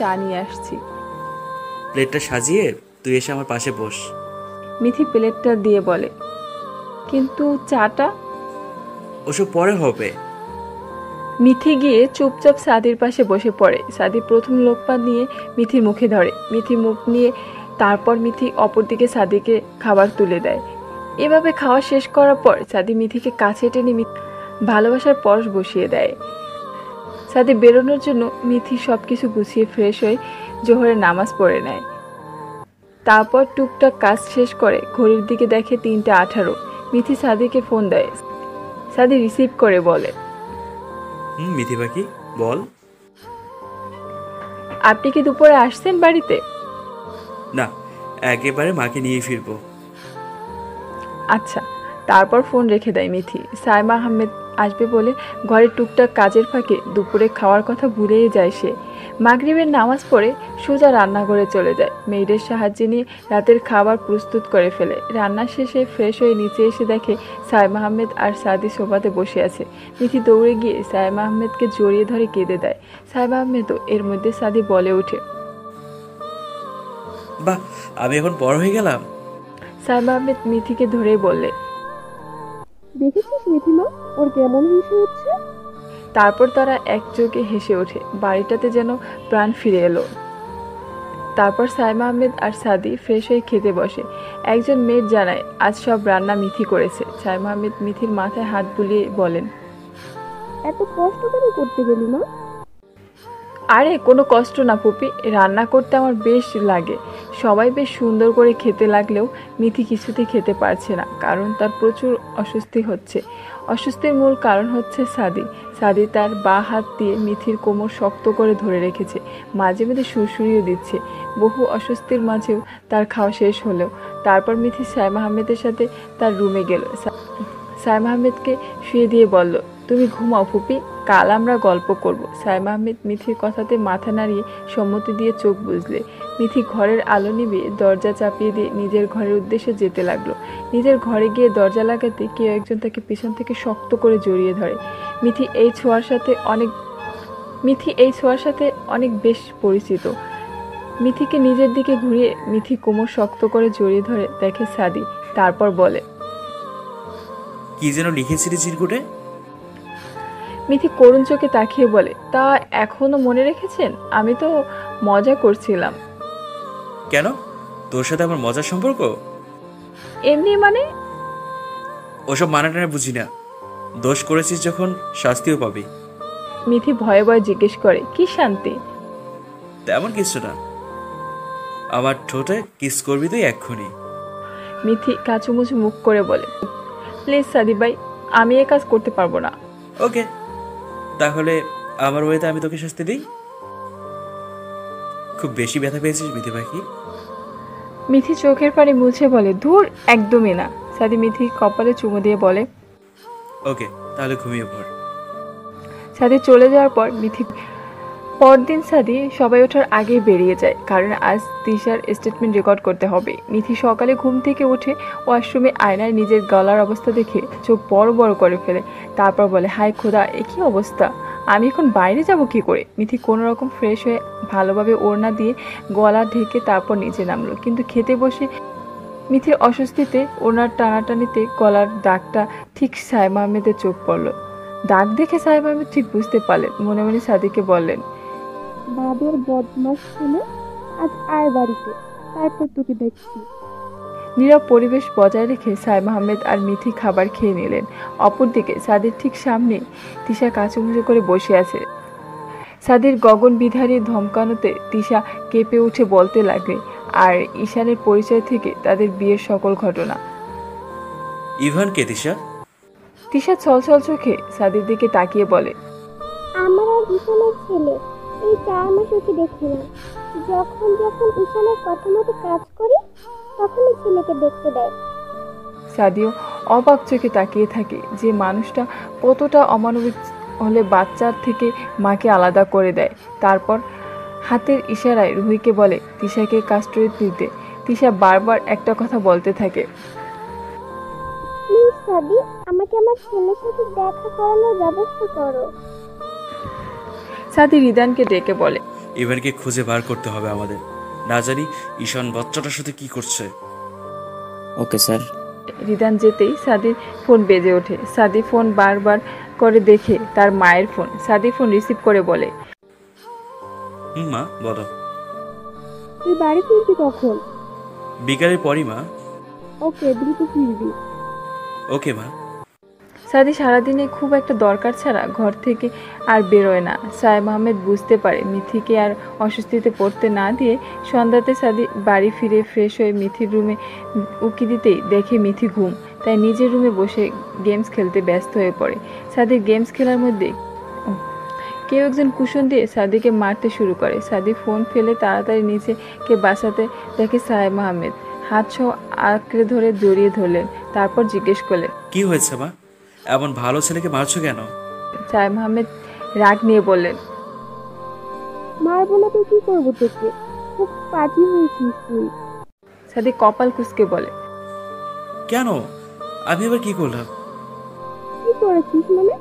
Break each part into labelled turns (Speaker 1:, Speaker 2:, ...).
Speaker 1: চা নিয়ে আসছি।
Speaker 2: প্লেটটা সাজিয়ে তুই এসে আমার পাশে বস।
Speaker 1: মিথি প্লেটটা দিয়ে বলে, কিন্তু চাটা?
Speaker 2: ওসব পরে হবে।
Speaker 1: মিথি গিয়ে চুপচাপ সাদির পাশে বসে পড়ে। সাদি প্রথম লোকপা নিয়ে মিথির মুখে ধরে। মিথি মুখ নিয়ে, তারপর মিথি অপরদিকে সাদিকে খাবার তুলে দেয়। এভাবে খাওয়া শেষ করার পর সাদি মিথিকে কাছে টেনে ভালোবাসার পরশ বসিয়ে দেয়। সাদি বেরোনোর জন্য মিথি সব কিছু গুছিয়ে ফ্রেশ হয়ে জোহরের নামাজ পড়ে নেয়। তারপর টুকটাক কাজ শেষ করে ঘড়ির দিকে দেখে 3:18। মিথি সাদিকে ফোন দেয়। সাদি রিসিভ করে বলে,
Speaker 2: মিথি পাখি বল।
Speaker 1: আপনি কি দুপুরে আসছেন বাড়িতে?
Speaker 2: না, একেবারে মাকে নিয়ে ফিরবো।
Speaker 1: আচ্ছা। তারপর ফোন রেখে দেয় মিথি। সাইমা আহমেদ আসবে বলে ঘরের টুকটাক কাজের ফাঁকে দুপুরে খাওয়ার কথা ভুলেই যায় সে। মাগরিবের নামাজ পড়ে সোজা রান্নাঘরে চলে যায়। মেয়েদের সাহায্যে নিয়ে রাতের খাবার প্রস্তুত করে ফেলে। রান্না শেষে ফ্রেশ হয়ে নিচে এসে দেখে সাইমা আহমেদ আর সাদি সোফাতে বসে আছে। মিথি দৌড়ে গিয়ে সাইমা আহমেদকে জড়িয়ে ধরে কেঁদে দেয়। সাইমা আহমেদও এর মধ্যে সাদি বলে ওঠে,
Speaker 2: বাহ, আমি এখন বড় হয়ে গেলাম।
Speaker 1: সাইমা আহমেদ মিথিকে ধরেই বললে,
Speaker 3: দেখেছিস মিথিমা, ওর কেমন হেসে হচ্ছে।
Speaker 1: তারপর তারা একযোগে হেসে ওঠে। বাড়িটাতে যেন প্রাণ ফিরে এলো। তারপর সাইমা আহমেদ আর সাদি ফ্রেশ হয়ে খেতে বসে। একজন মেয়ে জানায় আজ সব রান্না মিথি করেছে। সাইমা আহমেদ মিথির মাথায় হাত বুলিয়ে বলেন,
Speaker 3: এত কষ্ট করে করতে গেলি মা?
Speaker 1: আরে কোনো কষ্ট না পুপি, রান্না করতে আমার বেশ লাগে। সবাই বেশ সুন্দর করে খেতে লাগলেও মিথি কিছুতেই খেতে পারছে না, কারণ তার প্রচুর অস্বস্তি হচ্ছে। অস্বস্তির মূল কারণ হচ্ছে সাদি। সাদি তার বাঁ হাত দিয়ে মিথির কোমর শক্ত করে ধরে রেখেছে, মাঝে মাঝে সুরসুরিও দিচ্ছে। বহু অস্বস্তির মাঝেও তার খাওয়া শেষ হলেও তারপর মিথি সাইমা আহমেদের সাথে তার রুমে গেল। সাইমা আহমেদকে শুয়ে দিয়ে বলল, তুমি ঘুমাও ফুপি, কাল আমরা গল্প করব। সাইমা আহমেদ মিথির কথাতে মাথা নাড়িয়ে সম্মতি দিয়ে চোখ বুঝলে। মিথি ঘরের আলো নিভিয়ে দরজা চাপিয়ে দিয়ে নিজের ঘরের উদ্দেশ্যে যেতে লাগলো। নিজের ঘরে গিয়ে দরজা লাগাতে কেউ একজন তাকে পিছন থেকে শক্ত করে জড়িয়ে ধরে। মিথি এই ছোঁয়ার সাথে অনেক বেশ পরিচিত। মিথিকে নিজের দিকে ঘুরিয়ে মিথি কোমর শক্ত করে জড়িয়ে ধরে দেখে সাদি। তারপর বলে,
Speaker 2: কি যেন লিখেছিলি চিরকুটে?
Speaker 1: মিথি করুণ চোখে তাকিয়ে বলে, তা এখনো মনে রেখেছেন? আমি তো মজা করছিলাম।
Speaker 2: কেন, তোর সাথে আমার মজার সম্পর্ক?
Speaker 1: এমনি মানে?
Speaker 2: ওসব মানাটানা বুঝি না। দোষ করেছিস যখন শাস্তিও পাবি।
Speaker 1: মিথি ভয়ে ভয়ে জিজ্ঞেস করে, কি শান্তি?
Speaker 2: তেমন কিছু না, আমার ঠোঁটে কিস করবি তুই এক্ষুনি।
Speaker 1: মিথি কাঁচুমুচু মুখ করে বলে, প্লিজ সাদি ভাই, আমি এ কাজ করতে পারবো না।
Speaker 2: ওকে, তাহলে আমার ওয়েতে আমি তোকে শাস্তি দিই। খুব বেশি ব্যথা পেয়েছিস মিথি পাখি?
Speaker 1: মিথি চোখের পানি মুছে বলে, ধুর, একদমই না। সাদি মিথি কপালে চুমু দিয়ে বলে,
Speaker 2: ওকে, তাহলে ঘুমিয়ে পড়।
Speaker 1: সাদি চলে যাওয়ার পর মিথি পরদিন সাদি সবাই ওঠার আগেই বেরিয়ে যায়, কারণ আজ তিশার স্টেটমেন্ট রেকর্ড করতে হবে। মিথি সকালে ঘুম থেকে উঠে ওয়াশরুমে আয়নায় নিজের গলার অবস্থা দেখে চোখ বড় বড় করে ফেলে। তারপর বলে, হায় খোদা, এ কী অবস্থা, আমি এখন বাইরে যাব কি করে? মিথি কোনো রকম ফ্রেশ হয়ে ভালোভাবে ওড়না দিয়ে গলা ঢেকে তারপর নিচে নামলো, কিন্তু খেতে বসে মিথির অস্বস্তিতে ওনার টানাটানিতে গলার দাগটা ঠিক সাইমা আহমেদের চোখ পড়ল। দাগ দেখে সাইমা আহমেদ ঠিক বুঝতে পারলেন। মনে মনে সাদিকে বললেন,
Speaker 3: বাবার বদমাস ছেলে, আজ আয় বাড়িতে, তারপর তোকে দেখছি।
Speaker 1: নীরব পরিবেশ বজায় রেখে সাইমা আহমেদ আর মিথি খাবার খেয়ে নিলেন। অপরদিকে সাদির ঠিক সামনে তিশা কাঁচুমুচু করে বসে আছে। সাদির গগন বিধারী ধমকানোতে তিশা কেঁপে উঠে বলতে লাগলে আর ঈশানের পরিচয় থেকে তাদের বিয়ের সকল ঘটনা।
Speaker 2: ইভান কে তিশা?
Speaker 1: তিশা ছলছল চোখে সাদির দিকে তাকিয়ে বলে,
Speaker 3: আমার আর ঈশানের ছেলে, এই 4 মাস ওকে দেখি না। যখন যখন ঈশানের কথা মতো কাজ করি তখনই ছেলেকে দেখতে দেয়।
Speaker 1: সাদিও অবাক চোখে তাকিয়ে থাকে যে মানুষটা কতটা অমানবিক হলে বাচ্চার থেকে মাকে আলাদা করে দেয়। তারপর হাতের ইশারায় রুহিকে বলে তিশাকে কাস্টডি দিতে। তিশা বারবার একটা কথা বলতে থাকে,
Speaker 3: প্লিজ সাদি, আমাকে আমার ছেলের সাথে দেখা করানোর ব্যবস্থা করো।
Speaker 1: সাদি রিদানকে ডেকে বলে,
Speaker 2: ইভানকে খুঁজে বার করতে হবে আমাদের। না জানি ঈশান বাচ্চাটার সাথে কি করছে।
Speaker 4: Okay sir.
Speaker 1: রিদান যেতেই সাদির ফোন বেজে ওঠে। সাদি ফোন বারবার করে দেখে তার মায়ের ফোন। সাদি ফোন রিসিভ করে বলে,
Speaker 2: মা বলো।
Speaker 3: তুই বাড়ি ফিরবি কখন?
Speaker 2: বিকালের পরই মা।
Speaker 3: ওকে, দ্রুত ফিরবি।
Speaker 2: ওকে মা।
Speaker 1: সাদি সারাদিনে খুব একটা দরকার ছাড়া ঘর থেকে আর বেরোয় না। সায়েম আহমেদ বুঝতে পারে মিথিকে আর অস্বস্তিতে পড়তে না দিয়ে সন্ধ্যাতে সাদি বাড়ি ফিরে ফ্রেশ হয়ে মিথির রুমে উকি দিতেই দেখে মিথি ঘুম। তাই নিজের রুমে বসে গেমস খেলতে ব্যস্ত হয়ে পড়ে। সাদির গেমস খেলার মধ্যে কেউ একজন কুশন দিয়ে সাদিকে মারতে শুরু করে। সাদি ফোন ফেলে তাড়াতাড়ি নিচেকে বাঁচাতে দেখে সায়েম আহমেদ হাত সহ আঁকড়ে ধরে জড়িয়ে ধরলেন। তারপর জিজ্ঞেস করলেন,
Speaker 2: কি হয়েছে মা? এমন ভালো ছেলেকে মারছো কেন?
Speaker 1: সায়েম আহমেদ রাগ নিয়ে বললেন,
Speaker 3: মারবো না তো কি করবো তোকে? খুব পাজি হয়েছিস তুই।
Speaker 1: সাদি কপাল কুঁচকে বলে,
Speaker 2: কেন? আমি এবার কি করলাম?
Speaker 3: কি করেছিস মানে?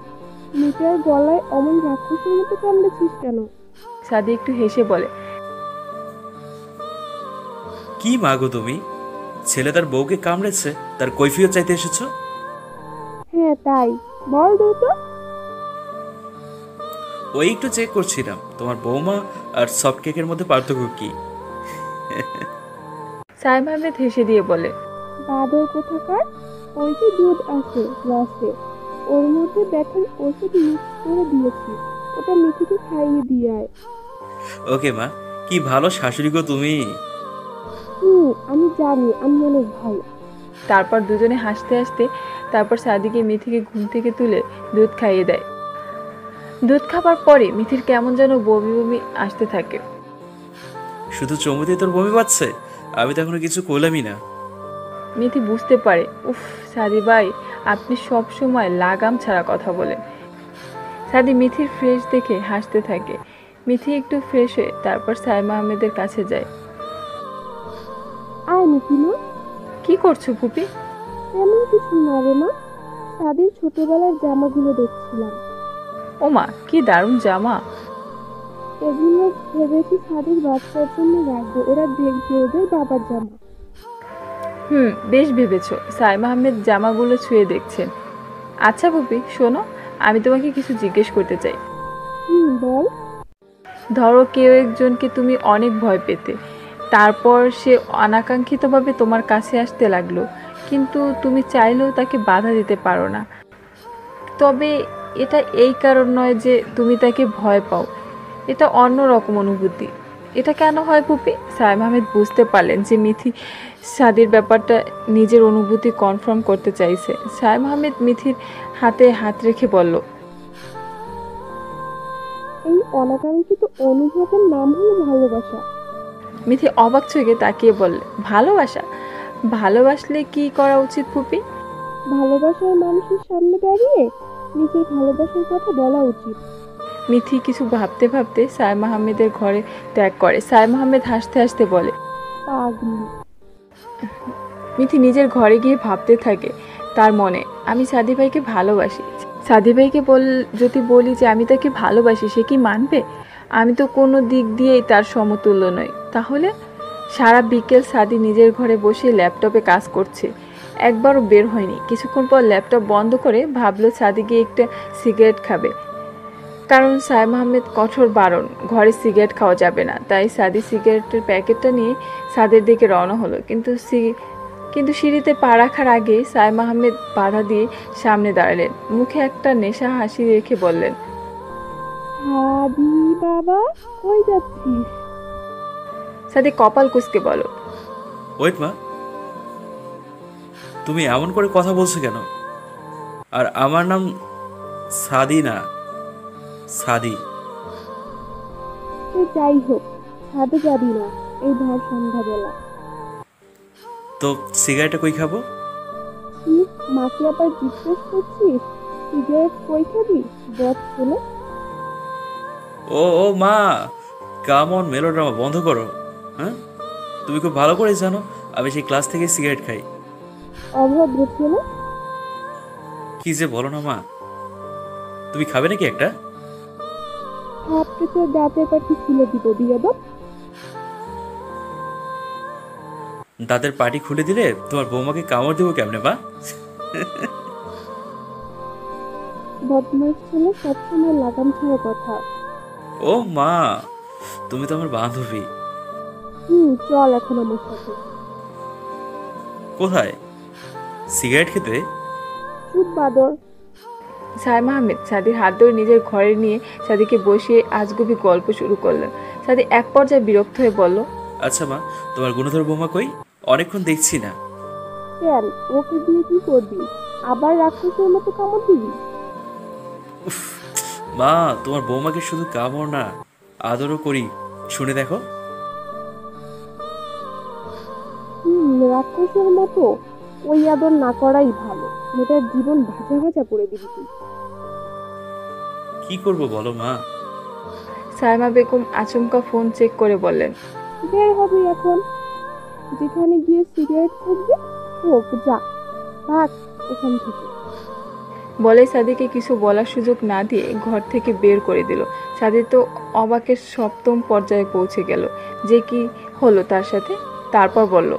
Speaker 3: মিটার গলায় অমন রাক্ষসের মতো কামড়েছিস কেন?
Speaker 1: সাদি একটু হেসে বলে,
Speaker 2: কি মাগো তুমি? ছেলে তার বউকে কামড়েছে, তার কৈফিয়ত চাইতে এসেছো?
Speaker 3: হ্যাঁ তাই, বল দ্রুত।
Speaker 2: ওই একটু চেক করছিলাম তোমার বৌমা আর সফট কেকের মধ্যে পার্থক্য কি।
Speaker 1: সায়েম আহমেদ হেসে দিয়ে বলে,
Speaker 3: বাদর কোথাকার। ওই যে দুধ আছে গ্লাসে, ওর মধ্যে ব্যথার ওষুধ মিক্স করে দিয়েছি, ওটা মিঠিকে খাইয়ে দিয়ে আয়।
Speaker 2: ওকে মা, কি ভালো শাশুড়ি গো তুমি।
Speaker 3: আমি জানি, আমি অনেক ভালো।
Speaker 1: তারপর দুজনে হাসতে হাসতে তারপর সাদিকে মিথিকে ঘুম থেকে তুলে দুধ খাইয়ে দেয়। দুধ খাবার পরে মিথির কেমন যেন বমি বমি আসতে থাকে।
Speaker 2: শুধু চমুতে তোর বমি পাচ্ছে? আমি তো এখনো কিছু করলামই না।
Speaker 1: মিথি বুঝতে পারে, উফ সাদি ভাই, আপনি সব সময় লাগাম ছাড়া কথা বলেন। সাদি মিথির ফ্রেশ দেখে হাসতে থাকে। মিথি একটু ফ্রেশ হয়ে তারপর সায়েম আহমেদের কাছে যায়।
Speaker 3: আয় মিঠিমা।
Speaker 1: কি করছো ফুপি?
Speaker 3: তেমন কিছু না রে মা, তাদের ছোটবেলার জামাগুলো দেখছিলাম।
Speaker 1: ওমা, কি দারুণ জামা।
Speaker 3: এগুলো ভেবেছি তাদের বাচ্চার জন্য রাখবো, ওরা দেখবে ওদের বাবার জামা।
Speaker 1: বেশ ভেবেছো। সায়েম আহমেদ জামাগুলো ছুঁয়ে দেখছেন। আচ্ছা ফুপি শোনো, আমি তোমাকে কিছু জিজ্ঞেস করতে চাই।
Speaker 3: বল।
Speaker 1: ধরো কেউ একজনকে তুমি অনেক ভয় পেতে, তারপর সে অনাকাঙ্ক্ষিতভাবে তোমার কাছে আসতে লাগলো, কিন্তু তুমি চাইলেও তাকে বাধা দিতে পারো না। তবে এটা এই কারণ নয় যে তুমি তাকে ভয় পাও, এটা অন্য রকম অনুভূতি। এটা কেন হয় পুপি? সায়েম আহমেদ বুঝতে পারলেন যে মিথি সাদির ব্যাপারটা নিজের অনুভূতি কনফার্ম করতে চাইছে। সায়েম আহমেদ মিথির হাতে হাত রেখে বলল,
Speaker 3: এই অনাকাঙ্ক্ষিত অনুভবের নাম হলো ভালোবাসা।
Speaker 1: মিথি অবাক চোখে তাকিয়ে বললে, ভালোবাসা? ভালোবাসলে কি করা উচিত পুপি?
Speaker 3: ভালোবাসার মানুষের সামনে দাঁড়িয়ে নিজের ভালোবাসার কথা বলা উচিত।
Speaker 1: মিথি কিছু ভাবতে ভাবতে সায়েম আহমেদের ঘরে ত্যাগ করে। সায়েম আহমেদ হাসতে হাসতে বলে,
Speaker 3: পাগলি।
Speaker 1: মিথি নিজের ঘরে গিয়ে ভাবতে থাকে তার মনে, আমি সাদি ভাইকে ভালোবাসি। সাদি ভাইকে যদি বলি যে আমি তাকে ভালোবাসি, সে কি মানবে? আমি তো কোনো দিক দিয়েই তার সমতুল্য নই। তাহলে সারা বিকেল সাদি নিজের ঘরে বসে ল্যাপটপে কাজ করছে, একবারও বের হয়নি। কিছুক্ষণ পর ল্যাপটপ বন্ধ করে ভাবলো সাদি গিয়ে একটা সিগারেট খাবে, কারণ সায়েম আহমেদ কঠোর বারণ, ঘরে সিগারেট খাওয়া যাবে না। তাই সাদি সিগারেটের প্যাকেটটা নিয়ে সাদের দিকে রওনা হলো। কিন্তু সিঁড়িতে পা রাখার আগে সায়েম আহমেদ বাধা দিয়ে সামনে দাঁড়ালেন। মুখে একটা নেশা হাসি রেখে বললেন,
Speaker 3: সাদি বাবা, কই যাচ্ছিস?
Speaker 1: সাদি কপাল কুঁচকে বলো,
Speaker 2: ওয়েট মা, তুমি এমন করে কথা বলছো কেন? আর আমার নাম সাদি না, সাদি।
Speaker 3: সে যাই হোক, ছাদে যাবি না এই ভর সন্ধ্যাবেলা।
Speaker 2: তো সিগারেটটা কই খাবো?
Speaker 3: কি, মাকে আবার জিজ্ঞেস করছিস সিগারেট কই খাবি? বদ ছেলে।
Speaker 2: ও মা, কাম অন মেলোড্রামা বন্ধ করো। হ্যাঁ, তুমি খুব ভালো করে জানো আমি সেই ক্লাস থেকে সিগারেট খাই।
Speaker 3: অভদ্র ছেলে।
Speaker 2: কি যে বলো না মা, তুমি খাবে নাকি একটা?
Speaker 5: থাপড়ে তোর দাঁতের পাটি খুলে দিব বিয়াদব।
Speaker 2: দাঁতের পাটি খুলে দিলে তোমার বৌমাকে কামড় দেবো কেমনে মা?
Speaker 5: বদমাইশ ছেলে সবসময় লাগাম ছাড়া কথা।
Speaker 2: ও মা, তুমি তো আমার বান্ধবী।
Speaker 5: চল এখন আমার সাথে।
Speaker 2: কোথায়? সিগারেট খেতে?
Speaker 5: চুপ বাদর।
Speaker 1: সাইমা আহমেদ সাদির হাত ধরে নিজের ঘরে নিয়ে সাদিকে বসিয়ে আজগুবি গল্প শুরু করলেন। সাদি এক পর্যায়ে বিরক্ত হয়ে বলল,
Speaker 2: আচ্ছা মা, তোমার গুণধর বৌমা কই? অনেকক্ষণ দেখছি না।
Speaker 5: কেন, ওকে দিয়ে কি করবি? আবার রাক্ষসের মতো কামড় দিবি?
Speaker 2: উফ, মা তোমার বৌমাকে শুধু কামড় না, আদরও করি, শুনে দেখো।
Speaker 5: রাক্ষসের মতো? ওই আদর না করাই ভালো। মেয়েটার জীবন ভাজা ভাজা করে দিবি তুই।
Speaker 2: কি করব বলো মা?
Speaker 1: সাইমা বেগম আচমকা ফোন চেক করে বললেন,
Speaker 5: বের হবি এখন। যেখানে গিয়ে সিগারেট খাবি হোক, যা ভাগ এখান থেকে।
Speaker 1: বলে সাদিকে কিছু বলার সুযোগ না দিয়ে ঘর থেকে বের করে দিল। সাদি তো অবাকের সপ্তম পর্যায়ে পৌঁছে গেল যে কি হলো তার সাথে। তারপর বলল,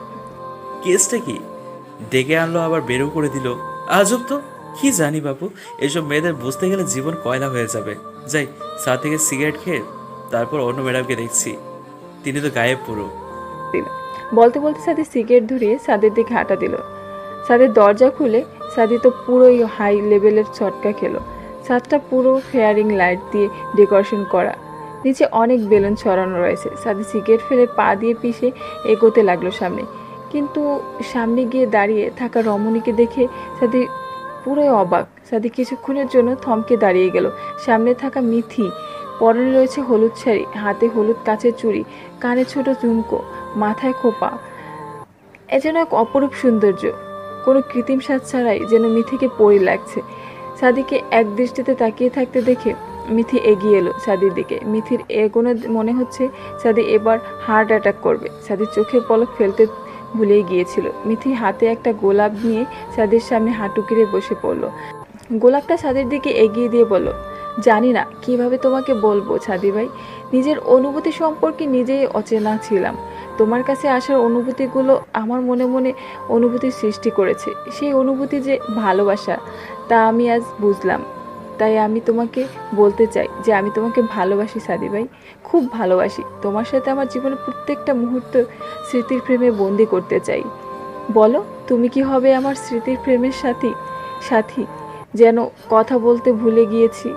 Speaker 2: কেসটা কি? ডেকে আনলো আবার বেরও করে দিল। আজব তো, কি জানি বাবু, এসব মেয়েদের বুঝতে গেলে জীবন কয়লা হয়ে যাবে। যাই, চা থেকে সিগারেট খেয়ে তারপর অন্য ম্যাডামকে দেখছি। তিনি তো গায়েব পুরো।
Speaker 1: বলতে বলতে সাদি সিগারেট ধরিয়ে সাদের দিকে হাঁটা দিল। সাদের দরজা খুলে সাদি তো পুরোই হাই লেভেলের ছটকা খেলো। ছাদটা পুরো ফেয়ারিং লাইট দিয়ে ডেকোরেশন করা, নিচে অনেক বেলুন ছড়ানো রয়েছে। সাদি সিগারেট ফেলে পা দিয়ে পিষে এগোতে লাগলো সামনে, কিন্তু সামনে গিয়ে দাঁড়িয়ে থাকা রমণীকে দেখে সাদি পুরোই অবাক। সাদি কিছুক্ষণের জন্য থমকে দাঁড়িয়ে গেল। সামনে থাকা মিথি, পরনে রয়েছে হলুদ শাড়ি, হাতে হলুদ কাচের চুড়ি, কানে ছোট ঝুমকো, মাথায় খোপা। এ যেন এক অপরূপ সৌন্দর্য, কোনো কৃত্রিম স্বাদ ছাড়াই যেন মিথিকে পরি লাগছে। সাদিকে এক দৃষ্টিতে তাকিয়ে থাকতে দেখে মিথি এগিয়ে এলো সাদির দিকে। মিথির এগোনো মনে হচ্ছে সাদি এবার হার্ট অ্যাটাক করবে। সাদির চোখের পলক ফেলতে ভুলেই গিয়েছিল। মিথি হাতে একটা গোলাপ নিয়ে সাদির সামনে হাঁটু গিরে বসে পড়ল। গোলাপটা সাদির দিকে এগিয়ে দিয়ে বলল, জানি না কিভাবে তোমাকে বলবো সাদি ভাই, নিজের অনুভূতি সম্পর্কে নিজেই অচেনা ছিলাম। তোমার কাছে আসার অনুভূতিগুলো আমার মনে মনে অনুভূতির সৃষ্টি করেছে। সেই অনুভূতি যে ভালোবাসা, তা আমি আজ বুঝলাম। তাই আমি তোমাকে বলতে চাই যে আমি তোমাকে ভালোবাসি সাদি ভাই, খুব ভালোবাসি। তোমার সাথে আমার জীবনের প্রত্যেকটা মুহূর্ত স্মৃতির প্রেমে বন্দি করতে চাই। বলো, তুমি কি হবে আমার স্মৃতির প্রেমের সাথী? সাথী যেন কথা বলতে ভুলে গিয়েছি।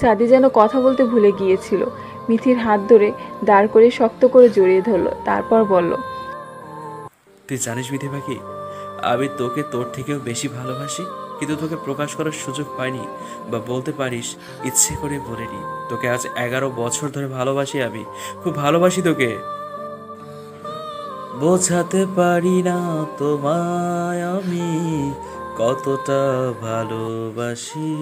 Speaker 1: সাদি যেন কথা বলতে ভুলে গিয়েছিল। মিথির হাত ধরে দাঁড় করে শক্ত করে জড়িয়ে ধরলো। তারপর বলল,
Speaker 2: তুই জানিস বিধি পাখি, আমি তোকে তোর থেকেও বেশি ভালোবাসি, কিন্তু তোকে প্রকাশ করার সুযোগ পাইনি, বা বলতে পারিস ইচ্ছে করে বলিনি। তোকে আজ 11 বছর ধরে ভালোবাসি, আমি খুব ভালোবাসি তোকে। বোঝাতে পারি না তোমায় আমি কতটা ভালোবাসি,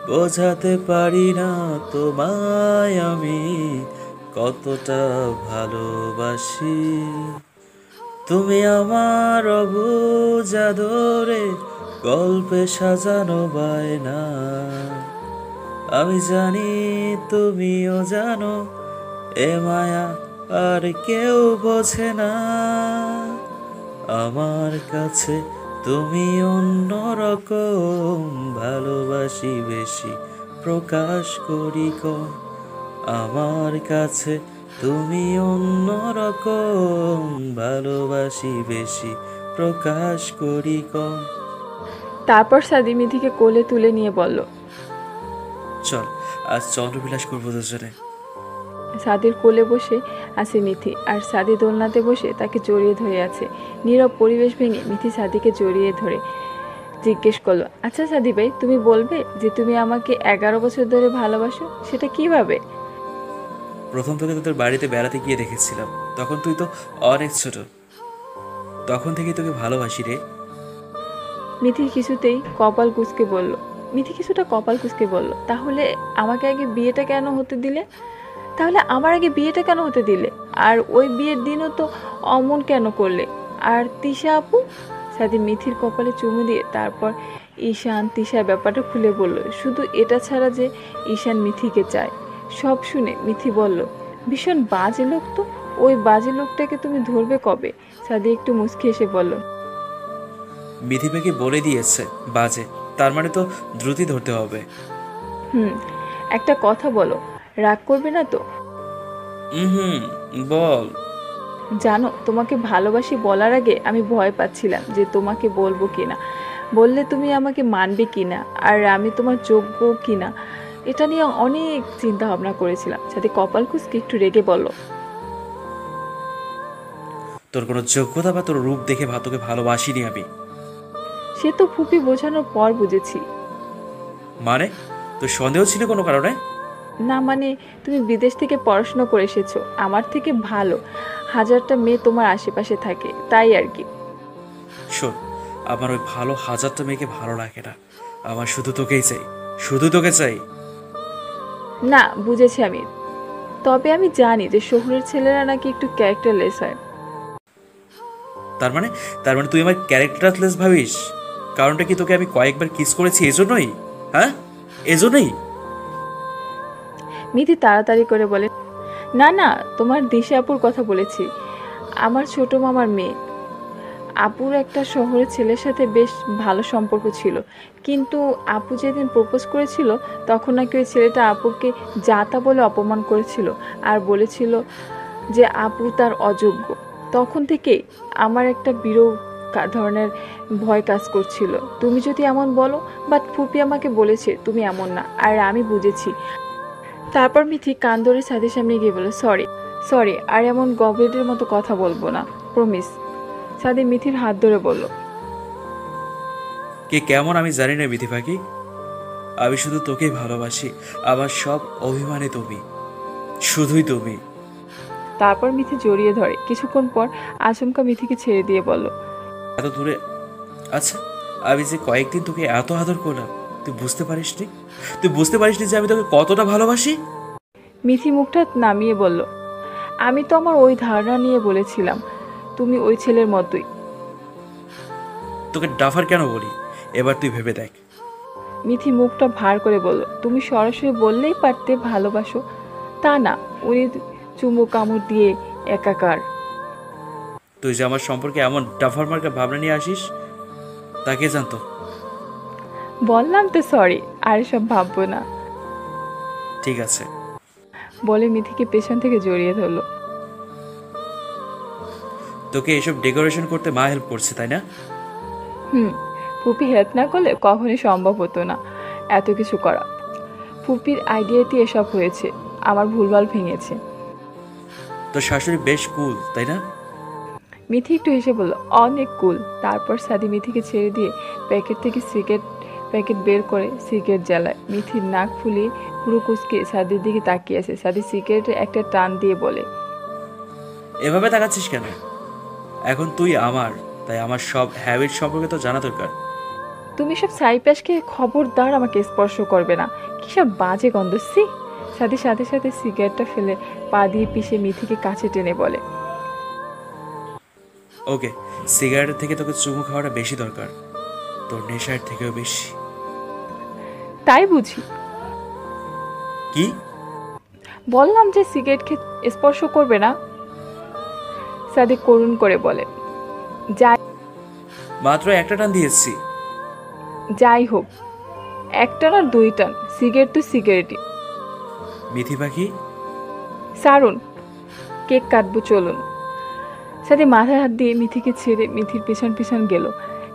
Speaker 2: বোঝাতে পারি না তোমায় আমি কতটা ভালোবাসি। তুমি আমার অবুঝ আদরে গল্পে সাজানো বায়না, আমি জানি তুমিও জানো, এ মায়া আর কেউ বোঝে না। আমার কাছে তুমি অন্যরকম, ভালোবাসি বেশি প্রকাশ করি কম। আমার কাছে তুমি অন্যরকম, ভালোবাসি বেশি প্রকাশ করি কম।
Speaker 1: তারপর সাদি মিথিকে কোলে তুলে নিয়ে বলল,
Speaker 2: চল আজ চন্দ্রবিলাস করবো দুজনে।
Speaker 1: সাদির কোলে বসে আছে মিথি, আর সাদি দোলনাতে বসে তাকে জড়িয়ে ধরে আছে। নীরব পরিবেশ ভেঙে মিথি সাদিকে জড়িয়ে ধরে জিজ্ঞেস করলো, আচ্ছা সাদি ভাই, তুমি বলবে যে তুমি আমাকে 11 বছর ধরে ভালোবাসো? সেটা কিভাবে?
Speaker 2: প্রথম থেকে তোদের বাড়িতে বেড়াতে গিয়ে দেখেছিলাম, তখন তুই তো অনেক ছোট, তখন থেকেই তোকে ভালোবাসি রে।
Speaker 1: মিথি কিছুতেই কপাল কুঁচকে বলল, মিথি কিছুটা কপাল কুঁচকে বলল, তাহলে আমাকে আগে বিয়েটা কেন হতে দিলে? তাহলে আমার আগে বিয়েটা কেন হতে দিলে? আর ওই বিয়ের দিনও তো অমন কেন করলে? আর তিশা আপু? সাদি মিথির কপালে চুমু দিয়ে তারপর ঈশান তিশার ব্যাপারটা খুলে বলল, শুধু এটা ছাড়া যে ঈশান মিথিকে চায়। সব শুনে মিথি বলল, ভীষণ বাজে লোক তো, ওই বাজে লোকটাকে তুমি ধরবে কবে? সাদি একটু মুচকি এসে বলল,
Speaker 2: মিথি ভাইকে বলে দিয়েছে বাজে, তার মানে তো দ্রুতই ধরতে হবে।
Speaker 1: হুম, একটা কথা বলো, রাগ করবে না তো?
Speaker 2: হুম, বল।
Speaker 1: জানো, তোমাকে ভালোবাসি বলার আগে আমি ভয় পাচ্ছিলাম যে তোমাকে বলবো কিনা, বললে তুমি আমাকে মানবে কিনা, আর আমি তোমার যোগ্য কিনা। এটা নিয়ে অনেক চিন্তা ভাবনা করেছিলাম। সাথে কপাল কুঁচকে একটু রেগে বলল,
Speaker 2: তোর কোনো যোগ্যতা বা তোর রূপ দেখে তোকে ভালোবাসিনি আমি।
Speaker 1: সে তো ফুপি বোঝানোর পর বুঝেছি।
Speaker 2: মানে তোর সন্দেহ ছিল কোনো কারণে?
Speaker 1: না মানে, তুমি বিদেশ থেকে পড়াশোনা করে এসেছো, আমার থেকে ভালো হাজারটা মেয়ে তোমার আশেপাশে থাকে, তাই আর কি।
Speaker 2: শোন, আমার ওই ভালো হাজারটা মেয়েকে ভালো লাগে না, আমার শুধু তোকেই চাই, শুধু তোকে চাই।
Speaker 1: না, বুঝেছি আমি। তবে আমি জানি যে শহরের ছেলেরা নাকি একটু ক্যারেক্টারলেস হয়।
Speaker 2: তার মানে তুই আমার ক্যারেক্টারলেস ভাবিস? কারণটা কি তোকে আমি কয়েকবার কিস করেছি এজন্যই? হ্যাঁ, এজন্যই।
Speaker 1: মিথি তাড়াতাড়ি করে বলে, না না, তোমার দিশা আপুর কথা বলেছি, আমার ছোট মামার মেয়ে। আপুর একটা শহরের ছেলের সাথে বেশ ভালো সম্পর্ক ছিল, কিন্তু আপু যেদিন প্রপোজ করেছিল তখন নাকি ওই ছেলেটা আপুকে জাতা বলে অপমান করেছিল, আর বলেছিল যে আপু তার অযোগ্য। তখন থেকেই আমার একটা বিরূপ ধরনের ভয় কাজ করছিল, তুমি যদি এমন বলো। বাট ফুপি আমাকে বলেছে তুমি এমন না, আর আমি বুঝেছি। তারপর মিথি কান ধরে সাথে সামনে গিয়ে বলে, সরি সরি, আর এমন গবেটের মতো কথা বলবো না, প্রমিস। সাদি মিথির হাত ধরে বলল,
Speaker 2: কে কেমন আমি জানি না মিথি পাখি, আমি শুধু তোকেই ভালোবাসি। আমার সব অভিমানে তুমি, শুধুই তুমি।
Speaker 1: তারপর মিথি জড়িয়ে ধরে। কিছুক্ষণ পর আচমকা মিথিকে ছেড়ে দিয়ে বলল,
Speaker 2: এত দূরে, আচ্ছা আমি যে কয়েকদিন তোকে এত আদর করলাম, তুই বুঝতে পারিসনি? তুই বুঝতে পারিসনি যে আমি তোকে কতটা ভালোবাসি?
Speaker 1: মিথি মুখটা নামিয়ে বলল, আমি তো আমার ওই ধারণা নিয়ে বলেছিলাম তুমি ওই ছেলের মতোই।
Speaker 2: তোকে ডাফার কেন বলি, এবার তুই ভেবে দেখ।
Speaker 1: মিথি মুখটা ভার করে বলল, তুমি সরাসরি বললেই পারতে ভালোবাসো, তা না উনি চুমু কামড় দিয়ে একাকার।
Speaker 2: তুই যে আমার সম্পর্কে এমন ডাফার মার্কা ভাবনা নিয়ে আসিস, তাকে জানতো।
Speaker 1: বললাম তো সরি, আর সব ভাববো না,
Speaker 2: ঠিক আছে।
Speaker 1: বলে মিথিকে পেছন থেকে জড়িয়ে ধরলো।
Speaker 2: তোকে এসব ডেকোরেশন করতে মা হেল্প করছে তাই না?
Speaker 1: হুম, ফুপি হেল্প না করলে কখনই সম্ভব হতো না এত কিছু করা। ফুপির আইডিয়াতে এসব হয়েছে, আমার ভুলভাল ভেঙেছে।
Speaker 2: তোর শাশুড়ি বেশ কুল তাই না?
Speaker 1: মিথি একটু হেসে বলল, অনেক কুল। তারপর সাদি মিথিকে ছেড়ে দিয়ে প্যাকেট থেকে সিগারেট প্যাকেট বের করে সিগারেট জ্বালায়। মিথির নাক ফুলিয়ে পুরো কুচকে সাদির দিকে তাকিয়ে আছে। সাদি সিগারেটের একটা টান দিয়ে বলে,
Speaker 2: এভাবে তাকাচ্ছিস কেন? এখন তুই আমার, তাই আমার সব হ্যাবিট সম্পর্কে তো জানা দরকার।
Speaker 1: তুমি সব সাইপ্যাসকে খবরদার আমাকে স্পর্শ করবে না, কি সব বাজে গন্ধ, সি। সাদি সাথে সাথে সিগারেটটা ফেলে পা দিয়ে পিষে মিথিকে কাছে টেনে বলে,
Speaker 2: ওকে, সিগারেটের থেকে তোকে চুমু খাওয়াটা বেশি দরকার, তোর নেশার থেকেও বেশি।
Speaker 1: তাই বুঝি?
Speaker 2: কি?
Speaker 1: বললাম যে সিগারেটকে স্পর্শ করবে না। সাদি করুণ করে বলে, যাই
Speaker 2: মাত্র একটা টান দিয়েছি।
Speaker 1: যাই হোক, একটা না দুই টান, সিগারেট তো সিগারেটই।
Speaker 2: মিথি পাখি,
Speaker 1: সারুন, কেক কাটবো চলুন। সাথে মাথায় হাত দিয়ে মিথিকে ছেড়ে মিথির পেছন পেছন গেল।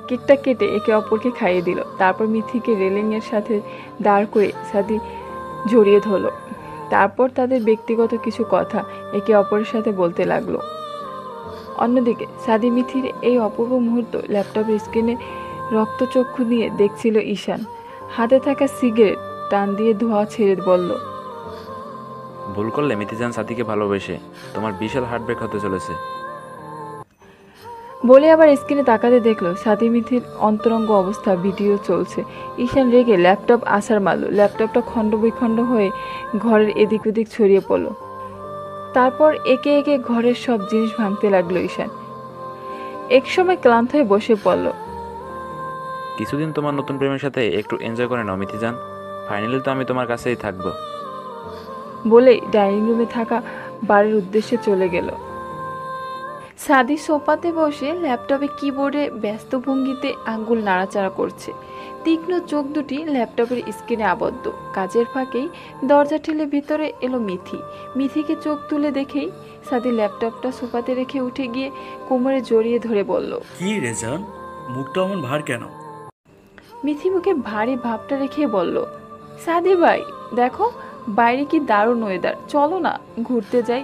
Speaker 1: কেকটা কেটে একে অপরকে খাইয়ে দিল। তারপর মিথিকে রেলিংয়ের সাথে দাঁড় করে সাদি জড়িয়ে ধরলো। তারপর তাদের ব্যক্তিগত কিছু কথা একে অপরের সাথে বলতে লাগলো। অন্যদিকে সাদি মিথির এই অপূর্ব মুহূর্ত ল্যাপটপের স্ক্রিনে রক্তচক্ষু নিয়ে দেখছিল ঈশান। হাতে থাকা সিগারেট টান দিয়ে ধোঁয়া ছেড়ে বলল,
Speaker 6: ভুল করলে মিথিজান সাথীকে ভালোবেসে তোমার বিশাল হার্টব্রেক হতে চলেছে।
Speaker 1: বলে আবার স্ক্রিনে তাকাতে দেখলো সাদি মিথির অন্তরঙ্গ অবস্থা ভিডিও চলছে। ঈশান রেগে ল্যাপটপ আছাড় মারল। ল্যাপটপটা খণ্ড বিখণ্ড হয়ে ঘরের এদিক ওদিক ছড়িয়ে পড়ল। তারপর একে একে ঘরের সব জিনিস ভাঙতে লাগলো ঈশান। এক সময় ক্লান্ত হয়ে বসে পড়ল।
Speaker 6: কিছুদিন তোমার নতুন প্রেমের সাথে একটু এনজয় করে নাও মিথিজান। ফাইনালি তো আমি তোমার কাছেই থাকবো।
Speaker 1: বলেই ডাইনিং রুমে থাকা বাড়ির উদ্দেশ্যে চলে গেল। সাদি সোফাতে বসে ল্যাপটপে কিবোর্ডে ব্যস্ত ভঙ্গিতে আঙ্গুল নাড়াচাড়া করছে। তীক্ষ্ণ চোখ দুটি ল্যাপটপের স্ক্রিনে আবদ্ধ। কাজের ফাঁকেই দরজা ঠেলে ভিতরে এলো মিথি। মিথিকে চোখ তুলে দেখেই সাদি ল্যাপটপটা সোফাতে রেখে উঠে গিয়ে কোমরে জড়িয়ে ধরে বলল,
Speaker 2: কি রে জান, মুখটা অমন ভার কেন?
Speaker 1: মিথি মুখে ভারী ভাবটা রেখে বলল, সাদি ভাই দেখো বাইরে কি দারুণ ওয়েদার, চলো না ঘুরতে যাই।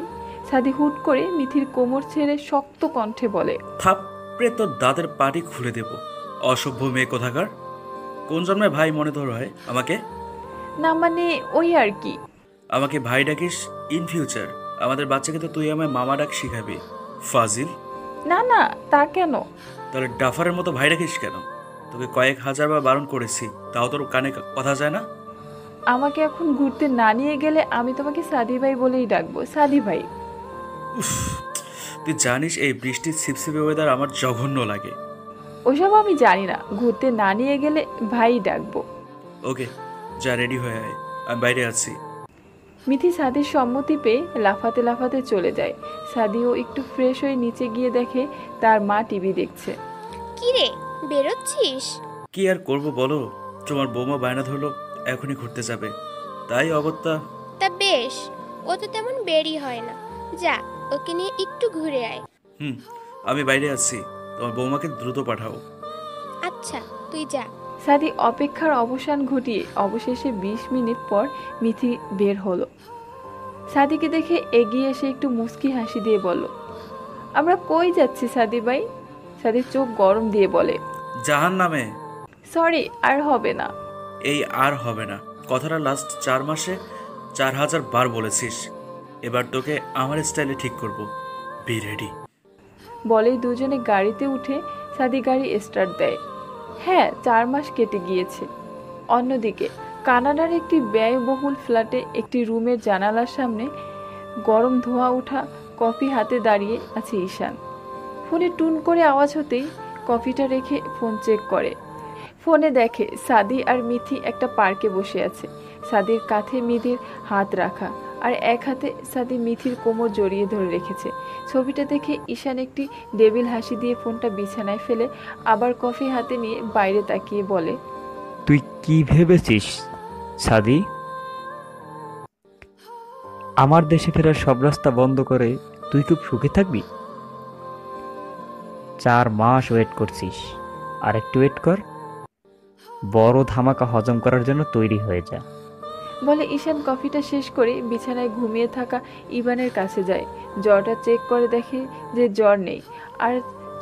Speaker 1: সাদি হুট করে মিথির কোমর ছেড়ে শক্ত কণ্ঠে বলে,
Speaker 2: থাপড়ে তোর দাঁতের পাটি খুলে দেব, অসভ্য মেয়ে কোথাকার। কোন জন্মের ভাই মনে ধরো হয় আমাকে?
Speaker 1: না মানে ওই আর কি।
Speaker 2: আমাকে ভাই ডাকিস ইন ফিউচার? আমাদের বাচ্চাকে তো তুই আমায় মামা ডাক শিখাবি, ফাজিল।
Speaker 1: না না তা কেন?
Speaker 2: তাহলে ডাফারের মতো ভাই ডাকিস কেন? তোকে কয়েক হাজার বার বারণ করেছি, তাও তোর কানে কথা যায় না।
Speaker 1: আমাকে এখন ঘুরতে না নিয়ে গেলে আমি তোমাকে সাদি ভাই বলেই ডাকবো, সাদি ভাই।
Speaker 2: উফ, তুই জানিস এই বৃষ্টির ছিপছিপে ওয়েদার আমার জঘন্য লাগে।
Speaker 1: ওসব আমি জানি না, ঘুরতে না নিয়ে গেলে ভাই ডাকবো।
Speaker 2: ওকে, যা রেডি হয়ে আয়, আমি বাইরে আছি।
Speaker 1: মিথি সাদির সম্মতি পেয়ে লাফাতে লাফাতে চলে যায়। সাদিও একটু ফ্রেশ হয়ে নিচে গিয়ে দেখে তার মা টিভি দেখছে।
Speaker 3: কি রে, বেরোচ্ছিস?
Speaker 2: কি আর করব বলো, তোমার বৌমা বায়না ধরলো এখনই ঘুরতে যাবে, তাই অগত্যা।
Speaker 3: তা বেশ, ও তো তেমন বেরই হয় না। যা, ওকে নিয়ে একটু ঘুরে আয়।
Speaker 2: আমি বাইরে আছি, তোমার বৌমাকে দ্রুত পাঠাও।
Speaker 3: আচ্ছা, তুই যা।
Speaker 1: সাদি অপেক্ষার অবসান ঘটিয়ে অবশেষে 20 মিনিট পর মিথি বের হলো। সাদিকে দেখে এগিয়ে এসে একটু মুচকি হাসি দিয়ে বলল, আমরা কই যাচ্ছি সাদি ভাই? সাদির চোখ গরম দিয়ে বলে,
Speaker 2: জাহান নামে।
Speaker 1: সরি আর হবে না।
Speaker 2: এই আর হবে না কথাটা লাস্ট 4 মাসে 4000 বার বলেছিস। এবার তোকে আমার স্টাইলে ঠিক করব, বি রেডি।
Speaker 1: বলেই দুজনে গাড়িতে উঠে সাদি গাড়ি স্টার্ট দেয়। হ্যাঁ, 4 মাস কেটে গিয়েছে। অন্যদিকে কানাডার একটি ব্যয়বহুল ফ্ল্যাটে একটি রুমের জানালার সামনে গরম ধোঁয়া ওঠা কফি হাতে দাঁড়িয়ে আছে ঈশান। ফোনে টুন করে আওয়াজ হতেই কফিটা রেখে ফোন চেক করে। ফোনে দেখে সাদি আর মিথি একটা পার্কে বসে আছে। সাদির কাঁধে মিথির হাত রাখা, আর এক হাতে সাদি মিথির কোমর জড়িয়ে ধরে রেখেছে। ছবিটা দেখে ঈশান একটি ডেভিল হাসি দিয়ে ফোনটা বিছানায় ফেলে আবার কফি হাতে নিয়ে বাইরে তাকিয়ে বলে,
Speaker 7: তুই কি ভেবেছিস সাদি? আমার দেশে ফেরার সব রাস্তা বন্ধ করে তুই খুব সুখে থাকবি? 4 মাস ওয়েট করছিস, আর একটু ওয়েট কর, বড় ধামাকা হজম করার জন্য তৈরি হয়ে যা।
Speaker 1: বলে ঈশান কফিটা শেষ করে বিছানায় ঘুমিয়ে থাকা ইভানের কাছে যায়। জ্বরটা চেক করে দেখে যে জ্বর নেই, আর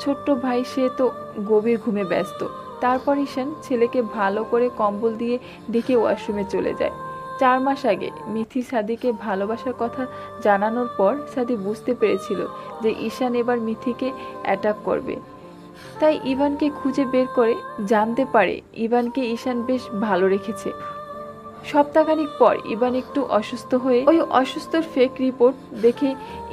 Speaker 1: ছোট্ট ভাই সে তো গভীর ঘুমে ব্যস্ত। তারপর ঈশান ছেলেকে ভালো করে কম্বল দিয়ে ডেকে ওয়াশরুমে চলে যায়। 4 মাস আগে মিথি সাদিকে ভালোবাসার কথা জানানোর পর সাদি বুঝতে পেরেছিল যে ঈশান এবার মিথিকে অ্যাটাক করবে। তাই ইভানকে খুঁজে বের করে জানতে পারে ইভানকে ঈশান বেশ ভালো রেখেছে। সপ্তাহখানিক পর ইভান একটু অসুস্থ হয়ে ওই অসুস্থর ফেক রিপোর্ট দেখে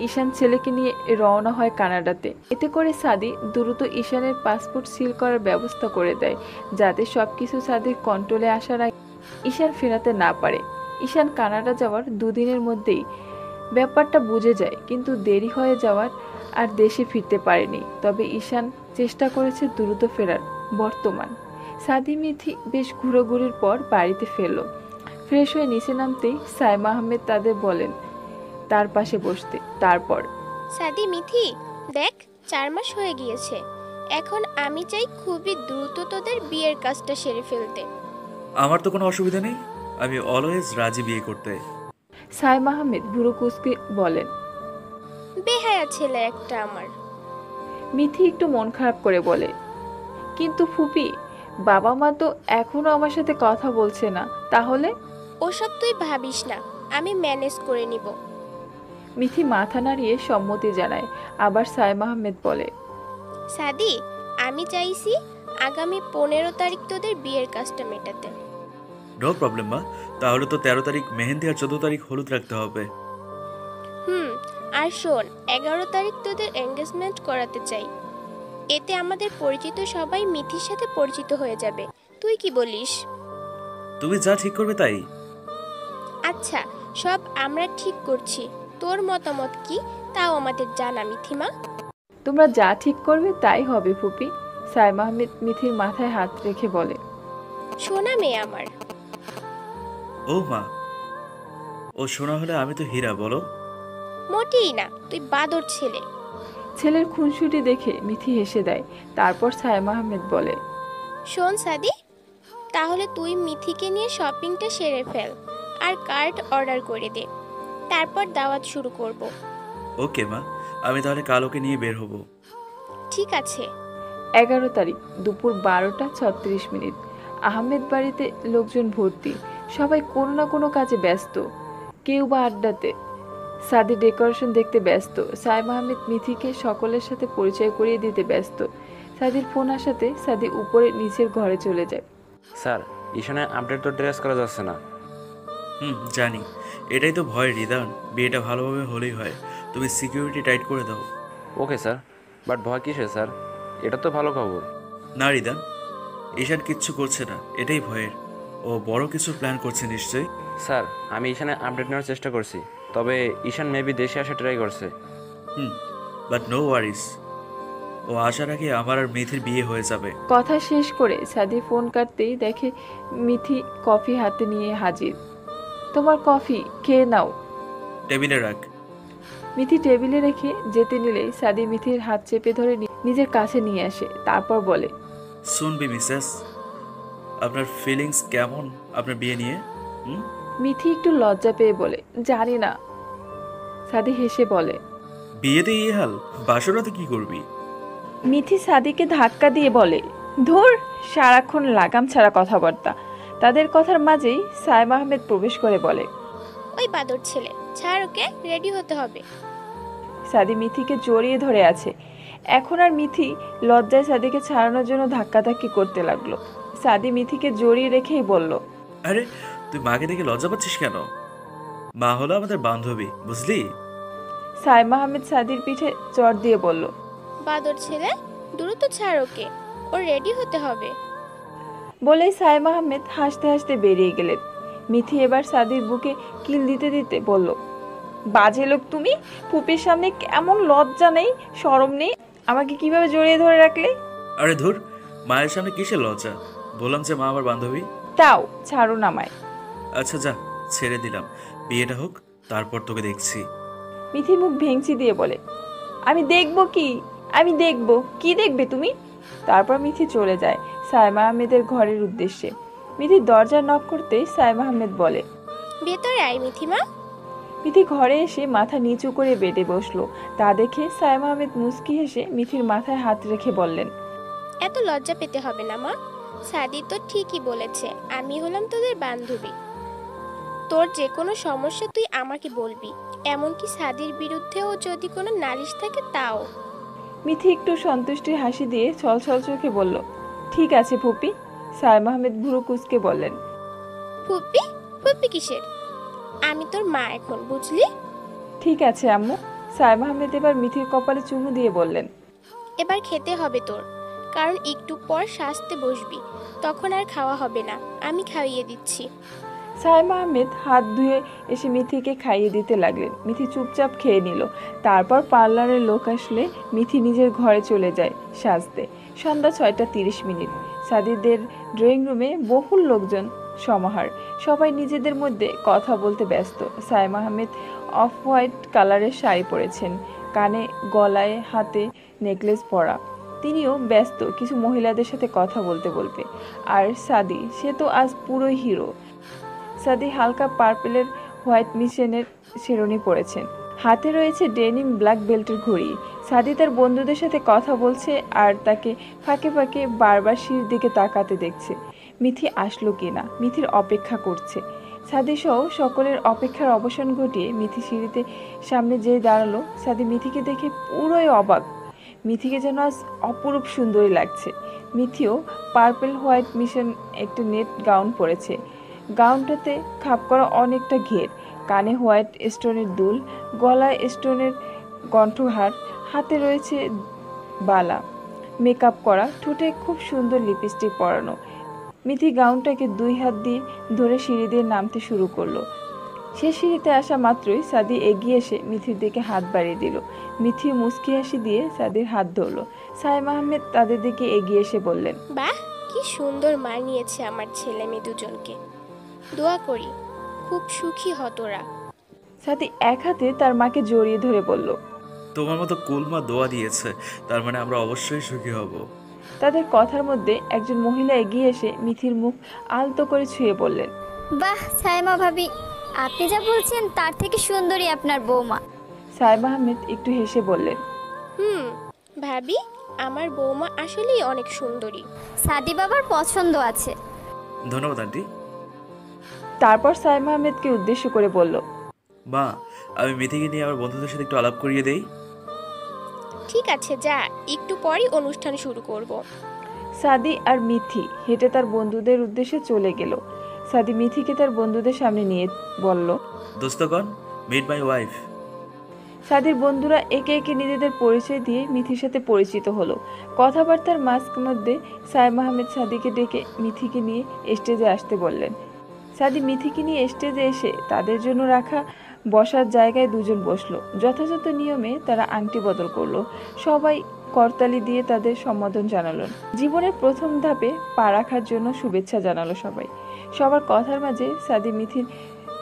Speaker 1: ঈশান ছেলেকে নিয়ে রওনা হয় কানাডাতে। এতে করে সাদি দ্রুত ঈশানের পাসপোর্ট সিল করার ব্যবস্থা করে দেয়, যাতে সবকিছু সাদির কন্ট্রোলে আসার আগে ঈশান ফেরাতে না পারে। ঈশান কানাডা যাওয়ার 2 দিনের মধ্যেই ব্যাপারটা বুঝে যায়, কিন্তু দেরি হয়ে যাওয়ার আর দেশে ফিরতে পারেনি। তবে ঈশান চেষ্টা করেছে দ্রুত ফেরার। বর্তমান সাদি মিথি বেশ ঘুরোঘুরির পর বাড়িতে ফেরল। ফ্রেশ হয়ে নিচে নামতেই সাইমা আহমেদ তাদের বলেন তার পাশে বসতে। তারপর,
Speaker 3: সাদি মিথি, দেখ 4 মাস হয়ে গিয়েছে। এখন আমি চাই খুবই দ্রুত তোদের বিয়ের কাজটা সেরে ফেলতে।
Speaker 2: আমার তো কোনো অসুবিধা নেই, আমি অলওয়েজ রাজি বিয়ে করতে।
Speaker 1: সাইমা আহমেদ ভুরু কুঁচকে বলেন।
Speaker 3: বেহায়া ছেলে একটা আমার।
Speaker 1: মিথি একটু মন খারাপ করে বলে, কিন্তু ফুপি, বাবা মা তো এখনো আমার সাথে কথা বলছে না, তাহলে?
Speaker 3: ওসব তুই ভাবিস না, আমি ম্যানেজ করে নিব।
Speaker 1: মিথি মাথা নাড়িয়ে সম্মতি জানায়। আবার সাইমা আহমেদ বলে,
Speaker 3: সাদি, আমি চাইছি আগামী 15 তারিখ তোদের বিয়ের কাজটা মেটাতে।
Speaker 2: নো প্রবলেম মা, তাহলে তো 13 তারিখ মেহেন্দি আর 14 তারিখ হলুদ রাখতে হবে।
Speaker 3: আর শোন, 11 তারিখ তোদের এঙ্গেজমেন্ট করাতে চাই, এতে আমাদের পরিচিত সবাই মিথির সাথে পরিচিত হয়ে যাবে। তুই কি বলিস?
Speaker 2: তুমি যা ঠিক করবে তাই।
Speaker 3: আচ্ছা, সব আমরা ঠিক করছি, তোর মতামত কি তাও আমাদের জানা মিথিমা।
Speaker 1: তোমরা যা ঠিক করবে তাই হবে ফুপি, সাইমা আহমেদ মিথির মাথায় হাত রেখে বলে।
Speaker 3: সোনা মেয়ে আমার।
Speaker 2: ও মা, ও শোনা হলে আমি তো হীরা, বলো।
Speaker 3: মোটেই না, তুই বাদর ছেলে।
Speaker 1: ছেলের খুনসুটি দেখে মিথি হেসে দেয়। তারপর সাইমা আহমেদ বলে,
Speaker 3: শোন সাদি, তাহলে তুই মিথিকে নিয়ে শপিংটা সেরে ফেল আর কার্ড অর্ডার করে দে, তারপর দাওয়াত শুরু করব।
Speaker 2: ওকে মা, আমি তাহলে কাল ওকে নিয়ে বের হব।
Speaker 3: ঠিক আছে।
Speaker 1: 11 তারিখ দুপুর 12টা 36 মিনিট। আহমেদ বাড়িতে লোকজন ভর্তি, সবাই কোনো না কোনো কাজে ব্যস্ত, কেউ বা আড্ডাতে। সাদি ডেকোরেশন দেখতে ব্যস্ত, সাইমা আহমেদ মিথিকে সকলের সাথে পরিচয় করিয়ে দিতে ব্যস্ত। সাদির ফোন আসাতে সাদি উপরে নিচের ঘরে চলে যায়।
Speaker 6: স্যার, ঈশানের আপডেট তো ড্রেস করা যাচ্ছে না।
Speaker 2: জানি, এটাই তো ভয় রিদান, বিয়েটা ভালোভাবে হলেই হয়। তুমি সিকিউরিটি টাইট করে দাও।
Speaker 6: ওকে স্যার, বাট ভয় কিসে স্যার? এটা তো ভালো খবর।
Speaker 2: না রিদান, ঈশান কিচ্ছু করছে না, এটাই ভয়ের। ও বড় কিছু প্ল্যান করছে নিশ্চয়ই।
Speaker 6: স্যার, আমি ঈশানের আপডেট নেওয়ার চেষ্টা করছি, তবে ঈশান মেবি দেশে আসা ট্রাই করছে।
Speaker 2: বাট নো ওয়ারিস, ও আসার আগে আমার আর মিথির বিয়ে হয়ে যাবে।
Speaker 1: কথা শেষ করে সাদি ফোন কাটতেই দেখে মিথি কফি হাতে নিয়ে হাজির। তোমার কফি, খেয়ে নাও।
Speaker 2: টেবিলে রাখ।
Speaker 1: মিথি টেবিলে রেখে যেতে নিলেই সাদি মিথির হাত চেপে ধরে নিজের কাছে নিয়ে আসে। তারপর বলে,
Speaker 2: শুনবি মিসেস, আপনার ফিলিংস কেমন আপনার বিয়ে নিয়ে?
Speaker 1: মিথি একটু লজ্জা পেয়ে বলে, জানি না। সাদি হেসে বলে,
Speaker 2: বিয়েতে এই হাল, বাসরাতে কি করবি?
Speaker 1: মিথি সাদিকে ধাক্কা দিয়ে বলে, ধুর, সারাক্ষণ লাগাম ছাড়া কথাবার্তা। তাদের কথার মাঝেই সাইমা আহমেদ প্রবেশ করে বলে,
Speaker 3: ওই বাদর ছেলে, ছাড় ওকে, রেডি হতে হবে।
Speaker 1: সাদি মিথিকে জড়িয়ে ধরে আছে। এখন আর মিথি লজ্জায় সাদিকে ছাড়ানোর জন্য ধাক্কাধাক্কি করতে লাগলো। সাদি মিথিকে জড়িয়ে রেখেই বলল,
Speaker 2: আরে তুই মাকে দেখে লজ্জা পাচ্ছিস কেন? মা হলো আমাদের বান্ধবী, বুঝলি?
Speaker 1: সাইমা আহমেদ সাদির পিঠে চড় দিয়ে বলল।
Speaker 3: বাদর ছেলে, দ্রুত ছাড় ওকে, ওর রেডি হতে হবে।
Speaker 1: বলেই সাইমা আহমেদ হাসতে হাসতে বেরিয়ে গেলেন। মিথি এবার সাদির বুকে কিল দিতে দিতে বলল, বাজে লোক তুমি, ফুপির সামনে কেমন লজ্জা নেই, শরম নেই, আমাকে কিভাবে জড়িয়ে ধরে রাখলে?
Speaker 2: আরে ধুর, মায়ের সামনে কিসের লজ্জা? বললাম যে মা আমার বান্ধবী।
Speaker 1: তাও ছাড়ো না আমায়।
Speaker 2: আচ্ছা যা, ছেড়ে দিলাম, বিয়েটা হোক, তারপর তোকে দেখছি।
Speaker 1: মিথি মুখ ভেঙচি দিয়ে বলে, আমি দেখবো কি? আমি দেখবো কি? দেখবে তুমি? তারপর মিথি চলে যায় সাইমা আহমেদের ঘরের উদ্দেশ্যে। মিথি দরজা নক করতেই সাইমা আহমেদ বলে,
Speaker 3: ভেতরে আয় মিথিমা।
Speaker 1: মিথি ঘরে এসে মাথা নিচু করে বেডে বসলো। তা দেখে সাইমা আহমেদ মুস্কি হেসে মিথির মাথায় হাত রেখে বললেন,
Speaker 3: এত লজ্জা পেতে হবে না মা, সাদি তো ঠিকই বলেছে, আমি হলাম তোদের বান্ধবী। তোর যে কোনো সমস্যা তুই আমাকে বলবি, এমনকি সাদির বিরুদ্ধেও যদি কোনো নালিশ থাকে তাও।
Speaker 1: মিথি একটু সন্তুষ্টির হাসি দিয়ে ছলছল চোখে বলল, ঠিক আছে ফুপি। সাইমা আহমেদ ভুরু কুচকে বললেন,
Speaker 3: ফুপি? ফুপি কিসের? আমি তোর মা এখন, বুঝলি?
Speaker 1: ঠিক আছে আম্মু। সাইমা আহমেদ এবার মিথির কপালে চুমু দিয়ে বললেন,
Speaker 3: এবার খেতে হবে তোর, কারণ একটু পর সাজতে বসবি, তখন আর খাওয়া হবে না, আমি খাইয়ে দিচ্ছি।
Speaker 1: সাইমা আহমেদ হাত ধুয়ে এসে মিথিকে খাইয়ে দিতে লাগলেন। মিথি চুপচাপ খেয়ে নিল। তারপর পার্লারের লোক আসলে মিথি নিজের ঘরে চলে যায় সাজতে। সন্ধ্যা 6টা 30 মিনিট। সাদিদের ড্রয়িং রুমে বহুল লোকজন সমাহার। সবাই নিজেদের মধ্যে কথা বলতে ব্যস্ত। সাইমা আহমেদ অফ হোয়াইট কালারের শাড়ি পরেছেন, কানে গলায় হাতে নেকলেস পরা। তিনিও ব্যস্ত কিছু মহিলাদের সাথে কথা বলতে বলতে। আর সাদি, সে তো আজ পুরোই হিরো। সাদি হালকা পার্পেলের হোয়াইট মিশনের শেরনি পরেছেন, হাতে রয়েছে ডেনিম ব্ল্যাক বেল্টের ঘড়ি। সাদি তার বন্ধুদের সাথে কথা বলছে আর তাকে ফাঁকে ফাঁকে বারবার সিঁড়ির দিকে তাকাতে দেখছে। মিথি আসলো কিনা, মিথির অপেক্ষা করছে। সাদি সহ সকলের অপেক্ষার অবসান ঘটিয়ে মিথি সিঁড়িতে সামনে যেয়ে দাঁড়ালো। সাদি মিথিকে দেখে পুরোই অবাক। মিথিকে যেন আজ অপরূপ সুন্দরী লাগছে। মিথিও পার্পেল হোয়াইট মিশন একটা নেট গাউন পরেছে। গাউনটাতে খাপ করা অনেকটা ঘের, কানে হোয়াইট স্টোনের দুল, গলায় স্টোনের কণ্ঠহার, হাতে রয়েছে বালা। মেকআপ করা, ঠোঁটে খুব সুন্দর লিপস্টিক পরানো। মিথি গাউনটাকে 2 হাত দিয়ে ধরে সিঁড়ি দিয়ে নামতে শুরু করলো। সে সিঁড়িতে আসা মাত্রই সাদি এগিয়ে এসে মিথির দিকে হাত বাড়িয়ে দিল। মিথি মুচকি হাসি দিয়ে সাদির হাত ধরলো। সাইমা আহমেদ তাদের দিকে এগিয়ে এসে বললেন,
Speaker 3: বাহ, কি সুন্দর মানিয়েছে আমার ছেলে মেয়ে দুজনকে। দোয়া করি খুব সুখী হ তোরা।
Speaker 1: সাদি এক হাতে তার মাকে জড়িয়ে ধরে বলল।
Speaker 2: তোমার মতো কুলমা দোয়া দিয়েছে, তার মানে আমরা অবশ্যই সুখী হব।
Speaker 1: তাদের কথার মধ্যে একজন মহিলা এগিয়ে এসে মিথির মুখ আলতো করে ছুঁয়ে বললেন,
Speaker 8: বাহ সাইমা ভাবি, আপনি যা বলছেন তার থেকে সুন্দরী আপনার বৌমা।
Speaker 1: সাইমা আহমেদ একটু হেসে বললেন,
Speaker 3: ভাবি, আমার বৌমা আসলেই অনেক সুন্দরী।
Speaker 8: সাদি বাবার পছন্দ আছে।
Speaker 2: ধন্যবাদ আন্টি।
Speaker 1: তারপর সাইমা আহমেদকে উদ্দেশ্য করে বলল,
Speaker 2: মা, আমি মিথিকে নিয়ে আমার বন্ধুদের সাথে একটু আলাপ করিয়ে দেই।
Speaker 3: ঠিক আছে, যা, একটু পরই অনুষ্ঠান শুরু করব।
Speaker 1: সাদি আর মিথি হেঁটে তার বন্ধুদের উদ্দেশ্যে চলে গেল। সাদি মিথিকে তার বন্ধুদের সামনে নিয়ে বলল,
Speaker 2: দোস্তগণ, মিট মাই ওয়াইফ।
Speaker 1: সাদির বন্ধুরা একে একে নিজেদের পরিচয় দিয়ে মিথির সাথে পরিচিত হলো। কথাবার্তার মধ্যে সাইমা আহমেদ সাদিকে ডেকে মিথিকে নিয়ে স্টেজে আসতে বললেন। সাদি মিথিকে নিয়ে স্টেজে এসে তাদের জন্য রাখা বসার জায়গায় দুজন বসলো। যথাযথ নিয়মে তারা আংটি বদল করলো। সবাই করতালি দিয়ে তাদের সম্বোধন জানালো। জীবনের প্রথম ধাপে পা রাখার জন্য শুভেচ্ছা জানালো সবাই। সবার কথার মাঝে সাদি মিথির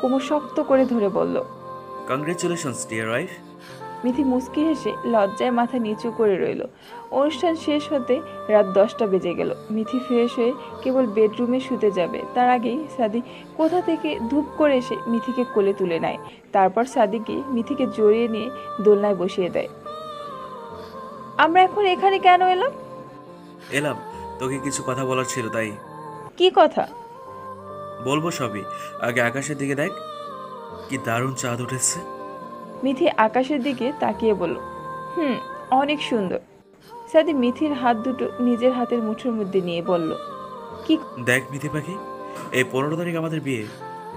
Speaker 1: কোমর শক্ত করে ধরে বলল,
Speaker 2: কংগ্রেচুলেশনস ডিয়ার ওয়াইফ।
Speaker 1: মিথি মুচকি হেসে লজ্জায় মাথা নিচু করে রইল। অনুষ্ঠান শেষ হতে রাত 10টা বেজে গেল। মিথি ফ্রেশ হয়ে কেবল বেডরুমে শুতে যাবে, তার আগেই সাদি কোথা থেকে ধূপ করে এসে মিথিকে কোলে তুলে নেয়। তারপর সাদিকে মিথিকে জড়িয়ে নিয়ে দোলনায় বসিয়ে দেয়। আমরা এখন এখানে কেন এলাম?
Speaker 2: এলাম, তোকে কিছু কথা বলার ছিল, তাই।
Speaker 1: কি কথা?
Speaker 2: বলবো সবই, আগে আকাশের দিকে দেখ, কি দারুণ চাঁদ উঠেছে।
Speaker 1: মিথি আকাশের দিকে তাকিয়ে বলল, অনেক সুন্দর। সাদি মিথির হাত দুটো নিজের হাতের মুঠোর মধ্যে নিয়ে বলল, কি?
Speaker 2: দেখ মিথি পাখি, এই 15 তারিখ আমাদের বিয়ে।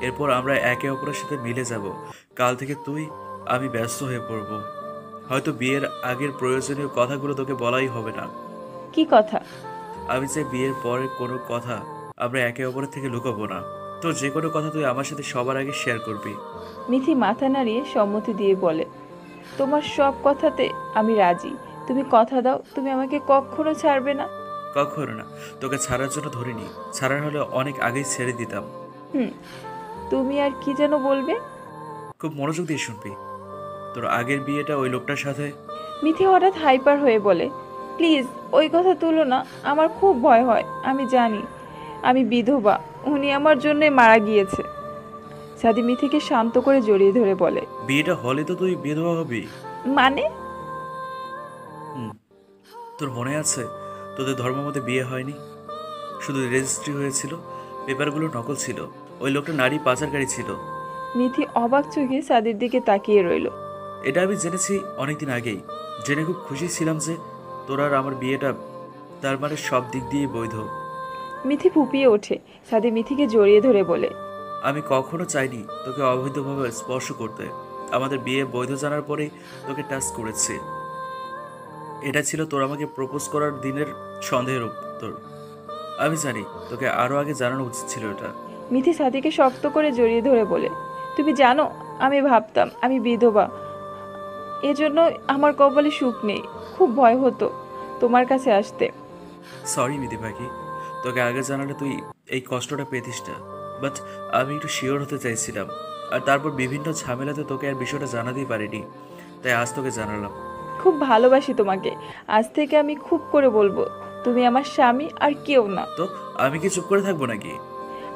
Speaker 2: এরপর আমরা একে অপরের সাথে মিলে যাব। কাল থেকে তুই আমি ব্যস্ত হয়ে পড়ব। হয়তো বিয়ের আগের প্রয়োজনীয় কথাগুলো তোকে বলাই হবে না।
Speaker 1: কি কথা?
Speaker 2: আমি চাই বিয়ের পরে কোনো কথা আমরা একে অপরের থেকে লুকাবো না। তো যে কোনো কথা তুই আমার সাথে সবার আগে শেয়ার করবি।
Speaker 1: মিথি মাথা নাড়িয়ে সম্মতি দিয়ে বলে, তোমার সব কথাতে আমি রাজি। তুমি কথা দাও, তুমি আমাকে কখনো ছাড়বে না।
Speaker 2: কখনো না, তোকে ছাড়ার জন্য ধরিনি। ছাড়ার হলে অনেক আগেই ছেড়ে দিতাম।
Speaker 1: তুমি আর কি যেন বলবে?
Speaker 2: খুব মনোযোগ দিয়ে শুনবি। তোর আগের বিয়েটা ওই লোকটার সাথে।
Speaker 1: মিথি হঠাৎ হাইপার হয়ে বলে, প্লিজ ওই কথা তুলো না, আমার খুব ভয় হয়। আমি জানি আমি বিধবা, উনি আমার জন্যে মারা গিয়েছে। সাদি মিথিকে শান্ত করে জড়িয়ে ধরে বলে,
Speaker 2: বিয়েটা হলে তো তুই বিধবা হবি।
Speaker 1: মানে?
Speaker 2: তোর মনে আছে তোদের ধর্মমতে বিয়ে হয়নি, শুধু রেজিস্ট্রি হয়েছিল, পেপারগুলো নকল ছিল। ওই লোকটা নারী পাচারকারী ছিল।
Speaker 1: মিথি অবাক চোখে সাদির দিকে তাকিয়ে রইল।
Speaker 2: এটা আমি জেনেছি অনেকদিন আগেই। জেনে খুব খুশি ছিলাম যে তোর আর আমার বিয়েটা তার মানে সব দিক দিয়ে বৈধ।
Speaker 1: মিথি ফুপিয়ে ওঠে। সাদি মিথিকে জড়িয়ে ধরে বলে,
Speaker 2: আমি কখনো চাইনি তোকে অবৈধভাবে স্পর্শ করতে। আমাদের বিয়ে বৈধ জানার পরেই তোকে টাচ করেছি। এটা ছিল তোর আমাকে প্রপোজ করার দিনের সন্দেহের উত্তর। আমি জানি তোকে আরো আগে জানানো উচিত ছিল এটা।
Speaker 1: মিথি সাদিকে শক্ত করে জড়িয়ে ধরে বলে, তুমি জানো আমি ভাবতাম আমি বিধবা, এজন্য আমার কপালে সুখ নেই। খুব ভয় হতো তোমার কাছে আসতে।
Speaker 2: সরি মিতি পাখি, তোকে আগে জানালে তুই এই কষ্টটা পেতিস না। বাট আমি একটু শিওর হতে চাইছিলাম, আর তারপর বিভিন্ন ঝামেলাতে তোকে আর বিষয়টা জানাতেই পারিনি, তাই আজ তোকে জানালাম।
Speaker 1: খুব ভালোবাসি তোমাকে। আজ থেকে আমি খুব করে বলবো, তুমি আমার স্বামী আর কেউ না।
Speaker 2: তো আমি কি চুপ করে থাকবো নাকি?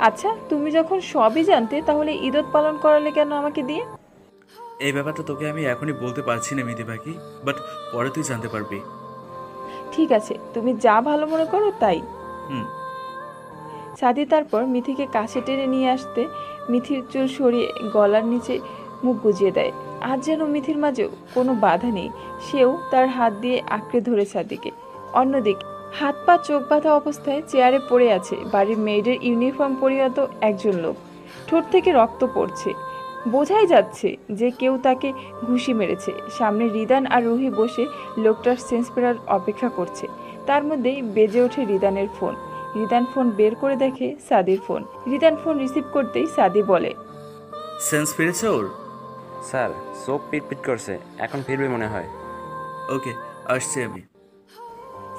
Speaker 1: আচ্ছা, তুমি যখন সবই জানতে তাহলে ঈদত পালন করালে কেন আমাকে দিয়ে?
Speaker 2: এই ব্যাপারটা তোকে আমি এখনই বলতে পারছি না মিতি পাখি, বাট পরে তুই জানতে পারবি।
Speaker 1: ঠিক আছে, তুমি যা ভালো মনে করো তাই।
Speaker 2: হুম।
Speaker 1: সাদি তারপর মিথিকে কাছে টেনে নিয়ে আসতে মিথির চুল সরিয়ে গলার নিচে মুখ গুজিয়ে দেয়। আজ যেন মিথির মাঝেও কোনো বাধা নেই। সেও তার হাত দিয়ে আঁকড়ে ধরে সাদিকে। অন্যদিকে হাত পা চোখ বাঁধা অবস্থায় চেয়ারে পড়ে আছে বাড়ির মেয়েদের ইউনিফর্ম পরিহিত একজন লোক। ঠোঁট থেকে রক্ত পড়ছে। বোঝাই যাচ্ছে যে কেউ তাকে ঘুষি মেরেছে। সামনে রিদান আর রুহি বসে লোকটার সেন্স ফেরার অপেক্ষা করছে। তার মধ্যেই বেজে ওঠে রিদানের ফোন। রিদান ফোন বের করে দেখে সাদির ফোন। রিদান ফোন রিসিভ করতেই সাদি বলে,
Speaker 2: সেন্স ফিরেছে ওর?
Speaker 6: স্যার চোখ পিট করছে, এখন ফিরবে মনে হয়।
Speaker 2: ওকে, আসছি আমি।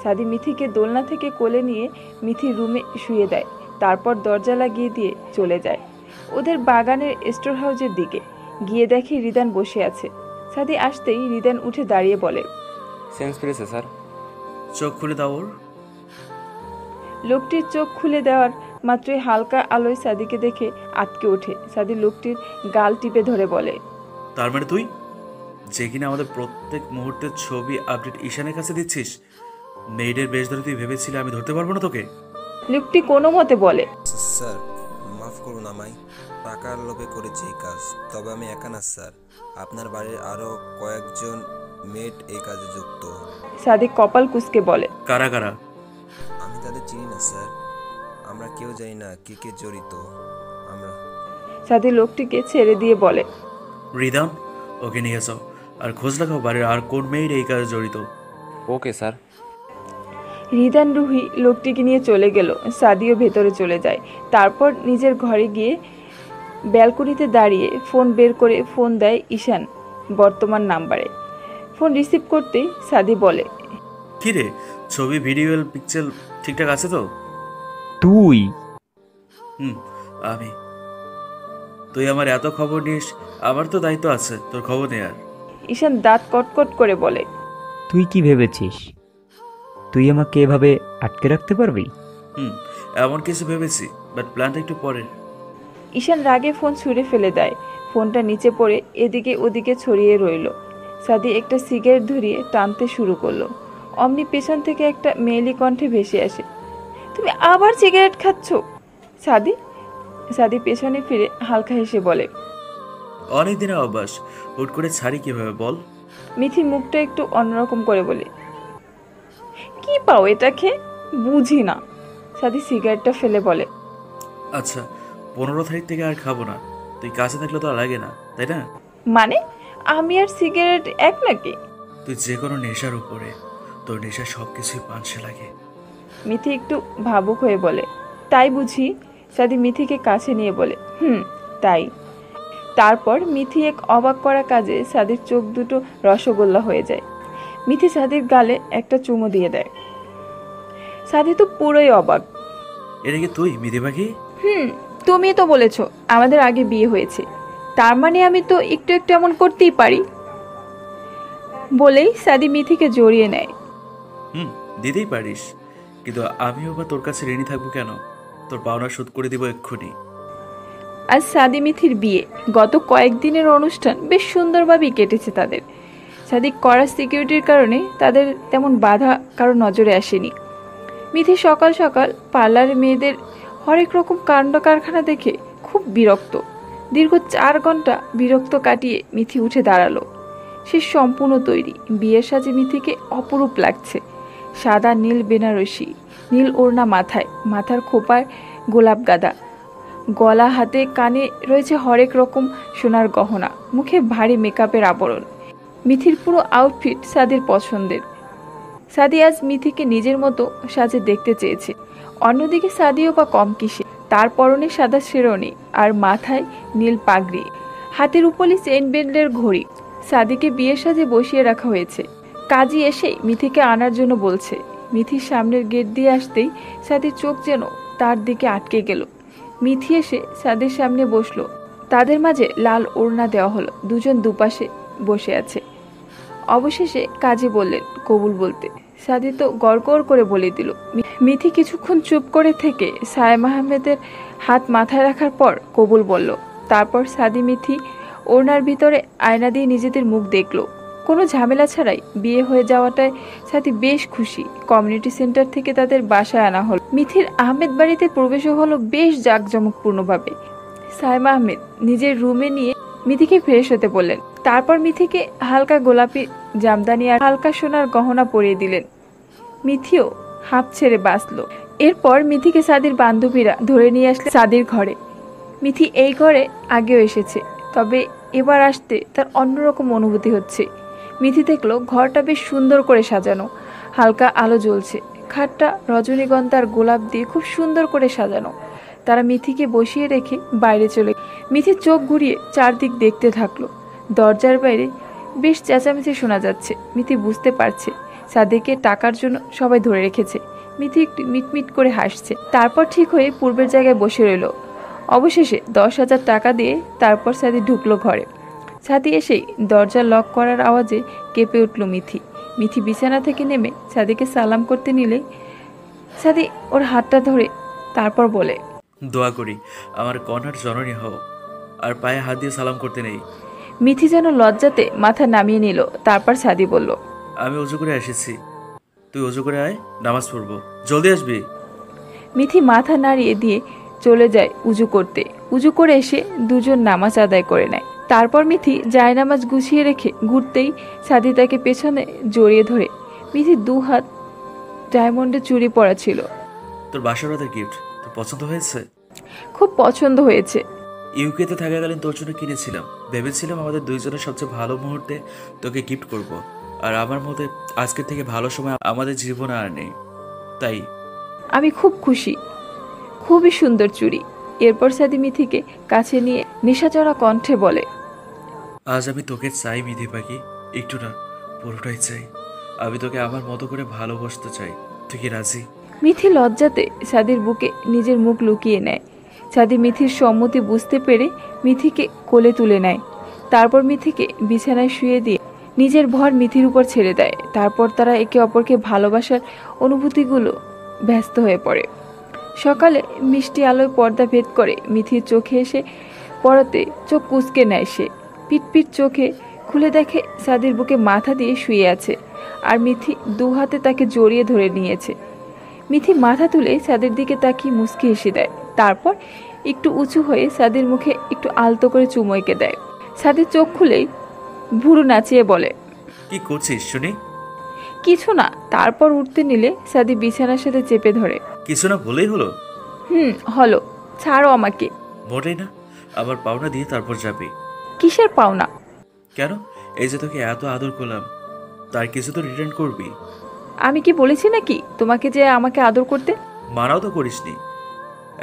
Speaker 1: সাদি মিথিকে দোলনা থেকে কোলে নিয়ে মিথির রুমে শুয়ে দেয়, তারপর দরজা লাগিয়ে দিয়ে চলে যায় ওদের বাগানের স্টোর হাউসের দিকে। গিয়ে দেখে রিদান বসে আছে। সাদি আসতেই রিদান উঠে দাঁড়িয়ে বলে,
Speaker 6: সেন্স ফিরেছে স্যার।
Speaker 2: চোখ খুলে দাও ওর।
Speaker 1: লোকটির চোখ খুলে দেওয়ার মাত্রই হালকা আলোয় সাদিকে দেখে আটকে ওঠে। সাদি লোকটির গাল টিপে ধরে বলে,
Speaker 2: তার মানে তুই যে কিনা আমাদের প্রত্যেক মুহূর্তের ছবি আপডেট ঈশানের কাছে দিচ্ছিস, মেয়েদের বেশ ধরে তুই ভেবেছিলি আমি ধরতে পারবো না তোকে?
Speaker 1: লোকটি কোনো মতে বলে,
Speaker 9: স্যার মাফ করুন আমায়, টাকার লোভে করেছি এই কাজ। তবে আমি একা না স্যার, আপনার বাড়ির আরও কয়েকজন মেট এই কাজে যুক্ত।
Speaker 1: সাদি কপাল কুঁচকে বলে,
Speaker 2: কারা কারা?
Speaker 9: আমি তাদের চিনি না স্যার, আমরা কেউ জানি না কে কে জড়িত। আমরা
Speaker 1: সাদি লোকটিকে ছেড়ে দিয়ে বলে,
Speaker 2: রিদান, ওকে নিয়ে যাও আর খোঁজ লাগাও বাড়ির আর কোন মেয়ের এই কাজে জড়িত।
Speaker 6: Okay sir.
Speaker 1: রিদান রুহি লোকটিকে নিয়ে চলে গেল। সাদিও ভেতরে চলে যায়। তারপর নিজের ঘরে গিয়ে ব্যালকনিতে দাঁড়িয়ে ফোন বের করে ফোন দেয় ঈশান বর্তমান নাম্বারে। ফোন রিসিভ করতেই সাদি বলে,
Speaker 2: কি রে, ছবি ভিডিওল পিকচার ঠিকঠাক আছে তো?
Speaker 7: তুই
Speaker 2: আমি। তুই আমার এত খবর নিস, আমার তো দায়িত্ব আছে তোর খবর নেয়ার।
Speaker 1: ঈশান দাঁত কটকট করে বলে,
Speaker 7: তুই কি ভেবেছিস তুই আমাকে এভাবে আটকে রাখতে পারবি?
Speaker 2: এমন কিছু ভেবেছি, বাট প্ল্যানটা একটু পরের।
Speaker 1: ঈশান রাগে ফোন ছুঁড়ে ফেলে দেয়। ফোনটা নিচে পড়ে এদিকে ওদিকে ছড়িয়ে রইল। সাদি একটা সিগারেট ধরিয়ে টানতে শুরু করলো। অমনি পেছন থেকে একটা মেয়েলি কণ্ঠে ভেসে আসে, তুমি আবার সিগারেট খাচ্ছ? সাদি সাদি পেছনে ফিরে হালকা হেসে বলে,
Speaker 2: অনেক দিনের অভ্যাস, হুট করে ছাড়ি কিভাবে বল?
Speaker 1: মিথি মুখটা একটু অন্যরকম করে বলে, কি পাও এটা খেয়ে? বুঝি না। সাদি সিগারেটটা ফেলে বলে,
Speaker 2: আচ্ছা 15 তারিখ থেকে আর খাবো না। তুই কাছে থাকলে তো আর লাগে না, তাই না?
Speaker 1: মানে আমি আর সিগারেট এক নাকি?
Speaker 2: তুই যে কোনো নেশার উপরে, তোর নেশা সব কিছুই পাঁচশে লাগে।
Speaker 1: মিথি একটু ভাবুক হয়ে বলে, তাই বুঝি? সাদি মিথিকে কাছে নিয়ে বলে, তাই। তারপর মিথি এক অবাক করা কাজে সাদির চোখ দুটো রসগোল্লা হয়ে যায়। মিথি সাদির গালে একটা চুমো দিয়ে দেয়। সাদি তো পুরোই অবাক।
Speaker 2: এটা কি তুই মিথি পাখি?
Speaker 1: তুমি তো বলেছো আমাদের আগে বিয়ে হয়েছে, তার মানে আমি তো একটু একটু এমন করতেই পারি। বলেই সাদি মিথিকে জড়িয়ে নেয়।
Speaker 2: দিতেই পারিস, কিন্তু আমিও বা তোর কাছে ঋণী থাকবো কেন? তোর পাওনা শোধ করে দিব এক্ষুনি।
Speaker 1: আজ সাদি মিথির বিয়ে। গত কয়েকদিনের অনুষ্ঠান বেশ সুন্দরভাবেই কেটেছে তাদের। সাদি কড়া সিকিউরিটির কারণে তাদের তেমন বাধা কারো নজরে আসেনি। মিথি সকাল সকাল পার্লারে মেয়েদের হরেক রকম কাণ্ড কারখানা দেখে খুব বিরক্ত। দীর্ঘ 4 ঘন্টা বিরক্ত কাটিয়ে মিথি উঠে দাঁড়ালো। সে সম্পূর্ণ তৈরি। বিয়ের সাজে মিথিকে অপরূপ লাগছে। সাদা নীল বেনারসি, নীল ওড়না মাথায়, মাথার খোপায় গোলাপ গাঁদা, গলা হাতে কানে রয়েছে হরেক রকম সোনার গহনা, মুখে ভারী মেকআপের আবরণ। মিথির পুরো আউটফিট সাদির পছন্দের। সাদি আজ মিথিকে নিজের মতো সাজে দেখতে চেয়েছে। অন্যদিকে সাদিও বা কম কিসে, তার পরনে সাদা শেরওয়ানি আর মাথায় নীল পাগড়ি, হাতের উপরে চেইন ব্যান্ডের ঘড়ি। সাদিকে বিয়ের সাজে বসিয়ে রাখা হয়েছে। কাজী এসেই মিথিকে আনার জন্য বলছে। মিথির সামনের গেট দিয়ে আসতেই সাদির চোখ যেন তার দিকে আটকে গেল। মিথি এসে সাদির সামনে বসলো। তাদের মাঝে লাল ওড়না দেওয়া হলো। দুজন দুপাশে বসে আছে। অবশেষে কাজী বললেন কবুল বলতে। সাদি তো গড়গড় করে বলে দিল। মিথি কিছুক্ষণ চুপ করে থেকে সায়েম আহমেদের হাত মাথায় রাখার পর কবুল বলল। তারপর সাদি মিথি ওড়নার ভিতরে আয়না দিয়ে নিজেদের মুখ দেখলো। কোনো ঝামেলা ছাড়াই বিয়ে হয়ে যাওয়াটায় সাদি বেশ খুশি। কমিউনিটি সেন্টার থেকে তাদের বাসায় আনা হলো। মিথির আহমেদ বাড়িতে প্রবেশও হলো বেশ জাঁকজমকপূর্ণভাবে। সায়েম আহমেদ নিজের রুমে নিয়ে মিথিকে ফ্রেশ হতে বললেন। তারপর মিথিকে হালকা গোলাপি জামদানি আর হালকা সোনার গহনা পরিয়ে দিলেন। মিথিও হাঁপ ছেড়ে বাঁচল। এরপর মিথিকে সাদির বান্ধবীরা ধরে নিয়ে আসলে সাদির ঘরে। মিথি এই ঘরে আগেও এসেছে, তবে এবার আসতে তার অন্যরকম অনুভূতি হচ্ছে। মিথি দেখলো ঘরটা বেশ সুন্দর করে সাজানো, হালকা আলো জ্বলছে, খাটটা রজনীগন্ধার গোলাপ দিয়ে খুব সুন্দর করে সাজানো। তারা মিথিকে বসিয়ে রেখে বাইরে চলে। মিথি চোখ ঘুরিয়ে চারদিক দেখতে থাকলো। দরজার বাইরে বেশ চেঁচামেচি শোনা যাচ্ছে। মিথি বুঝতে পারছে সাদিকে টাকার জন্য সবাই ধরে রেখেছে। মিথি একটু মিটমিট করে হাসছে। তারপর ঠিক হয়ে পূর্বের জায়গায় বসে রইল। অবশেষে 10,000 টাকা দিয়ে তারপর সাদি ঢুকলো ঘরে। সাদি এসেই দরজা লক করার আওয়াজে কেঁপে উঠল মিথি। মিথি বিছানা থেকে নেমে সাদিকে সালাম করতে নিলে সাদি ওর হাতটা ধরে তারপর বলে,
Speaker 2: দোয়া করি আমার কন্যার জননী হও, আর পায়ে হাত দিয়ে সালাম করতে নেই।
Speaker 1: মিথি যেন লজ্জাতে মাথা নামিয়ে নিল। তারপর সাদি বলল,
Speaker 2: আমি অজু করে এসেছি, তুই অজু করে আয়, নামাজ পড়বো, জলদি আসবি।
Speaker 1: মিথি মাথা নাড়িয়ে দিয়ে চলে যায় উজু করতে। উজু করে এসে দুজন নামাজ আদায় করে নেয়। তারপর মিথি জায়নামাজ গুছিয়ে রেখে ঘুরতেই সাদি তাকে পেছনে জড়িয়ে ধরে। মিথি 2 হাত ডায়মন্ডের চুড়ি পরা ছিল।
Speaker 2: তোর বাসর রাতের গিফট তোর পছন্দ হয়েছে?
Speaker 1: খুব পছন্দ হয়েছে।
Speaker 2: ইউকেতে থাকাকালীন তোর জন্য কিনেছিলাম। ভেবেছিলাম আমাদের দুইজনের সবচেয়ে ভালো মুহূর্তে তোকে গিফট করব। আর আমার মতে আজকের থেকে ভালো সময় আমাদের জীবনে আর নেই, তাই
Speaker 1: আমি খুব খুশি। খুবই সুন্দর চুড়ি। এরপর সাদি মিথিকে কাছে নিয়ে নিশাচড়া কণ্ঠে বলে,
Speaker 2: আজ আমি তোকে চাই মিথি পাখি, একটু না পুরোটাই চাই। আমি তোকে আমার মতো করে ভালোবাসতে চাই, তুই কি রাজি?
Speaker 1: মিথি লজ্জাতে সাদির বুকে নিজের মুখ লুকিয়ে নেয়। সাদি মিথির সম্মতি বুঝতে পেরে মিথিকে কোলে তুলে নেয়। তারপর মিথিকে বিছানায় শুয়ে দিয়ে নিজের ভর মিথির উপর ছেড়ে দেয়। তারপর তারা একে অপরকে ভালোবাসার অনুভূতিগুলো ব্যস্ত হয়ে পড়ে। সকালে মিষ্টি আলোয় পর্দা ভেদ করে মিথির চোখে এসে পড়াতে চোখ কুঁচকে নেয় সে। পিটপিট চোখে খুলে দেখে সাদির বুকে মাথা দিয়ে শুয়ে আছে, আর মিথি 2 হাতে তাকে জড়িয়ে ধরে নিয়েছে। মিথি মাথা তুলে সাদির দিকে তাকিয়ে মুচকি হেসে দেয়। তারপর একটু উঁচু হয়ে সাদির মুখে একটু আলতো করে চুমু এঁকে দেয়। সাদির চোখ খুলেই ভুরু নাচিয়ে বলে,
Speaker 2: কি করছিস শুনি?
Speaker 1: কিছু না। তারপর উঠতে নিলে সাদি বিছানার সাথে চেপে ধরে।
Speaker 2: কিছু না বলেই হলো?
Speaker 1: হলো, ছাড়ো আমাকে।
Speaker 2: মোটেই না, আবার পাওনা দিয়ে তারপর যাবি।
Speaker 1: কিসের পাওনা?
Speaker 2: কেন? এই যে তোকে এত আদর করলাম, তার কিছু তো রিটার্ন করবি।
Speaker 1: আমি কি বলেছি নাকি তোমাকে যে আমাকে আদর করতে?
Speaker 2: মানাও তো করিসনি,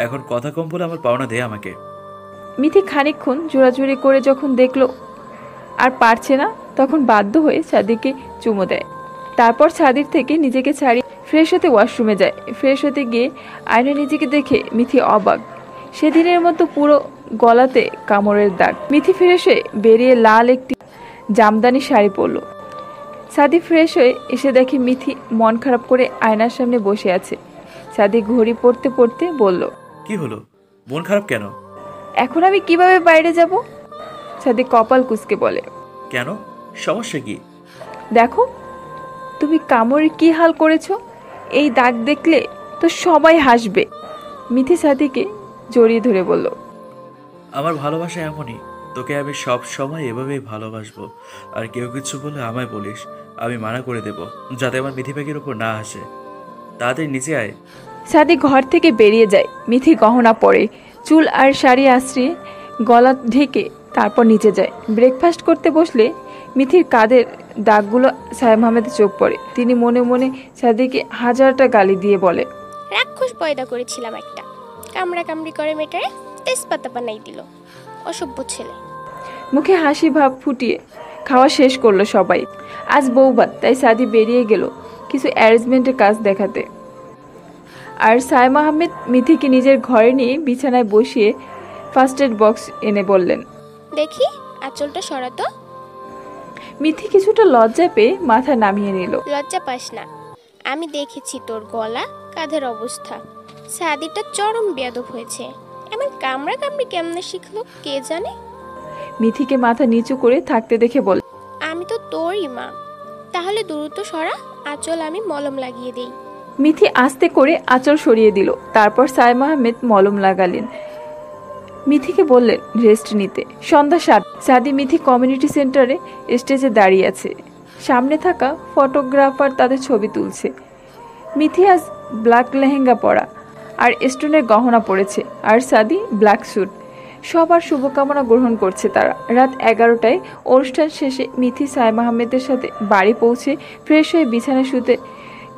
Speaker 2: এখন কথা কম বলে আমার পাওনা দে আমাকে।
Speaker 1: মিথি খানিকক্ষণ জোরাজুরি করে যখন দেখলো আর পারছে না, তখন বাধ্য হয়ে সাদিকে চুমো দেয়। তারপর ছাদের থেকে নিজেকে ছাড়িয়ে ফ্রেশ হতে ওয়াশরুমে যায়। ফ্রেশ হতে গিয়ে আয়নায় নিজেকে দেখে মিথি অবাক। সেদিনের মতো পুরো গলাতে কামড়ের দাগ। মিথি ফ্রেশ হয়ে বেরিয়ে লাল একটি জামদানি শাড়ি পরল। সাদি ফ্রেশ হয়ে এসে দেখে মিথি মন খারাপ করে আয়নার সামনে বসে আছে। সাদি ঘড়ি পড়তে পড়তে বলল,
Speaker 2: কি হলো, মন খারাপ কেন?
Speaker 1: এখন আমি কিভাবে বাইরে যাব? সাদি কপাল কুঁচকে বলে,
Speaker 2: কেন, সমস্যা কি?
Speaker 1: দেখো তুমি কামড়ের কি হাল করেছো। এই দাগ দেখলে তো সবাই হাসবে। মিথি সাদিকে জড়িয়ে ধরে বলল,
Speaker 2: আমার ভালোবাসা এমনই, তোকে আমি সব সময় এভাবেই ভালোবাসবো। আর কেউ কিছু বলে আমায় বলিস, আমি মানা করে দেব, যাতে আমার মিথি পাখির উপর না আসে। তাড়াতাড়ি নিচে আয়।
Speaker 1: সাদি ঘর থেকে বেরিয়ে যায়। মিথি গহনা পরে, চুল আর শাড়ি আশ্রিয়ে গলা ঢেকে তারপর নিচে যায়। ব্রেকফাস্ট করতে বসলে মিথির কাঁধের দাগগুলো সায়েম আহমেদের চোখ পড়ে। তিনি মনে মনে সাদিকে হাজারটা গালি দিয়ে বলে,
Speaker 3: রাক্ষস পয়দা করেছিলাম একটা, কামড়া কামড়ি করে মেটারে তেজপাতা বানাই দিল, অসভ্য ছেলে।
Speaker 1: মুখে হাসি ভাব ফুটিয়ে খাওয়া শেষ করলো সবাই। আজ বৌভাত, তাই সাদি বেরিয়ে গেল কিছু অ্যারেঞ্জমেন্টের কাজ দেখাতে। আর সায়েম আহমেদ মিথিকে নিজের ঘরে নিয়ে বিছানায় বসিয়ে ফার্স্ট এড বক্স এনে বললেন,
Speaker 3: দেখি আঁচলটা সরাতো।
Speaker 1: মিথি কিছুটা লজ্জা পেয়ে মাথা নামিয়ে নিল।
Speaker 3: লজ্জা পাস না, আমি দেখেছি তোর গলা কাঁধের অবস্থা। সাদিটা চরম বেয়াদব হয়েছে, এমন কামড়া কামড়ি কেমনে শিখলো কে জানে।
Speaker 1: মিথিকে মাথা নিচু করে থাকতে দেখে বল,
Speaker 3: আমি তো তোরই মা, তাহলে দ্রুত সরা, আঁচল আমি মলম লাগিয়ে দেই।
Speaker 1: মিথি আস্তে করে আঁচল সরিয়ে দিল। তারপর সায়েম আহমেদ মলম লাগালেন। মিথিকে বললেন রেস্ট নিতে। সন্ধ্যা 7। সাদি মিথি কমিউনিটি সেন্টারে স্টেজে দাঁড়িয়ে আছে। সামনে থাকা ফটোগ্রাফার তাদের ছবি তুলছে। মিথি আজ ব্ল্যাক লেহেঙ্গা পরা আর স্টোনের গহনা পরেছে, আর সাদি ব্ল্যাক স্যুট। সবার শুভকামনা গ্রহণ করছে তারা। রাত 11টায় অনুষ্ঠান শেষে মিথি সায়েম আহমেদের সাথে বাড়ি পৌঁছে ফ্রেশ হয়ে বিছানায় শুতে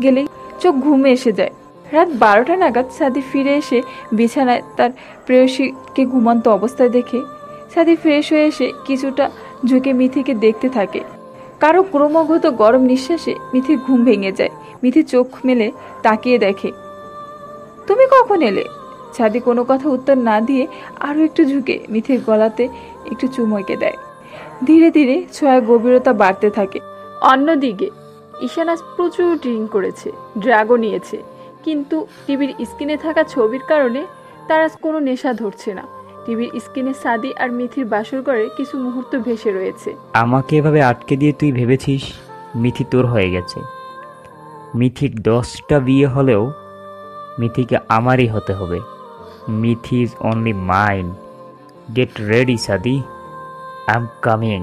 Speaker 1: গেলেই চোখ ঘুমে এসে যায়। রাত 12টা নাগাদ সাদি ফিরে এসে বিছানায় তার প্রেয়সীকে ঘুমন্ত অবস্থায় দেখে সাদি ফ্রেশ হয়ে এসে কিছুটা ঝুঁকে মিথিকে দেখতে থাকে। কারো ক্রমাগত গরম নিঃশ্বাসে মিথির ঘুম ভেঙে যায়। মিথি চোখ মেলে তাকিয়ে দেখে, তুমি কখন এলে? সাদি কোনো কথা উত্তর না দিয়ে আরও একটু ঝুঁকে মিথির গলাতে একটু চুমুকে দেয়। ধীরে ধীরে ছোঁয়ার গভীরতা বাড়তে থাকে। অন্যদিকে ঈশান আজ প্রচুর ড্রিঙ্ক করেছে, ড্রাগও নিয়েছে, কিন্তু টিভির স্ক্রিনে থাকা ছবির কারণে তার আজ কোনো নেশা ধরছে না। টিভির স্ক্রিনে সাদি আর মিথির বাসর ঘরে কিছু মুহূর্ত ভেসে রয়েছে।
Speaker 7: আমাকে এভাবে আটকে দিয়ে তুই ভেবেছিস মিথি তোর হয়ে গেছে? মিথির 10টা বিয়ে হলেও মিথিকে আমারই হতে হবে। Mithi is only mine. Get ready সাদি, আই এম কামিং।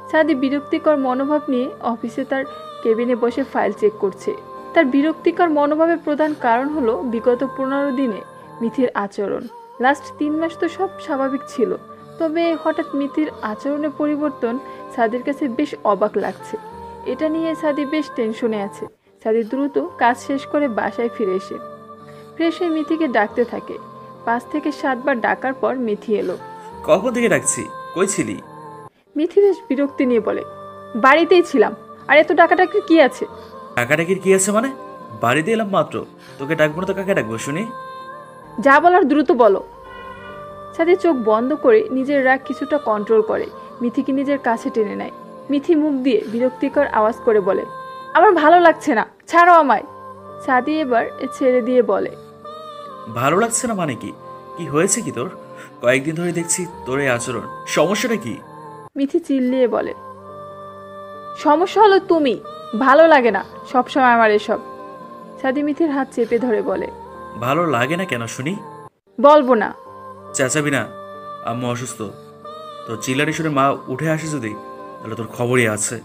Speaker 1: সাদি বিরক্তিকর মনোভাব নিয়ে অফিসে তার কেবিনে বসে ফাইল চেক করছে। তার বিরক্তিকর মনোভাবের প্রধান কারণ হলো বিগত 15 দিনে মিথির আচরণ। লাস্ট 3 মাস তো সব স্বাভাবিক ছিল, তবে হঠাৎ মিথির আচরণে পরিবর্তন সাদির কাছে বেশ অবাক লাগছে। এটা নিয়ে সাদি বেশ টেনশনে আছে। সাদি দ্রুত কাজ শেষ করে বাসায় ফিরে এসে ফ্রেশ হয়ে মিথিকে ডাকতে থাকে। 5 থেকে 7 বার ডাকার পর মিথি এলো।
Speaker 2: কখন থেকে ডাকছি, কই ছিলি?
Speaker 1: মিথি বেশ বিরক্তি নিয়ে বলে, বাড়িতেই ছিলাম। আর এত ডাকাডাকি কি আছে?
Speaker 2: ডাকাডাকির কি আছে মানে? বাড়িতে এলাম মাত্র, তোকে ডাকবো না তো কাকে ডাকবো শুনি?
Speaker 1: যা বলার দ্রুত বলো। সাথে চোখ বন্ধ করে নিজের রাগ কিছুটা কন্ট্রোল করে মিথিকে নিজের কাছে টেনে নেয়। মিথি মুখ দিয়ে বিরক্তিকর আওয়াজ করে বলে, আমার ভালো লাগছে না, ছাড়ো আমায়। সাদি এবার ছেড়ে দিয়ে বলে,
Speaker 2: ভালো লাগছে না মানে কি? কি হয়েছে কি তোর? কয়েকদিন ধরে দেখছি তোর এই আচরণ, সমস্যাটা কি?
Speaker 1: মিথি চিল্লিয়ে বলে, সমস্যা হলো তুমি, ভালো লাগে না সবসময় আমার এসব। সাদি মিথির হাত চেপে ধরে বলে,
Speaker 2: ভালো লাগে না কেন শুনি?
Speaker 1: বলবো না।
Speaker 2: চেঁচাবি না, আম্মু অসুস্থ। তোর চিল্লানি শুনে মা উঠে আসে যদি, তাহলে তোর খবরই আছে।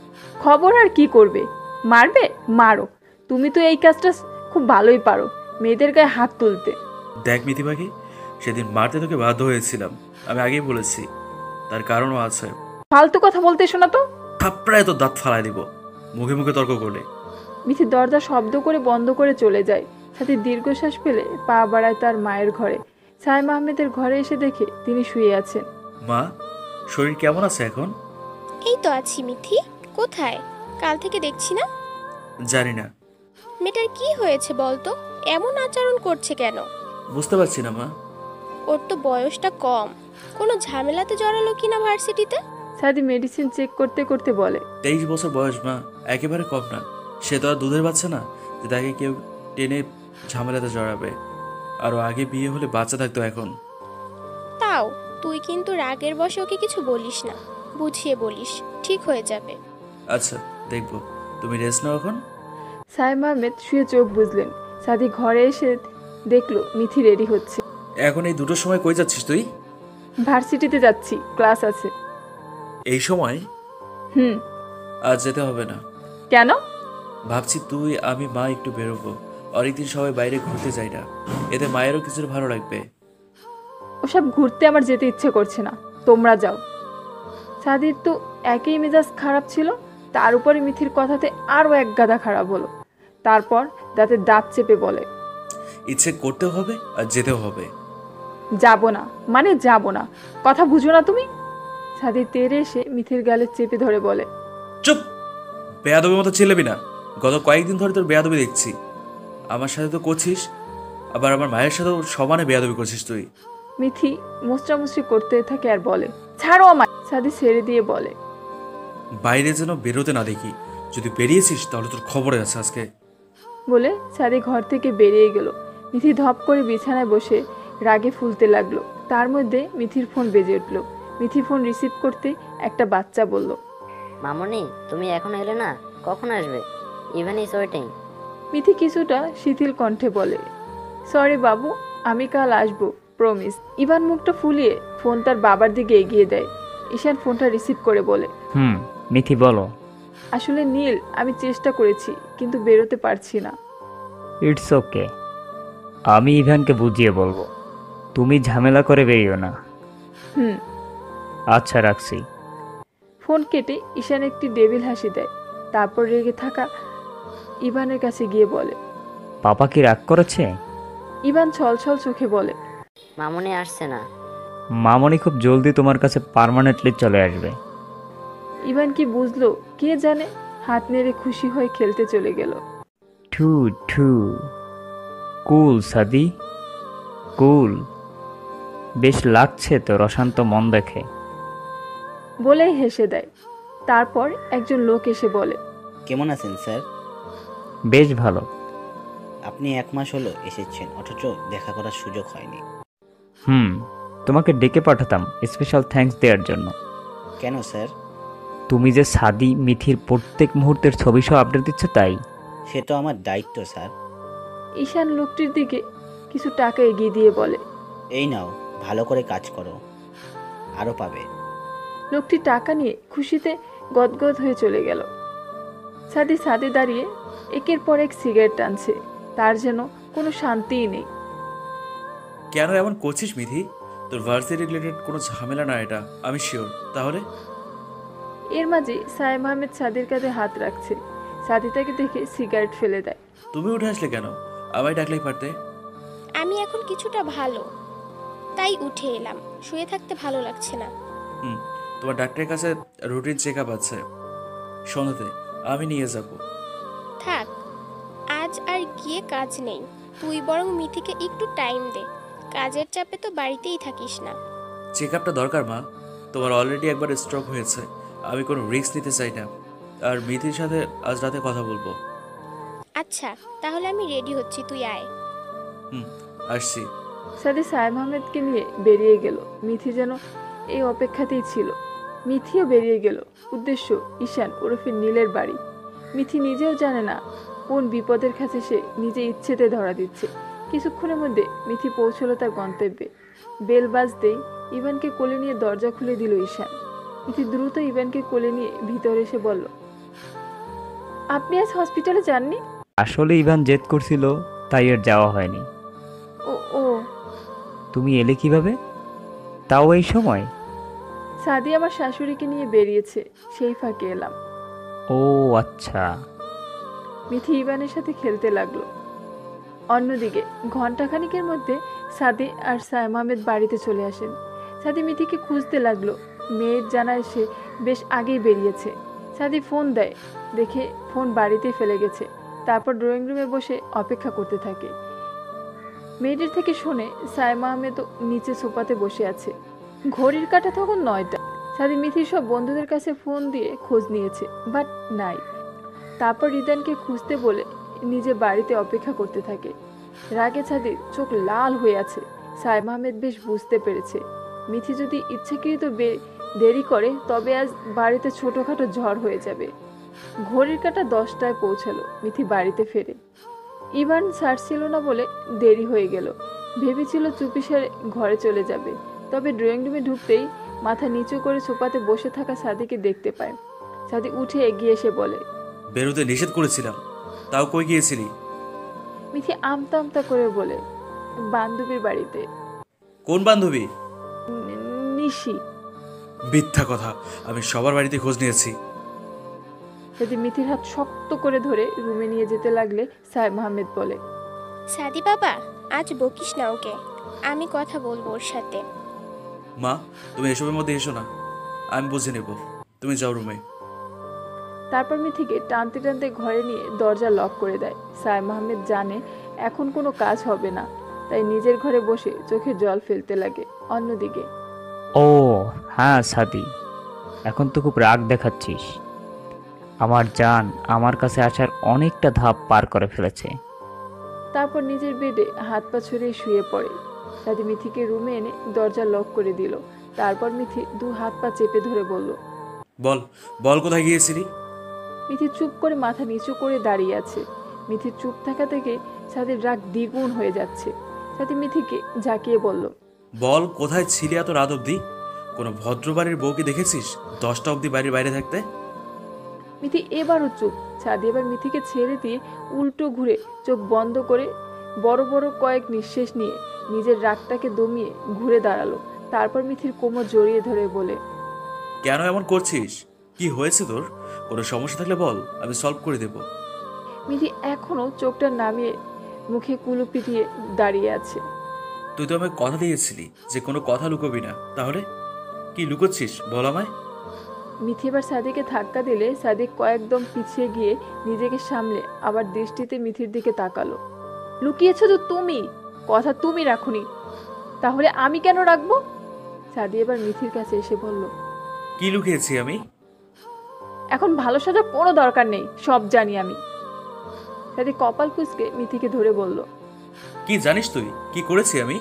Speaker 1: খবর আর কি করবে? মারবে, মারো। তুমি তো এই কাজটা খুব ভালোই পারো, মেয়েদের গায়ে হাত তুলতে।
Speaker 2: দেখ মিথি পাখি, সেদিন মারতে তোকে বাধ্য হয়েছিলাম, আমি আগেই বলেছি, তার কারণও আছে।
Speaker 1: ফালতু কথা বলতে শোনা তো।
Speaker 2: থাপড়ায় তোর দাঁত ফালাই দিব মুখে মুখে তর্ক করলে।
Speaker 1: মিথি দরজা শব্দ করে বন্ধ করে চলে যায়। সাথে দীর্ঘশ্বাস ফেলে পা বাড়ায় তার মায়ের ঘরে। সাইম আহমেদের ঘরে এসে দেখে তিনি শুয়ে আছেন।
Speaker 2: মা, শরীর কেমন আছে এখন?
Speaker 3: এই তো আছি। মিথি কোথায়? কাল থেকে দেখছি না।
Speaker 2: জানি না।
Speaker 3: মেয়েটার কি হয়েছে বলতো? এমন আচরণ করছে কেন?
Speaker 2: বুঝতে পারছি না মা।
Speaker 3: ওর তো বয়সটা কম, কোনো ঝামেলাতে জড়ালো কিনা ভার্সিটিতে?
Speaker 1: সাদি মেডিসিন চেক করতে করতে বলে,
Speaker 2: 23 বছর বয়স মা, একেবারে কম না। সে তো আর দুধের বাচ্চা না যে তাকে কেউ টেনে ঝামেলাতে জড়াবে। আরও আগে বিয়ে হলে বাচ্চা থাকতো এখন।
Speaker 3: তাও তুই কিন্তু রাগের বশে ওকে কিছু বলিস না, বুঝিয়ে বলিস, ঠিক হয়ে যাবে।
Speaker 2: আচ্ছা দেখবো, তুমি রেস্ট নাও এখন।
Speaker 1: সাইম আহমেদ শুয়ে চোখ বুঝলেন। সাদি ঘরে এসে দেখলো মিথি রেডি হচ্ছে।
Speaker 2: এখন এই দুটোর সময় কই যাচ্ছিস তুই?
Speaker 1: ভার্সিটিতে যাচ্ছি, ক্লাস আছে।
Speaker 2: এই সময়?
Speaker 1: হুম।
Speaker 2: আজ যেতে হবে না।
Speaker 1: কেন?
Speaker 2: ভাবছি তুই আমি মা একটু বেরোবো, অনেকদিন সবাই বাইরে ঘুরতে যাই না, এতে মায়েরও কিছু ভালো লাগবে।
Speaker 1: ওসব ঘুরতে আমার যেতে ইচ্ছে করছে না, তোমরা যাও। সাদির তো একই মেজাজ খারাপ ছিল, তার উপরে মিথির কথাতে আরও এক গাদা খারাপ হলো। তারপর দাঁতে দাঁত চেপে বলে,
Speaker 2: ইচ্ছে করতেও হবে আর যেতেও হবে।
Speaker 1: যাব না মানে যাব না, কথা বুঝো না তুমি? সাদি তেড়ে এসে মিথির গালে চেপে ধরে বলে,
Speaker 2: চুপ! বেয়াদবির মতো চিল্লাবি না। গত কয়েকদিন ধরে তোর বেয়াদবি দেখছি। আমার সাথে তো করছিস, আবার আমার মায়ের সাথেও সমানে বেয়াদবি করছিস তুই।
Speaker 1: মিথি মুচড়ামুচড়ি করতে থাকে আর বলে, ছাড়ো আমায়। সাদি ছেড়ে দিয়ে বলে,
Speaker 2: বাইরে যেন বেরোতে না দেখি, যদি বেরিয়েছিস তাহলে তোর খবরে আছে আজকে।
Speaker 1: বলে সাদি ঘর থেকে বেরিয়ে গেল। মিথি ধপ করে বিছানায় বসে রাগে ফুলতে লাগলো। তার মধ্যে মিথির ফোন বেজে উঠল। মিথি ফোন রিসিভ করতে একটা বাচ্চা বলল,
Speaker 10: মামনি তুমি এখন এলে না, কখন আসবে? Even is waiting.
Speaker 1: মিথি কিছুটা শিথিল কণ্ঠে বলে, সরি বাবু, আমি কাল আসবো, প্রমিস। ইভান মুখটা ফুলিয়ে ফোন তার বাবার দিকে এগিয়ে দেয়। ঈশান ফোনটা রিসিভ করে বলে,
Speaker 7: মিথি বলো।
Speaker 1: আসলে নীল, আমি চেষ্টা করেছি কিন্তু বেরোতে পারছি না।
Speaker 7: ইটস ওকে, আমি ইভানকে বুঝিয়ে বলবো। তুমি ঝামেলা করে বেরিও না।
Speaker 1: হুম।
Speaker 7: আচ্ছা রাখছি।
Speaker 1: ফোন কেটে ঈশান একটি ডেভিল হাসি দেয়। তারপর রেগে থাকা ইভানের কাছে গিয়ে বলে।
Speaker 7: পাপা কি রাগ করেছে?
Speaker 1: ইভান ছলছল চোখে বলে।
Speaker 10: মামুনি আসছে না।
Speaker 7: মামনি খুব জলদি তোমার কাছে পার্মানেন্টলি চলে আসবে।
Speaker 1: ইভান কি বুঝলো কে জানে, হাত নেড়ে খুশি হয়ে খেলতে চলে গেল।
Speaker 7: টু টু কুল সাদি, কুল। বেশ লাগছে তো রসান্ত মন দেখে।
Speaker 1: বলেই হেসে দেয়। তারপর একজন লোক এসে বলে।
Speaker 11: কেমন আছেন স্যার?
Speaker 7: বেশ ভালো।
Speaker 11: আপনি 1 মাস হলো এসেছেন, অথচ দেখা করার সুযোগ হয়নি।
Speaker 7: তোমাকে ডেকে পাঠাতাম স্পেশাল থ্যাঙ্কস দেওয়ার জন্য।
Speaker 11: কেন স্যার?
Speaker 7: তুমি যে সাদি মিথির প্রত্যেক মুহূর্তের ছবি সহ আপডেট দিচ্ছ তাই।
Speaker 11: সে তো আমার দায়িত্ব স্যার।
Speaker 1: ঈশান লোকটির দিকে কিছু টাকা এগিয়ে দিয়ে বলে।
Speaker 11: এই নাও, ভালো করে কাজ করো, আরও পাবে।
Speaker 1: লোকটি টাকা নিয়ে খুশিতে গদগদ হয়ে চলে গেল। সাদি ছাদে দাঁড়িয়ে একের পর এক সিগারেট টানছে, তার যেন কোনো শান্তিই নেই।
Speaker 2: কেন এমন করছিস মিথি? তোর ভার্সিটি রিলেটেড কোনো ঝামেলা না এটা, আমি শিওর। তাহলে
Speaker 1: এর মাঝে সায়েম আহমেদ সাদির কাঁধে হাত রাখছে। সাদি তাকে দেখে সিগারেট ফেলে দেয়।
Speaker 2: তুমি উঠে আসলে কেন? আমায় ডাকলেই পারতে।
Speaker 3: আমি এখন কিছুটা ভালো, তাই উঠে এলাম। শুয়ে থাকতে ভালো লাগছে না।
Speaker 2: তোমার ডাক্তারের কাছে রুটিন চেক আপ আছে সন্ধ্যাতে, আমি নিয়ে যাব।
Speaker 3: থাক, আজ আর গিয়ে কাজ নেই। তুই বরং মিথিকে একটু টাইম দে। কাজের চাপে তো বাড়িতেই থাকিস না।
Speaker 2: চেক আপটা দরকার মা, তোমার অলরেডি একবার স্ট্রোক হয়েছে, আমি কোনো রিস্ক নিতে চাই না। আর মিথির সাথে আজ রাতে কথা বলবো।
Speaker 3: আচ্ছা, তাহলে আমি রেডি হচ্ছি, তুই আয়।
Speaker 2: আসছি।
Speaker 1: সাদি সায়েম আহমেদকে নিয়ে বেরিয়ে গেল। মিথি যেন এই অপেক্ষাতেই ছিল। মিথিও বেরিয়ে গেল। উদ্দেশ্য ঈশান ওরফে নীলের বাড়ি। মিথি নিজেও জানে না কোন বিপদের কাছে সে নিজে ইচ্ছেতে ধরা দিচ্ছে। কিছুক্ষণের মধ্যে মিথি পৌঁছলো তার গন্তব্যে। বেল বাজতেই ইভানকে কোলে নিয়ে দরজা খুলে দিল ঈশান। মিথি দ্রুত ইভানকে কোলে নিয়ে ভিতরে এসে বলল, আপনি আজ হসপিটালে যাননি?
Speaker 7: আসলে ইভান জেদ করছিল, তাই আর যাওয়া হয়নি।
Speaker 1: ও ও
Speaker 7: তুমি এলে কিভাবে, তাও এই সময়?
Speaker 1: সাদি আমার শাশুড়িকে নিয়ে বেরিয়েছে, সেই ফাঁকে এলাম।
Speaker 7: ও আচ্ছা।
Speaker 1: মিথি ইভানের সাথে খেলতে লাগলো। অন্যদিকে ঘণ্টাখানিকের মধ্যে সাদি আর সায়েম আহমেদ বাড়িতে চলে আসেন। সাদি মিথিকে খুঁজতে লাগলো। মেয়ের জানায় সে বেশ আগেই বেরিয়েছে। সাদি ফোন দেয়, দেখে ফোন বাড়িতেই ফেলে গেছে। তারপর ড্রয়িং রুমে বসে অপেক্ষা করতে থাকে। মেয়েটির থেকে শুনে সায়েম আহমেদ নিচে সোফাতে বসে আছে। ঘড়ির কাঁটা তখন 9টা। সাদি মিথির সব বন্ধুদের কাছে ফোন দিয়ে খোঁজ নিয়েছে, বাট নাই। তারপর রিদানকে খুঁজতে বলে নিজে বাড়িতে অপেক্ষা করতে থাকে। রাগে সাদির চোখ লাল হয়ে আছে। সায়েম আহমেদ বেশ বুঝতে পেরেছে মিথি যদি ইচ্ছাকৃত দেরি করে তবে আজ বাড়িতে ছোটখাটো ঝড় হয়ে যাবে। ঘড়ির কাঁটা 10টায় পৌঁছালো। মিথি বাড়িতে ফেরে। ইভান স্যার ছিল না বলে দেরি হয়ে গেল। ভেবেছিল চুপিসারে ঘরে চলে যাবে, তবে ড্রয়িং রুমে ঢুকতেই মাথা নিচু করে সোফাতে বসে থাকা সাদিকে দেখতে পায়। সাদি উঠে এগিয়ে এসে বলে,
Speaker 2: বেরোতে নিষেধ করেছিলাম, তাও কই গিয়েছিলি?
Speaker 1: মিথি আমতা আমতা করে বলে, বান্ধবীর বাড়িতে।
Speaker 2: কোন বান্ধবী?
Speaker 1: নিশি।
Speaker 2: মিথ্যা কথা, আমি সবার বাড়িতে খোঁজ নিয়েছি।
Speaker 1: সাদি মিথির হাত শক্ত করে ধরে রুমে নিয়ে যেতে লাগলে সায়েম আহমেদ বলে,
Speaker 3: সাদি বাবা, আজ বকিস না ওকে, আমি কথা বলবো ওর সাথে।
Speaker 2: মা, তুমি এসবের মধ্যে এসো না, আমি বুঝে নেব। তুমি যাও রুমে।
Speaker 1: তারপর মিথিকে টানতে টানতে ঘরে নিয়ে দরজা লক করে দেয়। সায়েম আহমেদ জানে এখন কোনো কাজ হবে না, তাই নিজের ঘরে বসে চোখে জল ফেলতে লাগে। অন্যদিকে,
Speaker 7: ও হ্যাঁ সাদি, এখন তো খুব রাগ দেখাচ্ছিস। আমার জান আমার কাছে আসার অনেকটা ধাপ পার করে ফেলেছে।
Speaker 1: তারপর নিজের বেডে হাত পা ছড়িয়ে শুয়ে পড়ে। সাদি মিথিকে রুমে এনে দরজা লক করে দিল। তারপর মিথি 2 হাত পা চেপে ধরে বলল,
Speaker 2: বল বল, কোথায় গিয়েছিলি?
Speaker 1: মিথি চুপ করে মাথা নিচু করে দাঁড়িয়ে আছে। মিথির চুপ থাকা থেকে সাদির রাগ দ্বিগুণ হয়ে যাচ্ছে। সাদি মিথিকে ঝাঁকিয়ে বলল,
Speaker 2: বল, কোথায় ছিলি এত রাত অবধি? কোনো ভদ্রবাড়ির বউকে দেখেছিস 10টা অবধি বাড়ির বাইরে থাকতে?
Speaker 1: মিথি এবারও চুপ। সাদি এবার মিথিকে ছেড়ে দিয়ে উল্টো ঘুরে চোখ বন্ধ করে বড় বড় কয়েক নিঃশ্বাস নিয়ে নিজের রাগটাকে দমিয়ে ঘুরে দাঁড়ালো। তারপর মিথির কোমর জড়িয়ে ধরে বলে,
Speaker 2: কেন এমন করছিস? কি হয়েছে তোর? কোনো সমস্যা থাকলে বল, আমি সলভ করে দেব।
Speaker 1: মিথি এখনো চোখটা নামিয়ে মুখে কুলু পিটিয়ে দাঁড়িয়ে আছে।
Speaker 2: তুই তো আমায় কথা দিয়েছিলি যে কোনো কথা লুকোবি না, তাহলে কি লুকোচ্ছিস বল আমায়?
Speaker 1: মিথি এবার সাদিকে ধাক্কা দিলে সাদিক কয়েকদম পিছিয়ে গিয়ে নিজেকে সামলে আবার দৃষ্টিতে মিথির দিকে তাকালো। লুকিয়েছো তো তুমি, কথা তুমি রাখুনি, তাহলে আমি কেন রাখবো? সাদি এবার মিথির কাছে এসে বলল,
Speaker 2: কি লুকিয়েছি আমি?
Speaker 1: এখন ভালো সাজার কোনো দরকার নেই, সব জানি আমি। সাদি কপাল কুঁচকে মিথিকে ধরে বলল।
Speaker 2: কি জানিস তুই কি করেছি আমি?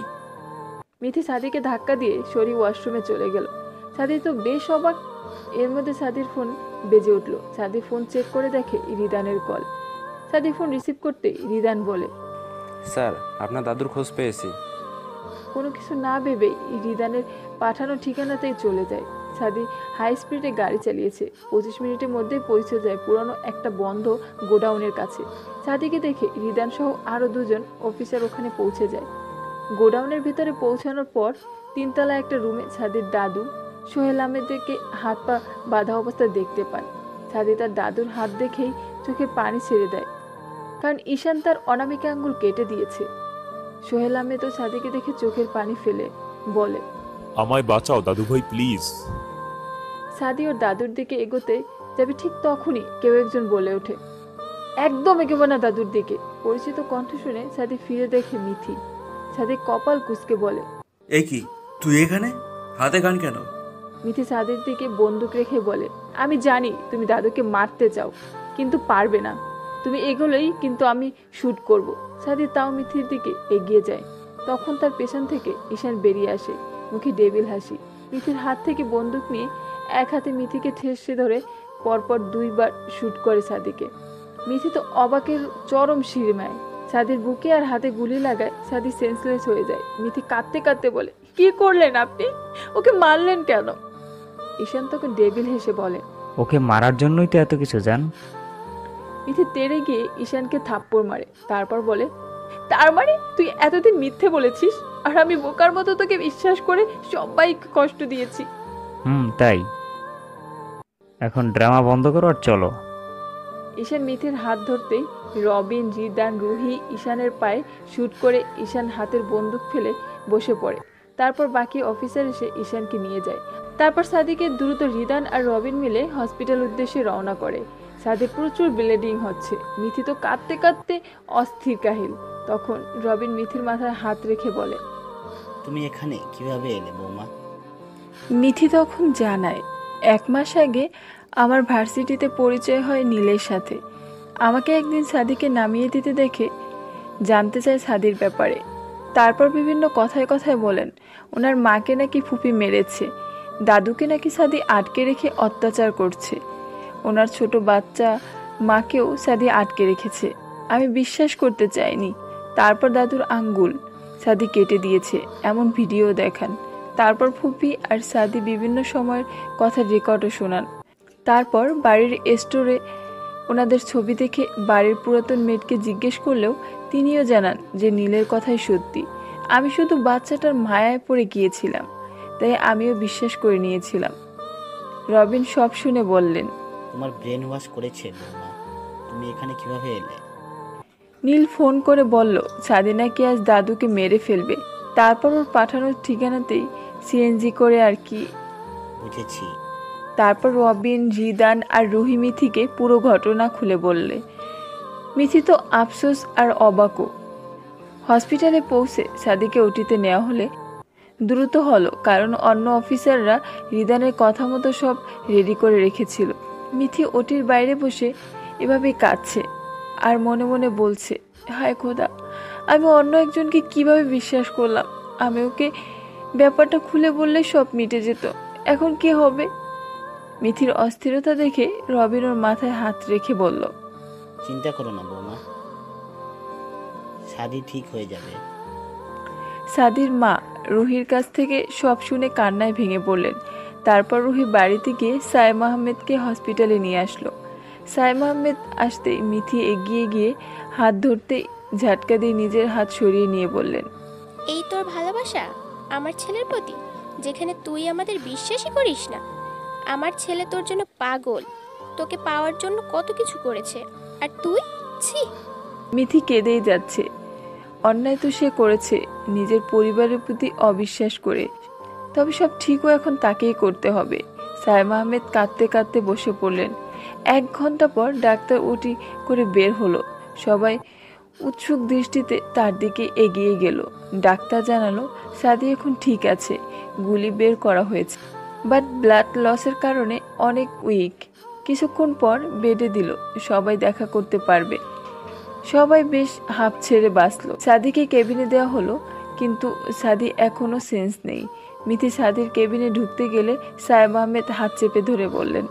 Speaker 1: মিথি সাদিকে ধাক্কা দিয়ে সরি ওয়াশরুমে চলে গেল। সাদি তো বেশ অবাক। এর মধ্যে সাদির ফোন বেজে উঠল। সাদি ফোন চেক করে দেখে রিদানের কল। সাদি ফোন রিসিভ করতে রিদান বলে,
Speaker 6: স্যার আপনার দাদুর খোঁজ পেয়েছি।
Speaker 1: কোনো কিছু না ভেবেই রিদানের পাঠানো ঠিকানাতেই চলে যায়। সাদি হাই স্পিডে গাড়ি চালিয়েছে। 25 মিনিটের মধ্যে পৌঁছে যায় পুরানো একটা বন্ধ গোডাউনের কাছে। সাদিকে দেখে রিদান সহ আরও 2জন অফিসার ওখানে পৌঁছে যায়। গোডাউনের ভিতরে পৌঁছানোর পর 3তলা একটা রুমে সাদির দাদু সোহেল আহমেদকে হাত পা বাঁধা অবস্থায় দেখতে পান। সাদি তার দাদুর হাত দেখেই চোখে পানি ছেড়ে দেয়, কারণ ঈশান তার অনামিকা আঙ্গুল কেটে দিয়েছে। সোহেল আহমেদও সাদিকে দেখে চোখের পানি ফেলে বলে,
Speaker 12: আমায় বাঁচাও দাদু ভাই প্লিজ।
Speaker 1: সাদি ওর দাদুর দিকে এগোতে যাবে, ঠিক তখনই কেউ একজন বলে ওঠে, একদম এগোবো না দাদুর দিকে। পরিচিত কণ্ঠ শুনে সাদি ফিরে দেখে মিথি। সাদি কপাল কুঁচকে বলে,
Speaker 2: এই কি তুই এখানে, হাতে গান কেন?
Speaker 1: মিথি সাদির দিকে বন্দুক রেখে বলে, আমি জানি তুমি দাদুকে মারতে চাও, কিন্তু পারবে না। তুমি এগোলেই কিন্তু আমি শুট করব। সাদি তাও মিথির দিকে এগিয়ে যায়। তখন তার পেছন থেকে ঈশান বেরিয়ে আসে, মুখে ডেভিল হাসি। মিথির হাত থেকে বন্দুক নিয়ে এক হাতে মিথিকে ঠেসে ধরে পরপর 2বার শুট করে সাদিকে। মিথি তো অবাকের চরম সীমায়। সাদির বুকে আর হাতে গুলি লাগায়। সাদি সেন্সলেস হয়ে যায়। মিথি কাঁদতে কাঁদতে বলে, কি করলেন আপনি? ওকে মারলেন কেন? ঈশান তখন ডেভিল হেসে বলে,
Speaker 7: ওকে মারার জন্যই তো এত কিছু জান।
Speaker 1: মিথি তেড়ে গিয়ে ঈশানকে থাপ্পড় মারে, তারপর বলে, তার মানে তুই এতদিন মিথ্যে বলেছিস, আর আমি বোকার মতো তোকে বিশ্বাস করে সবাইকে কষ্ট দিয়েছি।
Speaker 7: তাই এখন ড্রামা বন্ধ করো আর চলো।
Speaker 1: ঈশান মিথির হাত ধরতেই রবিন, রিদান, রুহি ঈশানের পায়ে শুট করে ঈশান হাতের বন্দুক ফেলে বসে পড়ে। তারপর বাকি অফিসার এসে ঈশানকে নিয়ে যায়। তারপর সাদিকে দ্রুত রিদান আর রবিন মিলে হসপিটাল উদ্দেশ্যে রওনা করে। সাদির প্রচুর ব্লিডিং হচ্ছে। মিথি তো কাঁদতে কাঁদতে অস্থির কাহিল। তখন রবিন মিথির মাথায় হাত রেখে বলে,
Speaker 11: তুমি এখানে কিভাবে এলে বৌমা?
Speaker 1: মিথি তখন জানায়, 1 মাস আগে আমার ভার্সিটিতে পরিচয় হয় নীলের সাথে। আমাকে একদিন সাদিকে নামিয়ে দিতে দেখে জানতে চায় সাদির ব্যাপারে। তারপর বিভিন্ন কথায় কথায় বলেন ওনার মাকে নাকি ফুপি মেরেছে, দাদুকে নাকি সাদি আটকে রেখে অত্যাচার করছে, ওনার ছোট বাচ্চা মাকেও সাদি আটকে রেখেছে। আমি বিশ্বাস করতে চাইনি। তারপর দাদুর আঙ্গুল সাদি কেটে দিয়েছে এমন ভিডিও দেখান। তারপর ফুপি আর সাদি বিভিন্ন সময়ের কথার রেকর্ডও শোনান। তারপর বাড়ির স্টোরে ওনাদের ছবি দেখে বাড়ির পুরাতন মেয়েটকে জিজ্ঞেস করলেও তিনিও জানান যে নীলের কথাই সত্যি। আমি শুধু বাচ্চাটার মায়ায় পড়ে গিয়েছিলাম, তাই আমিও বিশ্বাস করে নিয়েছিলাম। রবিন সব শুনে বললেন,
Speaker 11: তোমার ব্রেন ওয়াশ করেছে বৌমা, তুমি এখানে কিভাবে এলে?
Speaker 1: নীল ফোন করে বলল সাদি নাকি আজ দাদুকে মেরে ফেলবে। তারপর ওর পাঠানোর ঠিকানাতেই সিএনজি করে আর কি।
Speaker 11: বুঝেছি।
Speaker 1: তারপর রবিন, রিদান আর রুহি মিথিকে পুরো ঘটনা খুলে বললে। মিথি তো আফসোস আর অবাকও। হসপিটালে পৌঁছে সাদিকে ওটিতে নেওয়া হলে দ্রুত হলো, কারণ অন্য অফিসাররা রিদানের কথা মতো সব রেডি করে রেখেছিল। মিথি ওটির বাইরে বসে এভাবেই কাঁদছে আর মনে মনে বলছে, হায় খোদা, আমি অন্য একজনকে কিভাবে বিশ্বাস করলাম। আমি ওকে ব্যাপারটা খুলে বললে সব মিটে যেত, এখন কি হবে? মিথির অস্থিরতা দেখে রবিন ওর মাথায় হাত রেখে বলল,
Speaker 11: চিন্তা করো না বৌমা, সাদি ঠিক হয়ে যাবে।
Speaker 1: সাদির মা রুহির কাছ থেকে সব শুনে কান্নায় ভেঙে পড়লেন। তারপর রুহি বাড়িতে গিয়ে সাইমা আহমেদকে হসপিটালে নিয়ে আসলো। সাইমা আহমেদ আসতেই মিথি এগিয়ে গিয়ে হাত ধরতে ঝাটকা দিয়ে নিজের হাত সরিয়ে নিয়ে বললেন,
Speaker 3: এই তোর ভালোবাসা আমার ছেলের প্রতি, যেখানে তুই আমাদের বিশ্বাসই করিস না। আমার ছেলে তোর জন্য পাগল, তোকে পাওয়ার জন্য কত কিছু করেছে, আর তুই ছি।
Speaker 1: মিথি কেঁদেই যাচ্ছে। অন্যায় তো সে করেছে নিজের পরিবারের প্রতি অবিশ্বাস করে, তবে সব ঠিকও এখন তাকেই করতে হবে। সাইমা আহমেদ কাঁদতে কাঁদতে বসে পড়লেন। 1 ঘন্টা পর ডাক্তার ওটি করে বের হলো। সবাই উৎসুক দৃষ্টিতে তার দিকে এগিয়ে গেল। ডাক্তার জানালো সাদি এখন ঠিক আছে, গুলি বের করা হয়েছে, বাট ব্লাড লসের কারণে অনেক উইক। কিছুক্ষণ পর বেডে দিল, সবাই দেখা করতে পারবে। সবাই বেশ হাঁপ ছেড়ে বাঁচলো। সাদিকে কেবিনে দেওয়া হলো, কিন্তু সাদি এখনো সেন্স নেই। মিথি সাদির কেবিনে ঢুকতে গেলে সায়েব আহমেদ হাত চেপে ধরে বললেন,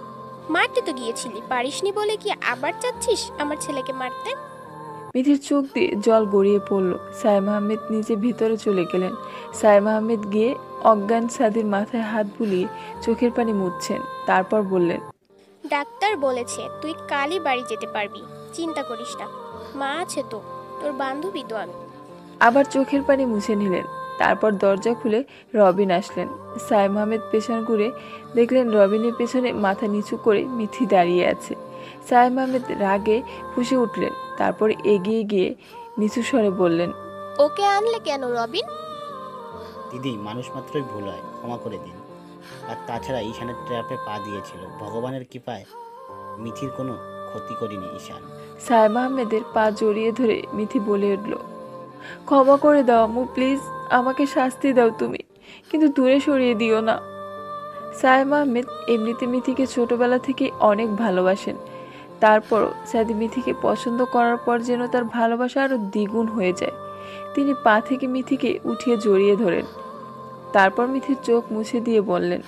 Speaker 3: মারতে তো গিয়েছিলি, পারিসনি বলে কি আবার চাচ্ছিস আমার ছেলেকে মারতে?
Speaker 1: মিথির চোখ দিয়ে জল গড়িয়ে পড়ল। সায়েম আহমেদ নিজে ভিতরে চলে গেলেন। সায়েম আহমেদ গিয়ে অজ্ঞান সাদির মাথায় হাত বুলিয়ে চোখের পানি মুছছেন। তারপর বললেন,
Speaker 3: ডাক্তার বলেছে তুই কালই বাড়ি যেতে পারবি, চিন্তা করিস না, মা আছে তো, তোর বান্ধবী তো আমি।
Speaker 1: আবার চোখের পানি মুছে নিলেন। তারপর দরজা খুলে রবিন আসলেন। সায়েম আহমেদ পেছন ঘুরে দেখলেন রবিনের পেছনে মাথা নিচু করে মিথি দাঁড়িয়ে আছে। সায়েম আহমেদ রাগে ফুঁসে উঠলেন। তারপর এগিয়ে গিয়ে নিচু স্বরে বললেন,
Speaker 3: ওকে আনলে কেন রবিন?
Speaker 11: দিদি, মানুষ মাত্রই ভুল হয়, ক্ষমা করে দিন। আর তাছাড়া ঈশানের ট্র্যাপে পা দিয়েছিল, ভগবানের কৃপায় মিথির কোনো ক্ষতি করিনি ঈশান।
Speaker 1: সায়েম আহমেদের পা জড়িয়ে ধরে মিথি বলে উঠল, ক্ষমা করে দাও আম্মু, প্লিজ আমাকে শাস্তি দাও তুমি, কিন্তু দূরে সরিয়ে দিও না। সায়েম আহমেদ এমনিতে মিথিকে ছোটবেলা থেকে অনেক ভালোবাসেন। তারপরও সাদি মিথিকে পছন্দ করার পর যেন তার ভালোবাসা আরো দ্বিগুণ হয়ে যায়। তিনি পা থেকে মিথিকে উঠিয়ে জড়িয়ে ধরেন। তারপর মিথির চোখ মুছে দিয়ে বললেন,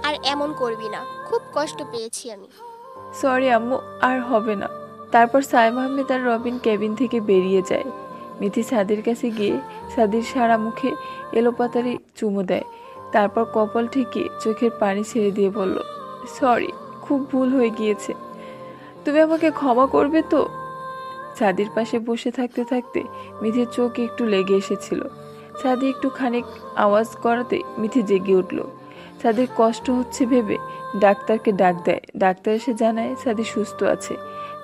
Speaker 3: আর এমন করবি না, খুব কষ্ট পেয়েছি আমি।
Speaker 1: সরি আম্মু, আর হবে না। তারপর সায়েম আহমেদ আর রবিন কেবিন থেকে বেরিয়ে যায়। মিথি সাদির কাছে গিয়ে সাদির সারা মুখে এলোপাতাড়ি চুমু দেয়। তারপর কপাল ঠেকিয়ে চোখের পানি ছেড়ে দিয়ে বলল, সরি, খুব ভুল হয়ে গিয়েছে, তুমি আমাকে ক্ষমা করবে তো? সাদির পাশে বসে থাকতে থাকতে মিথির চোখ একটু লেগে এসেছিল। সাদি একটু খানিক আওয়াজ করাতে মিথি জেগে উঠল। সাদির কষ্ট হচ্ছে ভেবে ডাক্তারকে ডাক দেয়। ডাক্তার এসে জানায় সাদি সুস্থ আছে।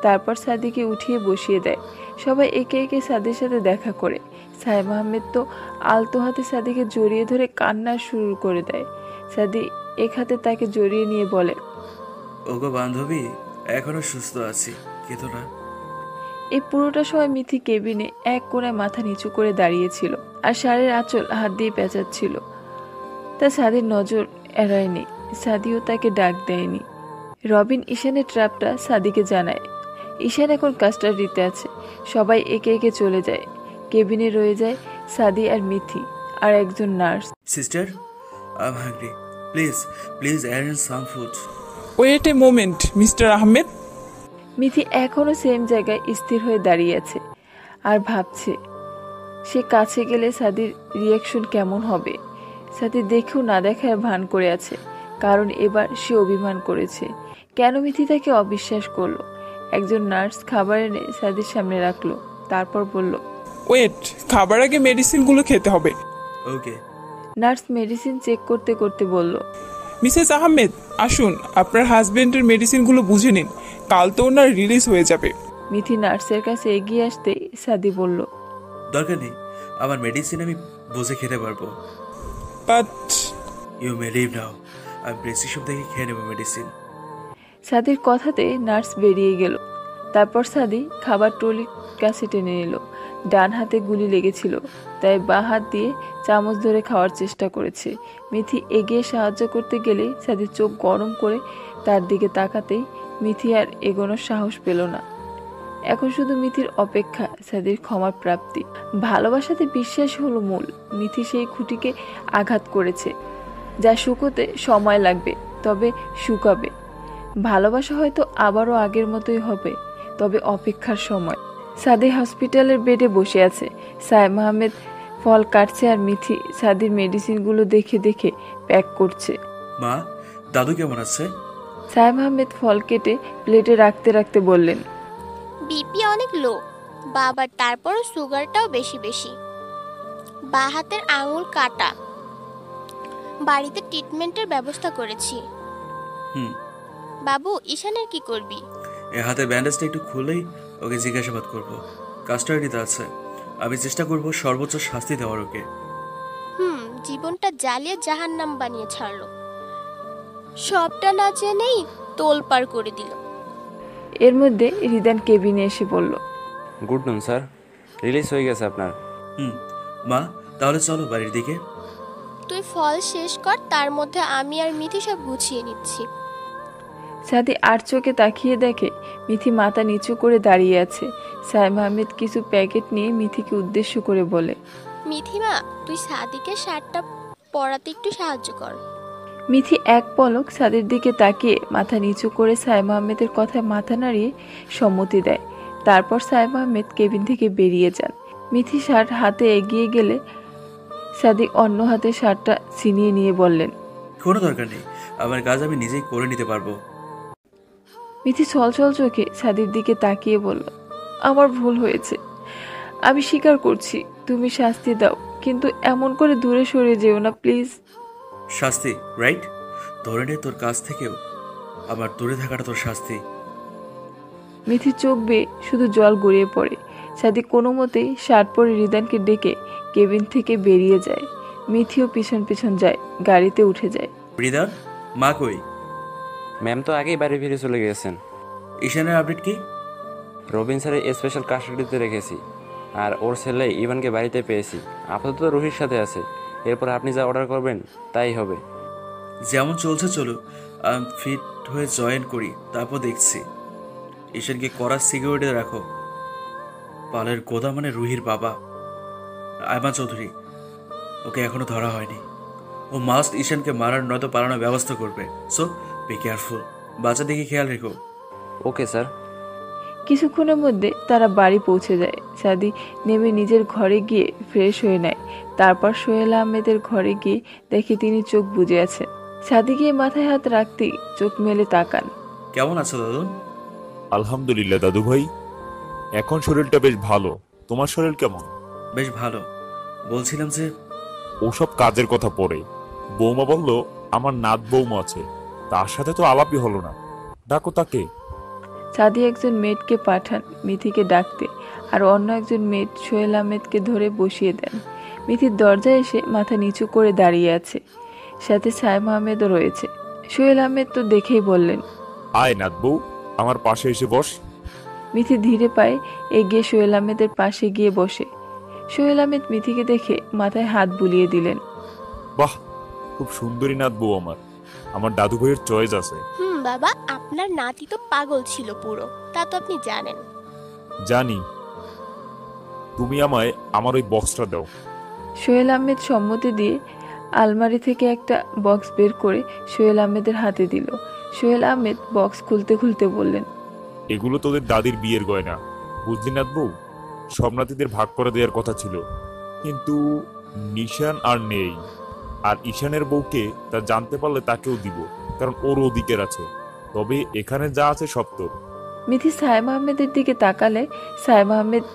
Speaker 1: তারপর সাদিকে উঠিয়ে বসিয়ে দেয়। সবাই একে একে সাদির সাথে দেখা করে। সায়েম আহমেদ তো আলতো হাতে সাদিকে জড়িয়ে ধরে কান্না শুরু করে দেয়। সাদি এক হাতে তাকে জড়িয়ে নিয়ে বলে,
Speaker 2: ওগো বান্ধবী, এখনো সুস্থ আছি, কিন্তু না।
Speaker 1: এই পুরোটা সময় মিথি কেবিনে এক কোণায় মাথা নিচু করে দাঁড়িয়েছিল আর শাড়ির আঁচল হাত দিয়ে পেঁচাচ্ছিল। তা সাদির নজর এড়ায়নি। সাদিও তাকে ডাক দেয়নি। রবিন ঈশানের ট্র্যাপটা সাদিকে জানায়। ঈশান এখন কাস্টাডিতে আছে। সবাই একে একে চলে যায়। কেবিনে রয়ে যায় সাদি আর মিথি আর একজন nurse.
Speaker 2: Sister, I am hungry, please please arrange some food.
Speaker 13: Wait a moment mister Ahmed.
Speaker 1: Mithi এখনো সেম জায়গায় স্থির হয়ে দাঁড়িয়ে আছে আর ভাবছে সে কাছে গেলে সাদির রিয়াকশন কেমন হবে। সাদি দেখেও না দেখার ভান করে আছে, কারণ এবার সে অভিমান করেছে। কেন মিথি তাকে অবিশ্বাস করলো? একজন নার্স খাবার এনে সাদির সামনে রাখলো। তারপর বলল,
Speaker 13: ওয়েট, খাবার আগে মেডিসিনগুলো খেতে হবে।
Speaker 2: ওকে।
Speaker 1: নার্স মেডিসিন চেক করতে করতে বলল,
Speaker 13: মিসেস আহমেদ আসুন, আপনার হাজবেন্ডের মেডিসিনগুলো বুঝে নিন, কাল তো ওনার রিলিজ হয়ে যাবে।
Speaker 1: মিথি নার্সের কাছে এগিয়ে আসতেই সাদি বলল,
Speaker 2: দরকার নেই, আমার মেডিসিন আমি বুঝে খেতে পারবো।
Speaker 13: বাট
Speaker 2: ইউ মে লিভ নাও, আমি প্রেসক্রিপশন থেকে খেয়ে নেবো মেডিসিন।
Speaker 1: সাদির কথাতে নার্স বেরিয়ে গেল। তারপর সাদি খাবার ট্রলির কাছে টেনে নিল। ডান হাতে গুলি লেগেছিল, তাই বাঁ হাত দিয়ে চামচ ধরে খাওয়ার চেষ্টা করেছে। মিথি এগিয়ে সাহায্য করতে গেলেই সাদির চোখ গরম করে তার দিকে তাকাতেই মিথি আর এগোনোর সাহস পেল না। এখন শুধু মিথির অপেক্ষা সাদির ক্ষমার প্রাপ্তি। ভালোবাসাতে বিশ্বাস হলো মূল। মিথি সেই খুঁটিকে আঘাত করেছে, যা শুকোতে সময় লাগবে, তবে শুকাবে। ভালোবাসা হয়তো আবারও আগের মতোই হবে, তবে অপেক্ষার সময়। সাদি হসপিটালের বেডে বসে আছে। সায়েম আহমেদ ফল কাটছে আর মিথি সাদির মেডিসিনগুলো দেখে দেখে প্যাক করছে।
Speaker 2: মা, দাদু কেমন আছে?
Speaker 1: সায়েম আহমেদ ফল কেটে প্লেটে রাখতে রাখতে বললেন,
Speaker 3: বিপি অনেক লো বাবার, তারপরও সুগারটাও বেশি বেশি। বাঁ হাতের আঙুল কাটা, বাড়িতে ট্রিটমেন্টের ব্যবস্থা করেছি। বাবু, ঈশানের কি করবি?
Speaker 2: এ হাতের ব্যান্ডেজটা একটু খুলেই ওকে জিজ্ঞাসাবাদ করব। কাস্টাডিতে আছে। আমি চেষ্টা করব সর্বোচ্চ শাস্তি দেওয়ার ওকে।
Speaker 3: জীবনটা জ্বালিয়ে জাহান্নাম বানিয়ে ছাড়লো, সবটা না জেনেই তোলপাড় করে দিল।
Speaker 1: এর মধ্যে রিদান কেবিনে এসে বলল,
Speaker 6: গুড নুন স্যার, রিলিজ হয়ে গেছে আপনার।
Speaker 2: মা, তাহলে চলো বাড়ির দিকে।
Speaker 3: তুই ফল শেষ কর, তার মধ্যে আমি আর মিথি সব গুছিয়ে নিচ্ছি।
Speaker 1: সাদি আর চোখে তাকিয়ে দেখে মিথি মাথা নিচু করে দাঁড়িয়ে আছে। সাইম আহমেদ কিছু প্যাকেট নিয়ে মিথিকে উদ্দেশ্য করে বলে,
Speaker 3: মিথিমা, তুই সাদিকে শার্টটা পরাতে একটু সাহায্য কর।
Speaker 1: মিথি এক পলক সাদের দিকে তাকিয়ে মাথা নিচু করে সাইম আহমেদের কথায় মাথা নাড়িয়ে সম্মতি দেয়। তারপর সাইম আহমেদ কেবিন থেকে বেরিয়ে যান। মিথি শার্ট হাতে এগিয়ে গেলে সাদিক অন্য হাতে শার্টটা ছিনিয়ে নিয়ে বললেন,
Speaker 2: কোনো দরকার নেই, আমার কাজ আমি নিজেই করে নিতে পারবো।
Speaker 1: মিথি ছলছল চোখে সাদির দিকে তাকিয়ে বলল, আমার ভুল হয়েছে, আমি স্বীকার করছি। তুমি শাস্তি দাও, কিন্তু এমন করে দূরে সরে যেও না প্লিজ।
Speaker 2: শাস্তি? রাইট, ধরে নে তোর কাছ থেকেও আবার দূরে থাকাটা তোর শাস্তি।
Speaker 1: মিথি চোখ বেয়ে শুধু জল গড়িয়ে পড়ে। সাদিক কোনো মতেই শার্ট পরে রিদানকে ডেকে কেবিন থেকে বেরিয়ে যায়। মিথিও পিছন পিছন যায়, গাড়িতে উঠে যায়।
Speaker 2: রিদান, মা কই?
Speaker 6: ম্যাম তো আগেই বাড়ি ফিরে চলে গেছেন।
Speaker 2: ঈশানের আপডেট কি?
Speaker 6: রবিন স্যারের স্পেশাল কাস্টাডিতে রেখেছি, আর ওর ছেলে ইভানকে বাড়িতে পেয়েছি। আপাতত রুহির সাথে আছে, এরপর আপনি যা অর্ডার করবেন তাই হবে।
Speaker 2: যেমন চলছে চলো, আমি ফিট হয়ে জয়েন করি, তারপর দেখছি। ঈশানকে কড়া সিকিউরিটিতে রাখো। পালের গোদা মানে রুহির বাবা আয়মান চৌধুরী, ওকে এখনো ধরা হয়নি। ও মাস্ট ঈশানকে মারার নয়তো পালানোর ব্যবস্থা করবে। সো বি কেয়ারফুল, বাচ্চা দিকে খেয়াল রেখো।
Speaker 6: Okay sir.
Speaker 1: কিছুক্ষণের মধ্যে তারা বাড়ি পৌঁছে যায়। সাদি নেমে নিজের ঘরে গিয়ে ফ্রেশ হয়ে নেয়। তারপর সোহেল আহমেদের ঘরে গিয়ে দেখে তিনি চোখ বুজে আছেন। সাদি গিয়ে মাথায় হাত রাখতেই চোখ মেলে তাকান।
Speaker 2: কেমন আছো দাদু?
Speaker 12: আলহামদুলিল্লাহ দাদু ভাই, এখন শরীরটা বেশ ভালো। তোমার শরীর কেমন?
Speaker 2: বেশ ভালো। বলছিলাম যে
Speaker 12: ওসব কাজের কথা পরে বৌমা বলল আমার নাত বৌমা আছে, তার সাথে তো আলাপই হলো না, ডাকো তাকে।
Speaker 1: সাদি একজন মেয়েটকে পাঠান মিথিকে ডাকতে, আর অন্য একজন মেয়েট সোহেল আহমেদকে ধরে বসিয়ে দেন। মিথির দরজায় এসে মাথা নিচু করে দাঁড়িয়ে আছে, সাথে সাইম আহমেদও রয়েছে। সোহেল আহমেদ তো দেখেই বললেন,
Speaker 12: আয় নাত বউ, আমার পাশে এসে বস।
Speaker 1: মিথি ধীরে পায়ে এগিয়ে সোহেল আহমেদের পাশে গিয়ে বসে। সোহেল আহমেদ মিথিকে দেখে মাথায় হাত বুলিয়ে দিলেন।
Speaker 12: বাহ, খুব সুন্দরী নাত বউ আমার। আমার দাদু ভাইয়ের চয়েস আছে।
Speaker 3: বাবা, আপনার নাতি তো পাগল ছিল পুরো, তা তো আপনি জানেন।
Speaker 12: জানি। তুমি আমায় আমার ওই বক্সটা দাও।
Speaker 1: সোহেল আহমেদ সম্মতি দিয়ে আলমারি থেকে একটা বক্স বের করে সোহেল আহমেদের হাতে দিল। সোহেল আহমেদ বক্স খুলতে খুলতে বললেন,
Speaker 12: এগুলো তোদের দাদির বিয়ের গয়না, বুঝলি নাত বউ? সব নাতিদের ভাগ করে দেওয়ার কথা ছিল, কিন্তু নিশান আর নেই। আর ঈশানের বউকে তা জানতে পারলে তাকেও দিব, কারণ ওর অধিকার আছে। তবে এখানে যা আছে সব তোর।
Speaker 1: মিথি সাইম আহমেদের দিকে তাকালে সাইম আহমেদ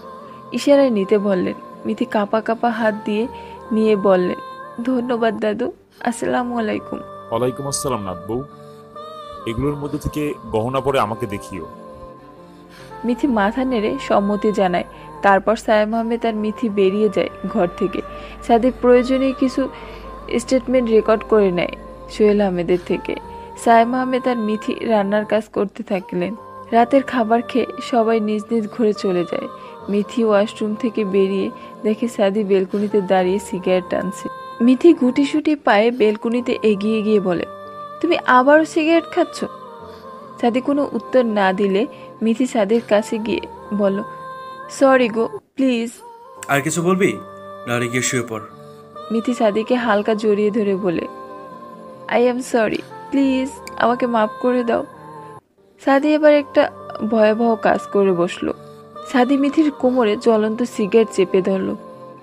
Speaker 1: ইশারায় নিতে বললেন। মিথি কাঁপা কাঁপা হাত দিয়ে নিয়ে বললেন, ধন্যবাদ দাদু, আসসালামু আলাইকুম।
Speaker 12: ওয়ালাইকুম আসসালাম নাত বউ। এগুলোর মধ্যে থেকে গহনা পরে আমাকে দেখিও।
Speaker 1: মিথি মাথা নেড়ে সম্মতি জানায়। তারপর সাইম আহমেদ আর মিথি বেরিয়ে যায় ঘর থেকে। সাদের প্রয়োজনীয় কিছু স্টেটমেন্ট রেকর্ড করে নেয় সোহেল আহমেদের থেকে। সাইম আহমেদ আর মিথি রান্নার কাজ করতে থাকলেন। রাতের খাবার খেয়ে সবাই নিজ নিজ ঘরে চলে যায়। মিথি ওয়াশরুম থেকে বেরিয়ে দেখে সাদি বেলকুনিতে দাঁড়িয়ে সিগারেট টানছে। মিথি গুটিসুটি পায়ে বেলকুনিতে এগিয়ে গিয়ে বলে, তুমি আবারও সিগারেট খাচ্ছ? সাদি কোনো উত্তর না দিলে মিথি সাদের কাছে গিয়ে বলল, সরি গো, প্লিজ।
Speaker 2: আর কিছু বলবি? নাহলে গিয়ে শুয়ে পড়।
Speaker 1: মিথি সাদিকে হালকা জড়িয়ে ধরে বলে, আই এম সরি, প্লিজ আমাকে মাফ করে দাও। সাদি এবার একটা ভয়াবহ কাজ করে বসলো। সাদি মিথির কোমরে জ্বলন্ত সিগারেট চেপে ধরল।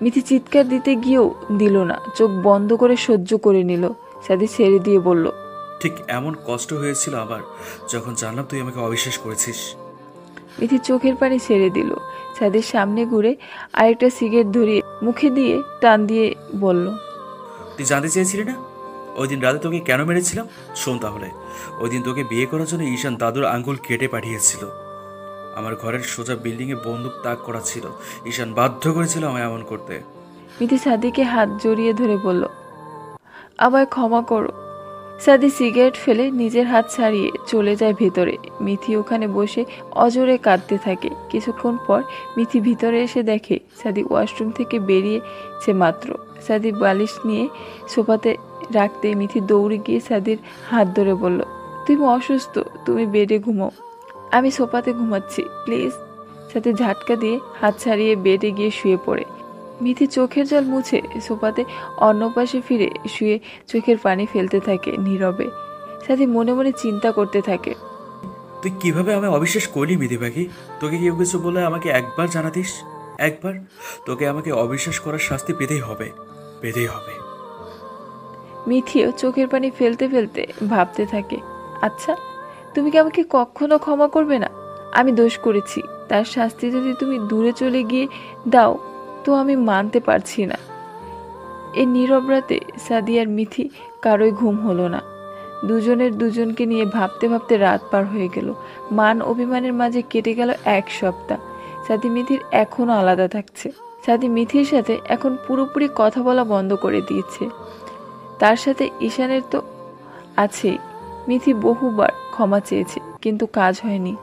Speaker 1: মিথি চিৎকার দিতে গিয়েও দিল না, চোখ বন্ধ করে সহ্য করে নিল। সাদি ছেড়ে দিয়ে বলল,
Speaker 2: ঠিক এমন কষ্ট হয়েছিল আমার যখন জানলাম তুই আমাকে অবিশ্বাস করেছিস।
Speaker 1: মিথি চোখের পানি ছেড়ে দিল। সাদির সামনে ঘুরে আরেকটা সিগারেট ধরিয়ে মুখে দিয়ে টান দিয়ে বলল,
Speaker 2: তুই জানতে চেয়েছিলি না ওই দিন রাতে তোকে কেন মেরেছিলাম? শোন তাহলে, ওই দিন তোকে বিয়ে করার জন্য ঈশান দাদুর আঙ্গুল কেটে পাঠিয়েছিল। আমার ঘরের সোজা বিল্ডিংয়ে বন্দুক তাক করা ছিল। ঈশান বাধ্য করেছিল আমায় এমন করতে।
Speaker 1: মিথি সাদিকে হাত জড়িয়ে ধরে বলল, আমায় ক্ষমা করো। সাদি সিগারেট ফেলে নিজের হাত ছাড়িয়ে চলে যায় ভেতরে। মিথি ওখানে বসে অজোরে কাঁদতে থাকে। কিছুক্ষণ পর মিথি ভিতরে এসে দেখে সাদি ওয়াশরুম থেকে বেরিয়েছে মাত্র। সাদি বালিশ নিয়ে সোফাতে রাখতে মিথি দৌড়ে গিয়ে সাদির হাত ধরে বলল, তুমি অসুস্থ, তুমি বেডে ঘুমাও, আমি সোফাতে ঘুমাচ্ছি, প্লিজ। সাদি ঝাটকা দিয়ে হাত ছাড়িয়ে বেডে গিয়ে শুয়ে পড়ে। মিথি চোখের জল মুছে সোফাতে অন্য পাশে ফিরে শুয়ে চোখের পানি ফেলতে থাকে নীরবে। সাথী মনে মনে চিন্তা করতে থাকে,
Speaker 2: তুই কিভাবে আমায় অবিশ্বাস করলি মিথি পাখি? তোকে কেউ কিছু বলে আমাকে একবার জানাতিস, একবার। তোকে আমাকে অবিশ্বাস করার শাস্তি পেতেই হবে, পেতেই হবে।
Speaker 1: মিথিও চোখের পানি ফেলতে ফেলতে ভাবতে থাকে, আচ্ছা তুমি কি আমাকে কখনো ক্ষমা করবে না? আমি দোষ করেছি, তার শাস্তি যদি তুমি দূরে চলে গিয়ে দাও তো আমি মানতে পারছি না। এই নীরব রাতে সাদি আর মিথি কারোই ঘুম হলো না। দুজনের দুজনকে নিয়ে ভাবতে ভাবতে রাত পার হয়ে গেল। মান অভিমানের মাঝে কেটে গেল 1 সপ্তাহ। সাদি মিথির এখনও আলাদা থাকছে। সাদি মিথির সাথে এখন পুরোপুরি কথা বলা বন্ধ করে দিয়েছে। তার সাথে ঈশানের তো আছেই। মিথি বহুবার ক্ষমা চেয়েছে কিন্তু কাজ হয়নি।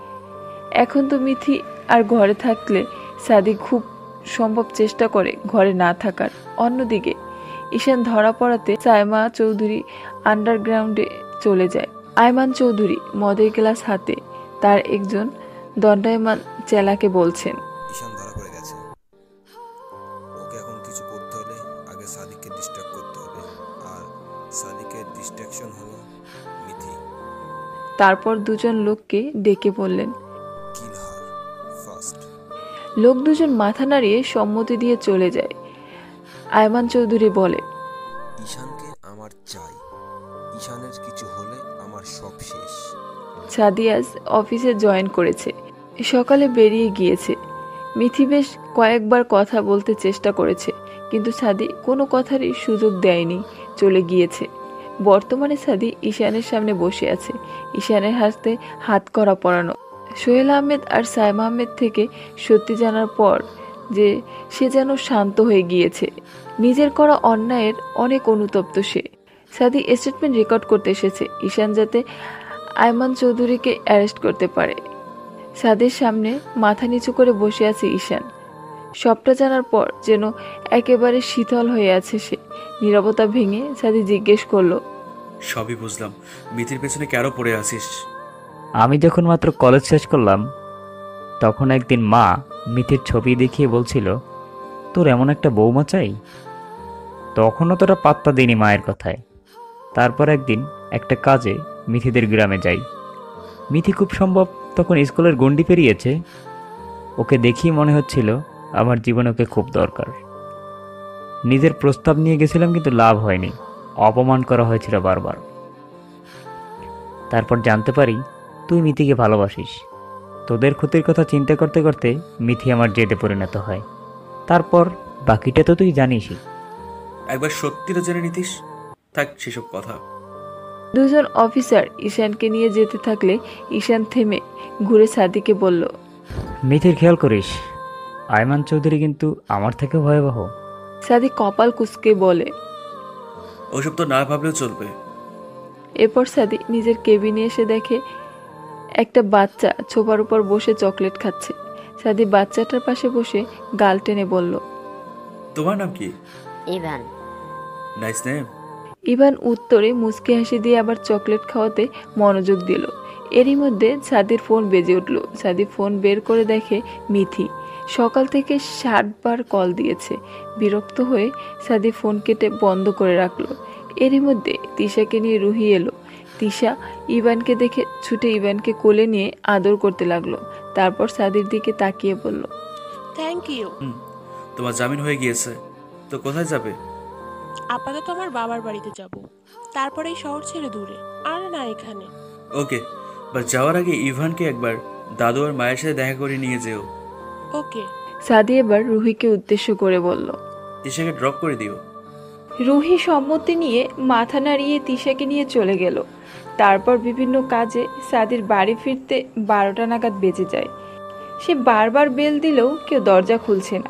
Speaker 1: এখন তো মিথি আর ঘরে থাকলে সাদি খুব সম্ভব চেষ্টা করে ঘরে না থাকার। অন্যদিকে ঈশান ধরা পড়াতে সাইমা চৌধুরী আন্ডারগ্রাউন্ডে চলে যায়। আয়মান চৌধুরী মদের গ্লাস হাতে তার একজন দণ্ডায়মান চেলাকে বলছেন,
Speaker 9: ঈশান ধরা পড়ে গেছে, ওকে এখন কিছু করতে হলে আগে সাদিককে ডিস্ট্রাক্ট করতে হবে, আর সাদিকের ডিস্ট্রাকশন হলো মিথি।
Speaker 1: তারপর দুজন লোককে ডেকে বললেন,
Speaker 9: কিল হার ফার্স্ট।
Speaker 1: লোক দুজন মাথা নাড়িয়ে সম্মতি দিয়ে চলে যায়। আয়মান চৌধুরী বলে,
Speaker 9: ঈশানকে আমার চাই, ঈশানের কিছু হলে আমার সব শেষ।
Speaker 1: সাদিয়াজ অফিসে জয়েন করেছে, সকালে বেরিয়ে গিয়েছে। মিথি বেশ কয়েকবার কথা বলতে চেষ্টা করেছে কিন্তু সাদি কোনো কথারই সুযোগ দেয়নি, চলে গিয়েছে। বর্তমানে সাদি ঈশানের সামনে বসে আছে, ঈশানের হাতে হাত করা পরানো। সোহেল আহমেদ আর সাইম আহমেদ থেকে সত্যি জানার পর যে সে যেন শান্ত হয়ে গিয়েছে। নিজের করা অন্যায়ের অনেক অনুতপ্ত সে। সাদি স্টেটমেন্ট রেকর্ড করতে এসেছে ঈশান যাতে আয়মান চৌধুরীকে অ্যারেস্ট করতে পারে। সাদির সামনে মাথা নিচু করে বসে আছে ঈশান। সবটা জানার পর যেন একেবারে শীতল হয়ে আছে সে। নীরবতা ভেঙে সাদি জিজ্ঞেস করলো,
Speaker 2: সবই বুঝলাম, মিথির পেছনে কেন পড়ে আছিস?
Speaker 7: আমি যখন মাত্র কলেজ শেষ করলাম তখন একদিন মা মিথির ছবি দেখিয়ে বলছিল, তোর এমন একটা বৌমা চাই। তখনও তোরা পাত্তা দিইনি মায়ের কথায়। তারপর একদিন একটা কাজে মিথিদের গ্রামে যাই। মিথি খুব সম্ভব তখন স্কুলের গণ্ডি পেরিয়েছে। ওকে দেখি মনে হচ্ছিল আমার জীবনে ওকে খুব দরকার। নিজের প্রস্তাব নিয়ে গেছিলাম কিন্তু লাভ হয়নি, অপমান করা হয়েছিল বারবার। তারপর জানতে পারি তুই মিথিকে ভালোবাসিস। তোদের ক্ষতির কথা চিন্তা করতে করতে মিথি আমার জেদে পরিণত হয়। তারপর বাকিটা তো তুই জানিসই।
Speaker 2: একবার সত্যিটা জেনে নিতিস। থাক সেসব কথা।
Speaker 1: দুজন অফিসার ঈশানকে নিয়ে যেতে থাকলে ঈশান থেমে ঘুরে সাদিকে বলল,
Speaker 7: মিথির খেয়াল করিস, আয়মান চৌধুরী কিন্তু আমার থেকে ভয়াবহ।
Speaker 1: সাদি কপাল কুঁচকে বলে,
Speaker 2: ওসব তো না ভাবলেও চলবে।
Speaker 1: এরপর সাদি নিজের কেবিনে এসে দেখে একটা বাচ্চা ছোপার উপর বসে চকলেট খাচ্ছে। সাদি বাচ্চাটার পাশে বসে গাল টেনে বলল,
Speaker 2: তোমার নাম কি?
Speaker 10: ইভান।
Speaker 2: Nice name.
Speaker 1: ইভান উত্তরে মুচকি হাসি দিয়ে আবার চকলেট খাওয়াতে মনোযোগ দিল। এরই মধ্যে সাদির ফোন বেজে উঠল। সাদি ফোন বের করে দেখে মিথি সকাল থেকে 60 বার কল দিয়েছে। বিরক্ত হয়ে সাদি ফোন কেটে বন্ধ করে রাখলো। এরই মধ্যে তিশাকে নিয়ে রুহি এলো। তিশা ইভানকে দেখে ছুটে ইভানকে কোলে নিয়ে আদর করতে লাগলো। তারপর সাদির দিকে তাকিয়ে বলল,
Speaker 14: থ্যাংক ইউ।
Speaker 2: তোমার জামিন হয়ে গিয়েছে তো কোথায় যাবে?
Speaker 14: আপাতত আমার বাবার বাড়িতে যাব, তারপরে এই শহর ছেড়ে দূরে, আর না এখানে।
Speaker 2: ওকে, বাট যাওয়ার আগে ইভানকে একবার দাদু আর মায়ের সাথে দেখা করে নিয়ে যেও।
Speaker 14: ওকে।
Speaker 1: সাদি এবার রুহিকে উদ্দেশ্য করে বলল,
Speaker 2: তিশাকে ড্রপ করে দিও।
Speaker 1: রুহি সম্মতি নিয়ে মাথা নাড়িয়ে তিশাকে নিয়ে চলে গেল। তারপর বিভিন্ন কাজে সাদির বাড়ি ফিরতে 12টা নাগাদ বেজে যায়। সে বারবার বেল দিলেও কেউ দরজা খুলছে না।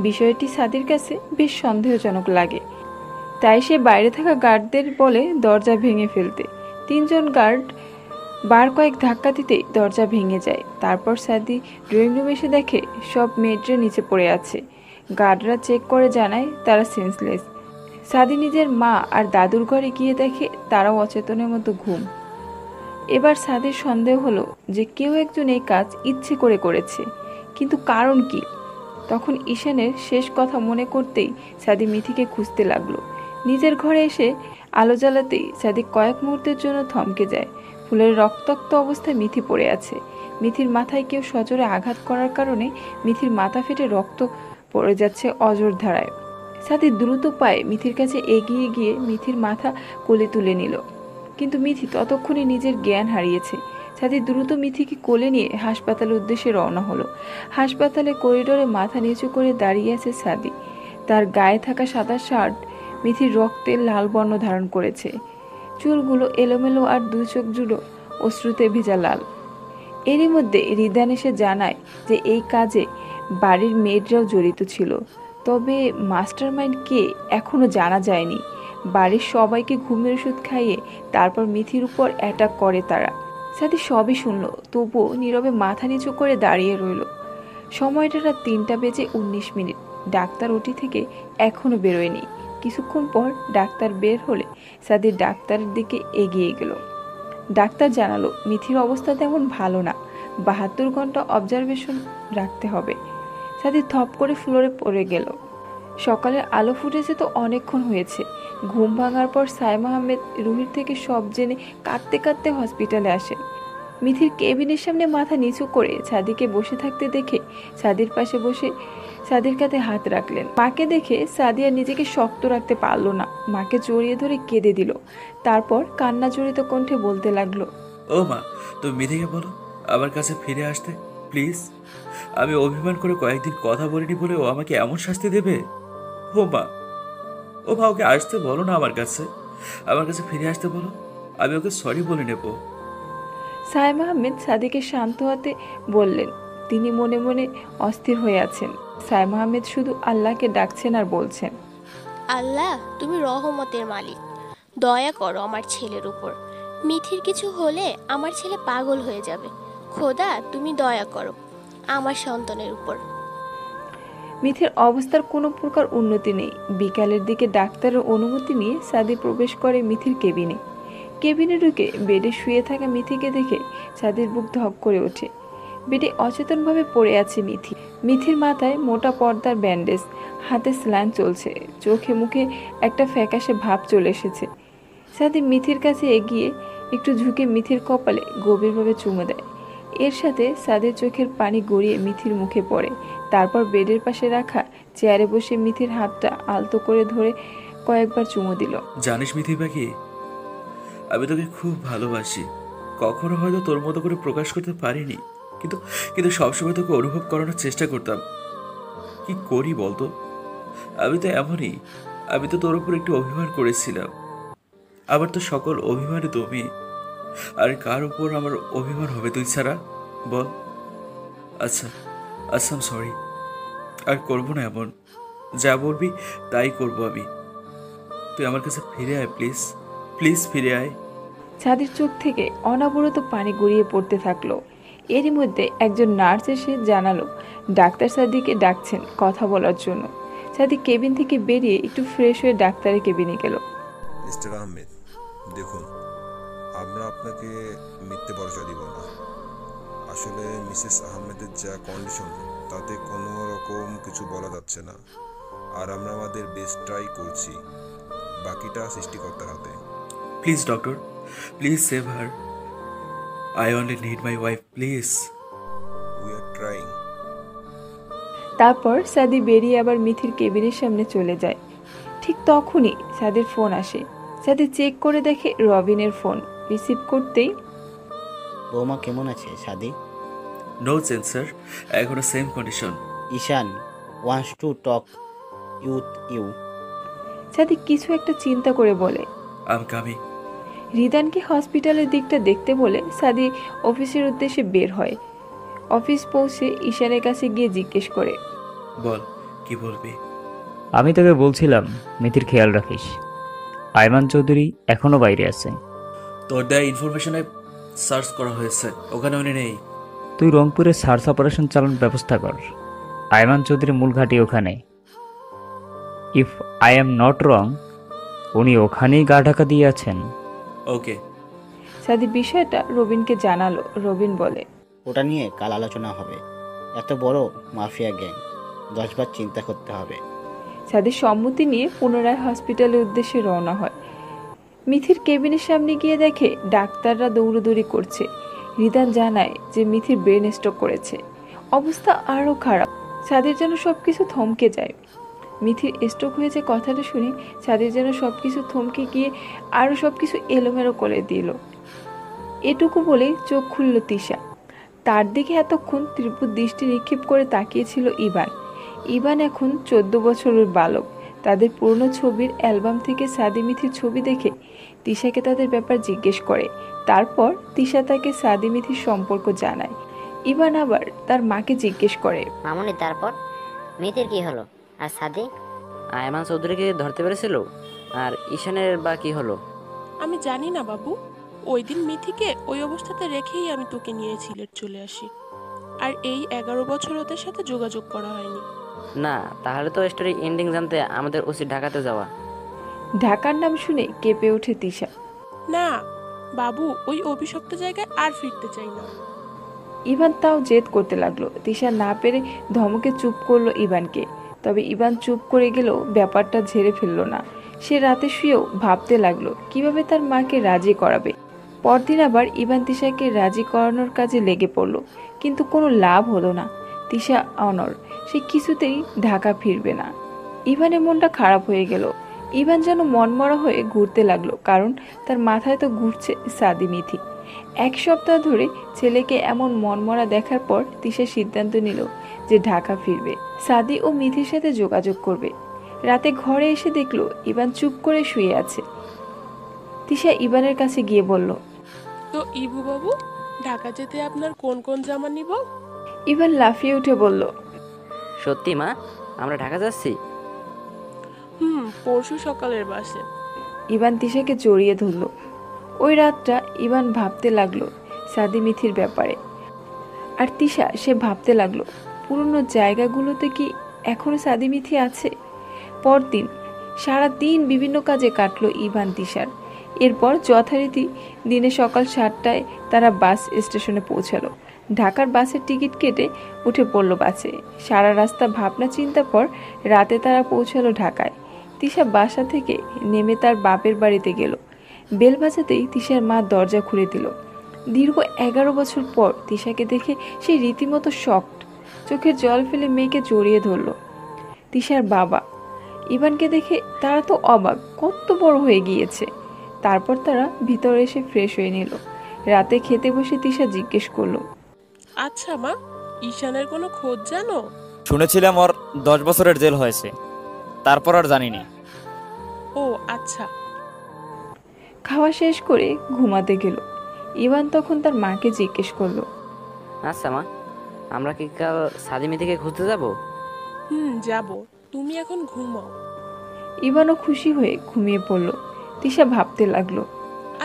Speaker 1: বিষয়টি সাদির কাছে বেশ সন্দেহজনক লাগে। তাই সে বাইরে থাকা গার্ডদের বলে দরজা ভেঙে ফেলতে। 3 জন গার্ড বার কয়েক ধাক্কা দিতেই দরজা ভেঙে যায়। তারপর সাদি ড্রয়িং রুমে এসে দেখে সব মেয়েরা নিচে পড়ে আছে। গার্ডরা চেক করে জানায় তারা সেন্সলেস। সাদি নিজের মা আর দাদুর ঘরে গিয়ে দেখে তারাও অচেতনের মতো ঘুম। এবার সাদির সন্দেহ হলো যে কেউ একজন এই কাজ ইচ্ছে করে করেছে, কিন্তু কারণ কি? তখন ঈশানের শেষ কথা মনে করতেই সাদি মিথিকে খুঁজতে লাগলো। নিজের ঘরে এসে আলো জ্বালাতেই সাদি কয়েক মুহূর্তের জন্য থমকে যায়। ফুলের রক্তাক্ত অবস্থায় মিথি পড়ে আছে। মিথির মাথায় কেউ সজোরে আঘাত করার কারণে মিথির মাথা ফেটে রক্ত পড়ে যাচ্ছে অজর ধারায়। সাদি দ্রুত পায়ে মিথির কাছে এগিয়ে গিয়ে মিথির মাথা কোলে তুলে নিল, কিন্তু মিথি ততক্ষণে নিজের জ্ঞান হারিয়েছে। সাদি দ্রুত মিথিকে কোলে নিয়ে হাসপাতালের উদ্দেশ্যে রওনা হলো। হাসপাতালে করিডোরে মাথা নিচু করে দাঁড়িয়ে আছে সাদি। তার গায়ে থাকা সাদা শার্ট মিথির রক্তের লাল বর্ণ ধারণ করেছে। চুলগুলো এলোমেলো আর 2 চোখ জুড়ো অশ্রুতে ভেজা লাল। এরই মধ্যে রিদান এসে জানায় যে এই কাজে বাড়ির মেয়েরাও জড়িত ছিল, তবে মাস্টারমাইন্ড কে এখনো জানা যায়নি। বাড়ির সবাইকে ঘুমের ওষুধ খাইয়ে তারপর মিথির উপর অ্যাটাক করে তারা। সাথী সবই শুনলো, তবুও নীরবে মাথা নিচু করে দাঁড়িয়ে রইল। সময়টা রাত 3:19। ডাক্তার ওটি থেকে এখনো বেরোয়নি। কিছুক্ষণ পর ডাক্তার বের হলে সাদি ডাক্তারের দিকে এগিয়ে গেল। ডাক্তার জানালো মিথির অবস্থা তেমন ভালো না, 72 ঘন্টা অবজারভেশন রাখতে হবে। সাদি থপ করে ফ্লোরে পড়ে গেল। সকালের আলো ফুটেছে তো অনেকক্ষণ হয়েছে। ঘুম ভাঙার পর সাইমা আহমেদ রুহির থেকে সব জেনে কাঁদতে কাঁদতে হসপিটালে আসেন। মিথির কেবিনের সামনে মাথা নিচু করে সাদিকে বসে থাকতে দেখে সাদির পাশে বসে সাদির কাঁধে হাত রাখলেন। মাকে দেখে সাদিয়া নিজেকে শক্ত রাখতে পারল না, মাকে জড়িয়ে ধরে কেঁদে দিল। তারপর কান্না জড়িত কণ্ঠে বলতে লাগলো,
Speaker 2: ও মা, তুমি মিথিকে বলো আমার কাছে ফিরে আসতে প্লিজ। আমি অভিমান করে কয়েকদিন কথা বলিনি বলে ও আমাকে এমন শাস্তি দেবে? ও মা, ওকে আসতে বলো না, আমার কাছে ফিরে আসতে বলো। আমি ওকে সরি বলে নেব।
Speaker 1: সাইমা আহমেদ সাদিকে শান্ত হতে বললেন। তিনি মনে মনে অস্থির হয়ে আছেন। সাইমা আহমেদ শুধু আল্লাহকে ডাকছেন আর বলছেন,
Speaker 3: আল্লাহ, তুমি রহমতের মালিক, দয়া করো আমার ছেলের উপর। মিথির কিছু হলে আমার ছেলে পাগল হয়ে যাবে। খোদা, তুমি দয়া করো আমার সন্তানের উপর।
Speaker 1: মিথির অবস্থার কোনো প্রকার উন্নতি নেই। বিকালের দিকে ডাক্তারের অনুমতি নিয়ে সাদি প্রবেশ করে মিথির কেবিনে। কেবিনে ঢুকে বেডে শুয়ে থাকা মিথিকে দেখে সাদির বুক ধক করে ওঠে। বেডে অচেতনভাবে পড়ে আছে মিথি। মিথির মাথায় মোটা পর্দার ব্যান্ডেজ, হাতে স্যালাইন চলছে, চোখে মুখে একটা ফ্যাকাশে ভাব চলে এসেছে। সাদি মিথির কাছে এগিয়ে একটু ঝুঁকে মিথির কপালে গভীরভাবে চুমু দেয়। এর সাথে সাদির চোখের পানি গড়িয়ে মিথির মুখে পড়ে। তারপর বেডের পাশে রাখা চেয়ারে বসে মিথির হাতটা আলতো করে ধরে কয়েকবার চুমু দিল।
Speaker 2: জানিস মিথি পাখি, আমি তোকে খুব ভালোবাসি। কখনো হয়তো তোর মতো করে প্রকাশ করতে পারিনি, কিন্তু সবসময় তোকে অনুভব করানোর চেষ্টা করতাম। কি করি বলতো? আমি তো এমনই। আমি তো তোর উপর একটু অভিমান করেছিলাম। আবার তো সকল অভিমানে তুমি, আর কার উপর আমার অভিমান হবে তুই ছাড়া? বল। আচ্ছা, আম সরি। আর করবো না এমন। যা বলবি তাই করবো আমি। তুই আমার কাছে ফিরে আয় প্লিজ, প্লিজ ফিরে আয়।
Speaker 1: সাদির চোখ থেকে অনবরত পানি গড়িয়ে পড়তে থাকলো। এরই মধ্যে একজন নার্স এসে জানালো ডাক্তার সাদিকে ডাকছেন কথা বলার জন্য। সাদি কেবিন থেকে বেরিয়ে একটু ফ্রেশ হয়ে ডাক্তারের কেবিনে গেল।
Speaker 9: মিস্টার আহমেদ, দেখুন, আমরা আপনাকে মিথ্যে ভরসা দিব না। আসলে মিসেস আহমেদের যা কন্ডিশন, তাতে কোনো রকম কিছু বলা যাচ্ছে না। আর আমরা আমাদের বেস্ট ট্রাই করছি, বাকিটা সৃষ্টিকর্তার হাতে।
Speaker 2: Please doctor, please save her. I only need my wife, please.
Speaker 9: We are trying.
Speaker 1: তারপর সাদি বেরিয়ে আবার মিথির কেবিনের সামনে চলে যায়। ঠিক তখনই সাদির ফোন আসে। সাদি চেক করে দেখে রবিনের ফোন। রিসিভ করতেই,
Speaker 11: বৌমা কেমন আছে সাদি?
Speaker 2: No change, sir. এখনো same condition.
Speaker 11: Ishan wants to talk with you.
Speaker 1: সাদি কিছু একটা চিন্তা করে বলে,
Speaker 2: I'm coming.
Speaker 1: রিদানকে হসপিটালের দিকটা দেখতে বলে সাদি অফিসের উদ্দেশ্যে বের হয়। অফিস পৌঁছে ঈশানের কাছে গিয়ে জিজ্ঞেস করে,
Speaker 2: বল, কি বলবি?
Speaker 7: আমি তোকে বলছিলাম মিথির খেয়াল রাখিস। আয়মান চৌধুরী এখনো বাইরে আছে।
Speaker 2: তোর দেওয়া ইনফরমেশনে সার্চ করা হয়েছে, ওখানে উনি নেই।
Speaker 7: তুই রংপুরে সার্চ অপারেশন চালানোর ব্যবস্থা কর। আয়মান চৌধুরীর মূল ঘাঁটি ওখানে। If I am not wrong, উনি ওখানেই গা ঢাকা দিয়ে আছেন।
Speaker 2: ওকে।
Speaker 1: সাদি বিষয়টা রবিনকে জানালো। রবিন বলে,
Speaker 11: ওটা নিয়ে কাল আলোচনা হবে। এত বড় মাফিয়া গ্যাং, 10 বার চিন্তা করতে হবে।
Speaker 1: সাদির সম্মতি নিয়ে পুনরায় হসপিটালের উদ্দেশ্যে রওনা হয়। মিথির কেবিনের সামনে গিয়ে দেখে ডাক্তাররা দৌড়দৌড়ি করছে। রিদান জানায় যে মিথির ব্রেন স্ট্রোক করেছে। অবস্থা আরও খারাপ। সাদির যেন সবকিছু থমকে যায়। মিথির স্ট্রোক হয়েছে কথাটা শুনে সাদির যেন সবকিছু থমকে গিয়ে আরও সবকিছু এলোমেলো করে দিল। এটুকু বলেই চোখ খুলল তিশা। তার দিকে এতক্ষণ তীব্র দৃষ্টি নিক্ষেপ করে তাকিয়েছিল ইভান। ইভান এখন 14 বছরের বালক। তাদের পুরনো ছবির অ্যালবাম থেকে সাদি মিথির ছবি দেখে তিশাকে তাদের ব্যাপার জিজ্ঞেস করে। তারপর তিশা তাকে সাদি মিথির সম্পর্ক জানায়। ইভান আবার তার মাকে জিজ্ঞেস করে,
Speaker 10: মামুনি তারপর মিথির কি হলো? আর সাদি?
Speaker 15: আয়মান চৌধুরীকে ধরতে পেরেছিল? আর ঈশানের বা কি হলো?
Speaker 14: আমি জানি না বাবু। ওই দিন মিথিকে ওই অবস্থাতে রেখেই আমি তোকে নিয়ে সিলেট চলে আসি। আর এই 11 বছর ওদের সাথে যোগাযোগ করা হয়নি।
Speaker 15: না, তাহলে তো স্টোরি এন্ডিং জানতে আমাদের উচিত ঢাকাতে যাওয়া।
Speaker 1: ঢাকার নাম শুনে কেঁপে ওঠে তিশা।
Speaker 14: না বাবু, ওই অভিশপ্ত জায়গায় আর ফিরতে চাই না।
Speaker 1: ইভান তাও জেদ করতে লাগলো। তিশা না পেরে ধমকে চুপ করলো ইভানকে। তবে ইভান চুপ করে গেলেও ব্যাপারটা ঝেড়ে ফেললো না। সে রাতে শুয়েও ভাবতে লাগলো কিভাবে তার মাকে রাজি করাবে। পরদিন আবার ইভান তিশাকে রাজি করানোর কাজে লেগে পড়লো, কিন্তু কোনো লাভ হলো না। তিশা অনর, সে কিছুতেই ঢাকা ফিরবে না। ইভানের মনটা খারাপ হয়ে গেল। ইভান যেন মনমরা হয়ে ঘুরতে লাগলো, কারণ তার মাথায় তো ঘুরছে সাদি মিথি। 1 সপ্তাহ ধরে ছেলেকে এমন মনমরা দেখার পর তিশা সিদ্ধান্ত নিল যে ঢাকা ফিরবে, সাদি ও মিথির সাথে যোগাযোগ করবে। রাতে ঘরে এসে দেখলো ইভান চুপ করে শুয়ে আছে। তিশা ইভানের কাছে গিয়ে বলল,
Speaker 14: তো ইবু বাবু, ঢাকা যেতে আপনার কোন কোন জামা নিব?
Speaker 1: ইভান লাফিয়ে উঠে বলল,
Speaker 15: সত্যি মা, আমরা ঢাকা যাচ্ছি?
Speaker 14: পরশু সকালের বাসে।
Speaker 1: ইভান তিশাকে জড়িয়ে ধরল। ওই রাতটা ইভান ভাবতে লাগলো সাদি মিথির ব্যাপারে। আর তিশা সে ভাবতে লাগলো পুরনো জায়গাগুলোতে কি এখনো সাদি মিথি আছে। পরদিন সারা দিন বিভিন্ন কাজে কাটলো ইভান তিশার। এরপর যথারীতি দিনে সকাল 7টায় তারা বাস স্টেশনে পৌঁছালো। ঢাকার বাসের টিকিট কেটে উঠে পড়লো বাসে। সারা রাস্তা ভাবনা চিন্তা পর রাতে তারা পৌঁছালো ঢাকায়। তিশা বাসা থেকে নেমে তার বাপের বাড়িতে গেল। বেল বাজাতেই তিশার মা দরজা খুলে দিল। দীর্ঘ 11 বছর পর তিশাকে দেখে সে রীতিমতো শকড। চোখের জল ফেলে মেয়েকে জড়িয়ে ধরল। তিশার বাবা ইভানকে দেখে তারা তো অবাক, কত বড় হয়ে গিয়েছে। তারপর তারা ভিতরে এসে ফ্রেশ হয়ে নিল। রাতে খেতে বসে তিশা জিজ্ঞেস করলো,
Speaker 14: আচ্ছা মা, ঈশানের কোনো খোঁজ জানো?
Speaker 16: শুনেছিলাম ওর 10 বছরের জেল হয়েছে, তারপর আর জানি না।
Speaker 14: ও আচ্ছা।
Speaker 1: খাওয়া শেষ করে ঘুমাতে গেল। ইভান তখন তার মাকে জিজ্ঞেস করলো,
Speaker 15: আচ্ছা মা, আমরা কি কাল সাদি মিথিকে খুঁজতে যাব?
Speaker 14: যাব। তুমি এখন ঘুমাও।
Speaker 1: ইভানও খুশি হয়ে ঘুমিয়ে পড়ল। তিশা ভাবতে লাগলো,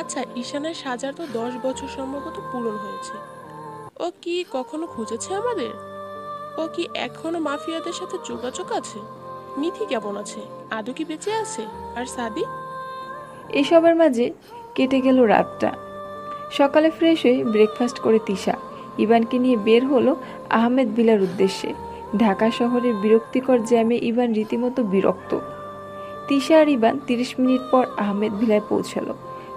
Speaker 14: আচ্ছা, ঈশানের সাজার তো 10 বছর সম্ভবত পূরণ হয়েছে। ও কি কখনো খুঁজেছে আমাদের? ও কি এখনো মাফিয়াদের সাথে যোগাযোগ আছে? মিথি কেমন আছে? আদৌ কি বেঁচে আছে? আর সাদি?
Speaker 1: এসবের মাঝে কেটে গেল রাতটা। সকালে ফ্রেশ হয়ে ব্রেকফাস্ট করে তিশা ইভানকে নিয়ে বের হলো আহমেদ ভিলার উদ্দেশ্যে। ঢাকা শহরের বিরক্তিকর জ্যামে ইভান রীতিমতো বিরক্ত। তিশা আর ইভান 30 মিনিট পর আহমেদ ভিলায় পৌঁছালো।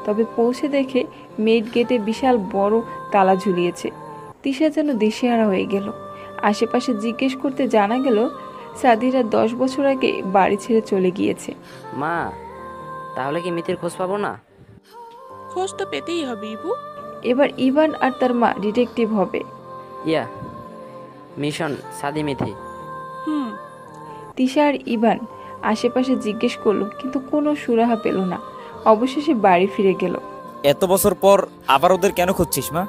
Speaker 1: তবে পৌঁছে দেখে মেইড গেটে বিশাল বড় তালা ঝুলিয়েছে। তিশা যেন দিশেহারা হয়ে গেল। আশেপাশে জিজ্ঞেস করতে জানা গেল সাদিরা 10 বছর আগে বাড়ি ছেড়ে চলে গিয়েছে।
Speaker 15: মা, তাহলে কি মিথির খোঁজ পাবো না?
Speaker 14: খোঁজ তো পেতেই হবে ইবু।
Speaker 1: এবার ইভান আর তার মা ডিটেকটিভ হবে।
Speaker 15: ইয়া, মিশন সাদি মিথি।
Speaker 1: তিশা আর ইভান আশেপাশে জিজ্ঞেস করলো, কিন্তু কোনো সুরাহা পেল না। অবশেষে বাড়ি ফিরে গেল।
Speaker 16: এত বছর পর আবার ওদের কেন খুঁজছিস মা?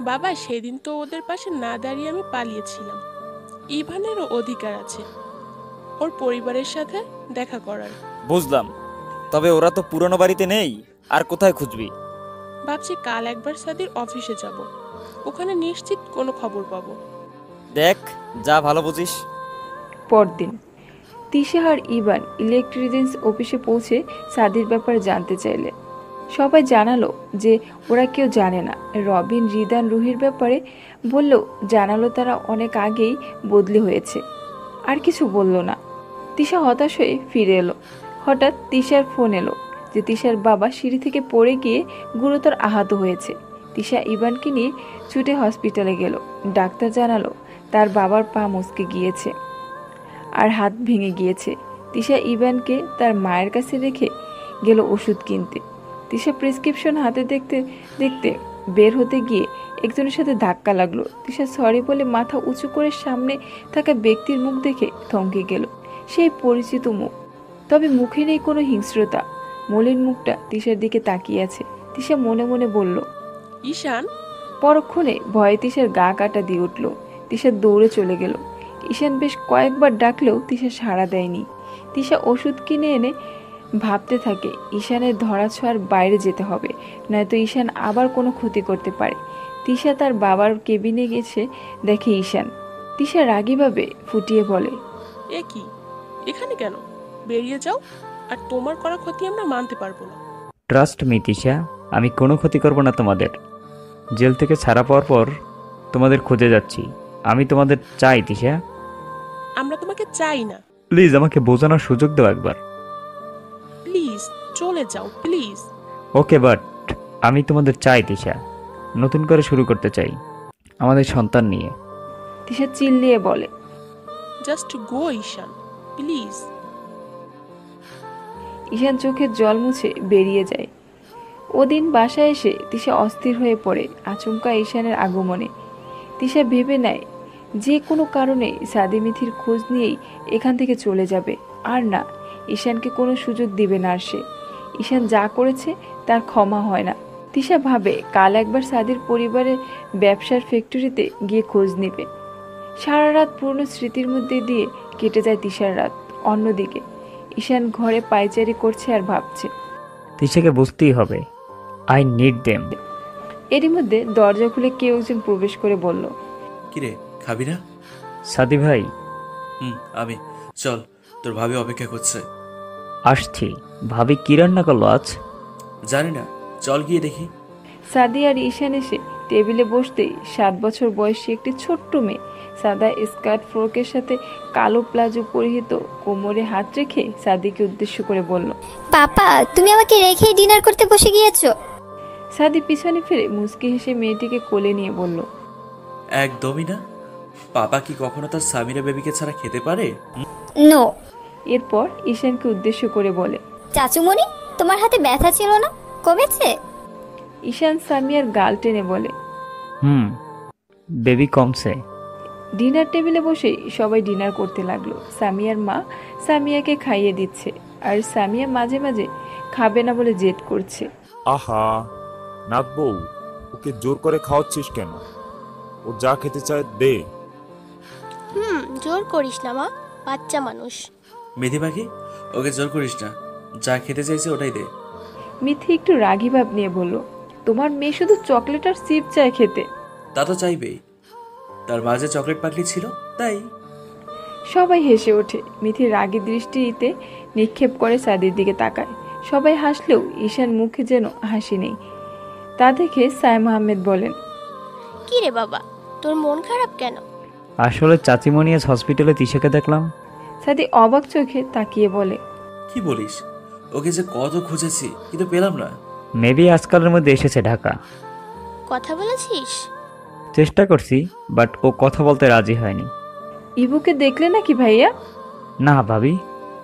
Speaker 14: বাবা সেদিন তো ওদের পাশে না দাঁড়িয়ে আমি পালিয়েছিলাম। ইভানেরও অধিকার আছে ওর পরিবারের সাথে দেখা করার।
Speaker 16: বুঝলাম, তবে ওরা তো পুরনো বাড়িতে নেই, আর কোথায় খুঁজবি?
Speaker 14: ভাবছি কাল একবার সাদির অফিসে যাব, ওখানে নিশ্চিত কোনো খবর পাবো।
Speaker 16: দেখ, যা ভালো বুঝিস।
Speaker 1: পরদিন তিশা আর ইভান ইলেকট্রিজেন্স অফিসে পৌঁছে সাদির ব্যাপারে জানতে চাইলে সবাই জানালো যে ওরা কেউ জানে না। রবিন, রিদান, রুহির ব্যাপারে বললেও জানালো তারা অনেক আগেই বদলি হয়েছে। আর কিছু বলল না। তিশা হতাশ হয়ে ফিরে এলো। হঠাৎ তিশার ফোন এলো যে তিশার বাবা সিঁড়ি থেকে পড়ে গিয়ে গুরুতর আহত হয়েছে। তিশা ইভানকে নিয়ে ছুটে হসপিটালে গেল। ডাক্তার জানালো তার বাবার পা মচকে গিয়েছে আর হাত ভেঙে গিয়েছে। তিশা ইভানকে তার মায়ের কাছে রেখে গেল ওষুধ কিনতে। তিশা প্রেসক্রিপশন হাতে দেখতে দেখতে বের হতে গিয়ে একজনের সাথে ধাক্কা লাগলো। তিশা সরি বলে মাথা উঁচু করে সামনে থাকা ব্যক্তির মুখ দেখে থমকে গেল। সেই পরিচিত মুখ, তবে মুখে নেই কোনো হিংস্রতা। মলিন মুখটা তিশার দিকে তাকিয়ে আছে। তিশা মনে মনে বলল,
Speaker 14: ঈশান।
Speaker 1: পরক্ষণে ভয়ে তিশার গা কাটা দিয়ে উঠল। তিশা দৌড়ে চলে গেল। ঈশান বেশ কয়েকবার ডাকলেও তিশা সাড়া দেয়নি। তিশা ওষুধ কিনে এনে ভাবতে থাকে ঈশানের ধরাছোঁয়ার বাইরে যেতে হবে, নয়তো ঈশান আবার কোনো ক্ষতি করতে পারে। তিশা তার বাবার কেবিনে গেছে, দেখে ঈশান। তিশা রাগীভাবে ফুটিয়ে বলে,
Speaker 14: এ কি, এখানে কেন? বেরিয়ে যাও, আর তোমার করা ক্ষতি আমরা মানতে পারবো না।
Speaker 7: ট্রাস্ট মি তিশা, আমি কোনো ক্ষতি করব না তোমাদের। জেল থেকে ছাড়া পাওয়ার পর তোমাদের খুঁজে যাচ্ছি। আমি তোমাদের চাই তিশা।
Speaker 14: আমরা তোমাকে চাই না।
Speaker 7: প্লিজ আমাকে বোঝানোর সুযোগ দাও একবার।
Speaker 14: প্লিজ চলে যাও, প্লিজ।
Speaker 7: ওকে, বাট আমি তোমাদের চাই তিশা। নতুন করে শুরু করতে চাই আমাদের সন্তান নিয়ে।
Speaker 1: তিশা চিল্লিয়ে বলে,
Speaker 14: জাস্ট গো ঈশান, প্লিজ।
Speaker 1: ঈশান চোখের জল মুছে বেরিয়ে যায়। ওদিন বাসায় এসে তিশা অস্থির হয়ে পড়ে আচমকা ঈশানের আগমনে। তিশা ভেবে নেয় যে কোনো কারণে সাদি মিথির খোঁজ নিয়েই এখান থেকে চলে যাবে। আর না, ঈশানকে কোনো সুযোগ দিবে না আর সে। ঈশান যা করেছে তার ক্ষমা হয় না। তিশা ভাবে কাল একবার সাদির পরিবারের ব্যবসার ফ্যাক্টরিতে গিয়ে খোঁজ নেবে। সারা রাত পুরনো স্মৃতির মধ্যে দিয়ে কেটে যায় তিশার রাত। অন্যদিকে ঈশান ঘরে পায়চারি করছে আর ভাবছে।
Speaker 7: তিশাকে বুঝতেই হবে, আই নিড দেম।
Speaker 1: এরই মধ্যে দরজা খুলে কেউ একজন প্রবেশ করে বলল,
Speaker 2: কিরে, খাবি না?
Speaker 7: সাদি ভাই।
Speaker 2: আমি। চল, তোর ভাবি অপেক্ষা করছে।
Speaker 7: আসছি। ভাবি কি রান্না করলো আজ?
Speaker 2: জানি না, চল গিয়ে দেখি।
Speaker 1: সাদি আর ঈশান এসে টেবিলে বসতেই 7 বছর বয়সী একটি ছোট্ট মেয়ে সাদা স্কার্ট ফ্রকের সাথে কালো প্লাজো পরিহিত কোমরে হাত রেখে সাদিকে উদ্দেশ্য করে বলল,
Speaker 8: পাপা তুমি আমাকে রেখে ডিনার করতে বসে গিয়েছো?
Speaker 1: সাদি পিছনে ফিরে মুচকি হেসে মেয়েটিকে কোলে নিয়ে বলল,
Speaker 2: একদমই না। পাপা কি কখনো তার সামিরা বেবিকে ছাড়া খেতে পারে?
Speaker 8: নো।
Speaker 1: এরপর ঈশানকে উদ্দেশ্য করে বলে,
Speaker 8: চাচুমণি তোমার হাতে ব্যথা ছিল না, কমেছে?
Speaker 1: ঈশান সামিয়ার গাল টেনে বলে,
Speaker 7: বেবি কমছে।
Speaker 1: ডিনার টেবিলে বসেই সবাই ডিনার করতে লাগলো। সামিয়ার মা সামিয়াকে খাইয়ে দিচ্ছে, আর সামিয়া মাঝে মাঝে খাবে না বলে জেদ করছে।
Speaker 12: আহা, নাথ বউ, ওকে জোর করে খাওয়াচ্ছিস কেন? ও যা খেতে চায় দে।
Speaker 3: জোর করিস না মা, বাচ্চা মানুষ।
Speaker 2: মেধি পাখি, ওকে জোর করিস না, যা খেতে চাইছে ওটাই দে।
Speaker 1: মিথি একটু রাগী ভাব নিয়ে বলল, তোমার মেয়ে শুধু চকলেট আর চিপ চায় খেতে।
Speaker 2: তা তো চাইবেই, তার মাঝে চকলেট পাকলি ছিল তাই।
Speaker 1: সবাই হেসে ওঠে। মিথি রাগী দৃষ্টিতে নিক্ষেপ করে সাদির দিকে তাকায়। সবাই হাসলেও ঈশান মুখে যেন হাসি নেই। তা দেখে সাইম আহমেদ বলেন,
Speaker 3: কি রে বাবা, তোর মন খারাপ কেন?
Speaker 7: আসলে চাচিমণি আজ হসপিটালে তিশাকে দেখলাম।
Speaker 1: সাদি অবাক চোখে তাকিয়ে বলে,
Speaker 2: কি বলিস? ওকে যে কত খুঁজেছি কিন্তু পেলাম না।
Speaker 7: মেবি আজকালের মধ্যে এসেছে ঢাকা।
Speaker 3: কথা বলেছিস?
Speaker 7: চেষ্টা করছি, বাট ও কথা বলতে রাজি হয়নি।
Speaker 1: ইবুকে দেখলে নাকি ভাইয়া?
Speaker 7: না ভাবি।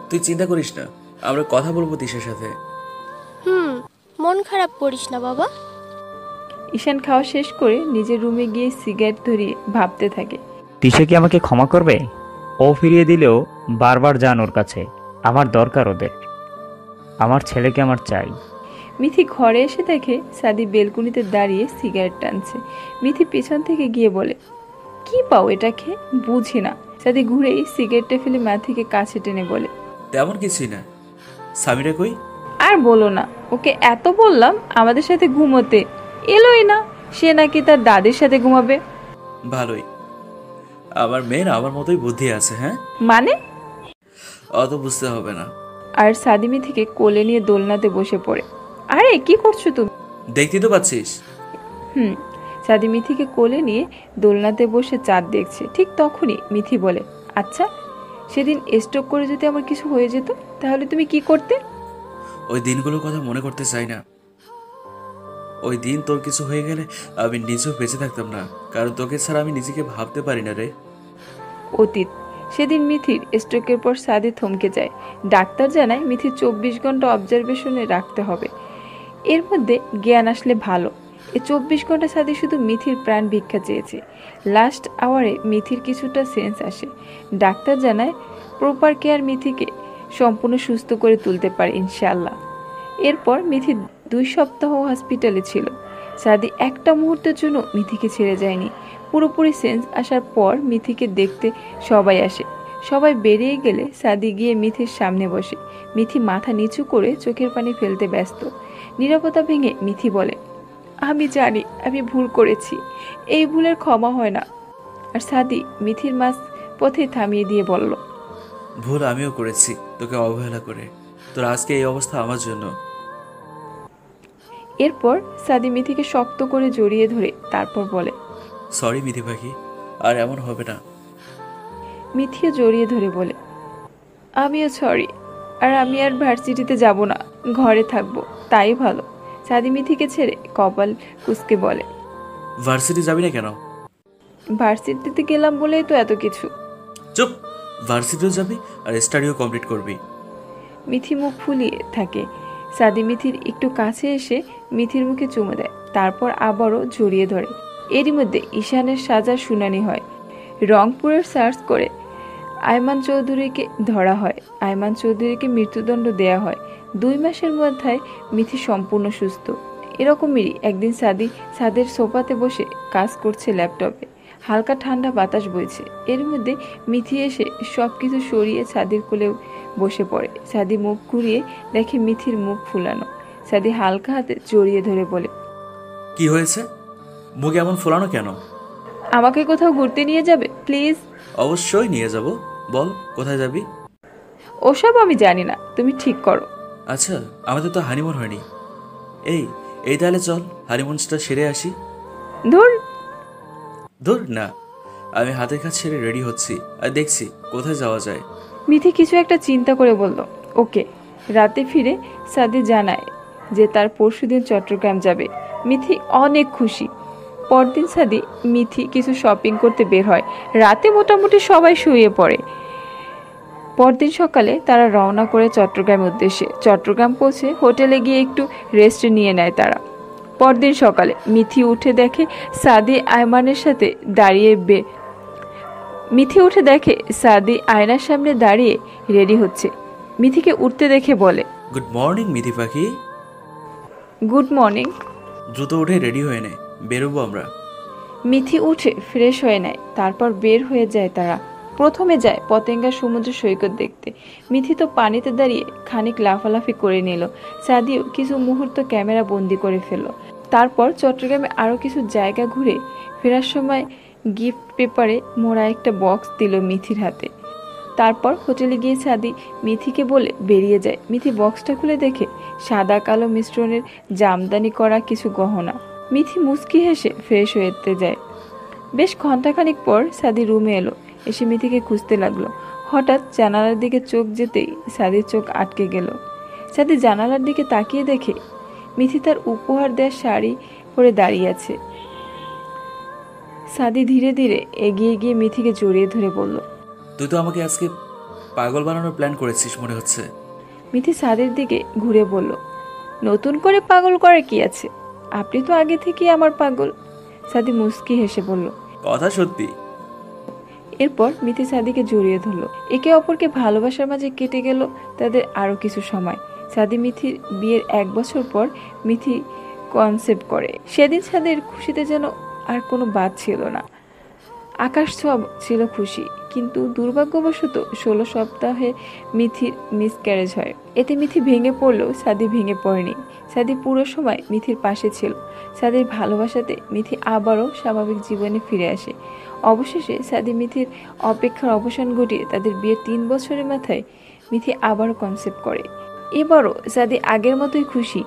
Speaker 2: তুই চিন্তা করিস না, আমরা কথা বলবো তিশার সাথে।
Speaker 3: মন খারাপ করিস না বাবা।
Speaker 1: ঈশান খাওয়া শেষ করে নিজের রুমে গিয়ে সিগারেট ধরিয়ে ভাবতে থাকে,
Speaker 7: তিশা কি আমাকে ক্ষমা করবে? ও ফিরিয়ে দিলেও বারবার যান ওর কাছে। আমার দরকার ওদের। আমার ছেলেকে আমার চাই।
Speaker 1: মিথি ঘরে এসে দেখে সাদি বেলকুনিতে দাঁড়িয়ে সিগারেট টানছে। মিথি পিছন থেকে গিয়ে বলে, কি পাও এটা খেয়ে? বুঝি না। সাদি ঘুরেই সিগারেটটা ফেলে মাথিকে কাছে টেনে বলে,
Speaker 2: তেমন কিছুই না। সামিরা কই?
Speaker 1: আর বলো না, ওকে এত বললাম আমাদের সাথে ঘুমোতে, এলোই না। সে নাকি তার দাদির সাথে ঘুমাবে।
Speaker 2: ভালোই, আমার মেয়ের আমার মতোই বুদ্ধি আছে। হ্যাঁ
Speaker 1: মানে?
Speaker 2: অত বুঝতে হবে না।
Speaker 1: আর সাদি মিথিকে কোলে নিয়ে দোলনাতে বসে পড়ে। আরে কি করছো তুমি?
Speaker 2: দেখতে তো পাচ্ছিস।
Speaker 1: সাদি মিথিকে কোলে নিয়ে দোলনাতে বসে চাঁদ দেখছে। ঠিক তখনই মিথি বলে, আচ্ছা সেদিন স্ট্রোক করে যদি আমার কিছু হয়ে যেত তাহলে তুমি কি করতে?
Speaker 2: ওই দিনগুলোর কথা মনে করতে চাই না। ওই দিন তোর কিছু হয়ে গেলে আমি নিজেও বেঁচে থাকতাম না, কারণ তোকে ছাড়া আমি নিজেকে ভাবতে পারি না রে।
Speaker 1: অতীত। সেদিন মিথির স্ট্রোকের পর সাদি থমকে যায়। ডাক্তার জানায় মিথি 24 ঘন্টা অবজারভেশনে রাখতে হবে, এর মধ্যে জ্ঞান আসলে ভালো। এই 24 ঘন্টা সাদি শুধু মিথির প্রাণ ভিক্ষা চেয়েছে। লাস্ট আওয়ারে মিথির কিছুটা সেন্স আসে। ডাক্তার জানায় প্রপার কেয়ার মিথিকে সম্পূর্ণ সুস্থ করে তুলতে পারে ইনশাআল্লাহ। এরপর মিথি 2 সপ্তাহ হসপিটালে ছিল। সাদি একটা মুহূর্তের জন্য মিথিকে ছেড়ে যায়নি। পুরোপুরি সেন্স আসার পর মিথিকে দেখতে সবাই আসে। সবাই বেরিয়ে গেলে সাদি গিয়ে মিথির সামনে বসে। মিথি মাথা নিচু করে চোখের পানি ফেলতে ব্যস্ত। নীরবতা ভেঙে মিথি বলে, আমি জানি আমি ভুল করেছি, এই ভুলের ক্ষমা হয় না। আর সাদি মিথির মাঝ পথে থামিয়ে দিয়ে বলল,
Speaker 2: ভুল আমিও করেছি তোকে অবহেলা করে। তোর আজকে এই অবস্থা আমার জন্য।
Speaker 1: এরপর সাদি মিথিকে শক্ত করে জড়িয়ে ধরে তারপর বলে,
Speaker 2: সরি মিথি পাখি, আর এমন হবে না।
Speaker 1: মিথিও জড়িয়ে ধরে বলে, আমিও সরি, আর আমি আর ভার্সিটিতে যাব না, ঘরে থাকবো, তাই ভালো। সাদি মিথিকে ছেড়ে কপাল কুঁচকে বলে,
Speaker 2: ভার্সিটি যাবি না কেন?
Speaker 1: ভার্সিটিতে গেলাম বলেই তো এত কিছু।
Speaker 2: চুপ, ভার্সিটিও যাবি আর স্টাডিও কমপ্লিট করবি।
Speaker 1: মিথি মুখ ফুলিয়ে থাকে। সাদি মিথির একটু কাছে এসে মিথির মুখে চুমু দেয়, তারপর আবারও জড়িয়ে ধরে। এরই মধ্যে ঈশানের সাজার শুনানি হয়। রংপুরের সার্চ করে আয়মান চৌধুরীকে ধরা হয়। আয়মান চৌধুরীকে মৃত্যুদণ্ড দেয়া হয়। 2 মাসের মধ্যে মিথি সম্পূর্ণ সুস্থ। এরকমই একদিন সাদি ছাদের সোফাতে বসে কাজ করছে ল্যাপটপে। হালকা ঠান্ডা বাতাস বইছে। এর মধ্যে মিথি এসে সব কিছু সরিয়ে সাদির কোলে বসে পড়ে। সাদি মুখ ঘুরিয়ে দেখে মিথির মুখ ফুলানো। সাদি হালকা হাতে জড়িয়ে ধরে বলে,
Speaker 2: কি হয়েছে? মুখ এমন ফোলানো কেন?
Speaker 1: আমাকে কোথাও ঘুরতে নিয়ে যাবে প্লিজ?
Speaker 2: অবশ্যই নিয়ে যাব। বল কোথায় যাবি?
Speaker 1: ওসব আমি জানি না, তুমি ঠিক করো।
Speaker 2: আচ্ছা, আমাদের তো হানিমুন হয়নি। এই তাহলে চল হানিমুনটা সেরে আসি। ধুর না, আমি হাতের কাজ ছেড়ে রেডি হচ্ছি আর দেখছি কোথায় যাওয়া যায়।
Speaker 1: মিথি কিছু একটা চিন্তা করে বলল, ওকে। রাতে ফিরে সাদি জানায় যে তার পরশুদিন চট্টগ্রাম যাবে। মিথি অনেক খুশি। পরদিন সাদি মিথি কিছু শপিং করতে বের হয়। রাতে মোটামুটি সবাই শুয়ে পড়ে। পরদিন সকালে তারা রওনা করে চট্টগ্রামের উদ্দেশ্যে। চট্টগ্রাম পৌঁছে হোটেলে গিয়ে একটু রেস্ট নিয়ে নেয় তারা। পরদিন সকালে মিথি উঠে দেখে সাদি আয়মানের সাথে মিথি উঠে দেখে সাদি আয়নার সামনে দাঁড়িয়ে রেডি হচ্ছে। মিথিকে উঠতে দেখে বলে,
Speaker 2: গুড মর্নিং মিথি পাখি।
Speaker 1: Good morning.
Speaker 2: দ্রুত উঠে রেডি হয়ে নে, বেরোবো আমরা।
Speaker 1: মিথি উঠে ফ্রেশ হয়ে নেয়, তারপর বের হয়ে যায় তারা। প্রথমে যায় পতেঙ্গা সমুদ্র সৈকত দেখতে। মিথি তো পানিতে দাঁড়িয়ে খানিক লাফালাফি করে নিল। সাদিও কিছু মুহূর্ত ক্যামেরা বন্দি করে ফেলল। তারপর চট্টগ্রামে আরও কিছু জায়গা ঘুরে ফেরার সময় গিফট পেপারে মোড়া একটা বক্স দিল মিথির হাতে। তারপর হোটেলে গিয়ে সাদি মিথিকে বলে বেরিয়ে যায়। মিথি বক্সটা খুলে দেখে সাদা কালো মিশ্রণের জামদানি করা কিছু গহনা। মিথি মুচকি হেসে ফ্রেশ হতে যায়। বেশ ঘন্টাখানিক পর সাদি রুমে এলো। এসে মিথিকে খুঁজতে লাগলো। হঠাৎ জানালার দিকে চোখ যেতেই সাদির চোখ আটকে গেল। সাদি জানালার দিকে তাকিয়ে দেখে মিথি তার উপহার দেওয়া শাড়ি পরে দাঁড়িয়ে আছে। সাদি ধীরে ধীরে এগিয়ে গিয়ে মিথিকে জড়িয়ে ধরে বলল,
Speaker 2: তুই তো আমাকে আজকে পাগল বানানোর প্ল্যান করেছিস মনে হচ্ছে।
Speaker 1: মিথি সাদির দিকে ঘুরে বলল, নতুন করে পাগল করে কি আছে, আপনি তো আগে থেকেই আমার পাগল। সাদি মুস্কি হেসে বলল,
Speaker 2: কথা সত্যি।
Speaker 1: এরপর মিথি সাদিকে জড়িয়ে ধরল। একে অপরকে ভালোবাসার মাঝে কেটে গেল তাদের আরো কিছু সময়। সাদি মিথির বিয়ের 1 বছর পর মিথি কনসেপ্ট করে। সেদিন সাদের খুশিতে যেন আর কোনো বাদ ছিল না। আকাশ সব ছিল খুশি, কিন্তু দুর্ভাগ্যবশত 16 সপ্তাহে মিথির মিসক্যারেজ হয়। এতে মিথি ভেঙে পড়লেও সাদি ভেঙে পড়েনি। সাদি পুরো সময় মিথির পাশে ছিল। সাদির ভালোবাসাতে মিথি আবারও স্বাভাবিক জীবনে ফিরে আসে। অবশেষে সাদি মিথির অপেক্ষার অবসান ঘটিয়ে তাদের বিয়ের 3 বছরের মাথায় মিথি আবারও কনসেপ্ট করে। এবারও সাদি আগের মতোই খুশি,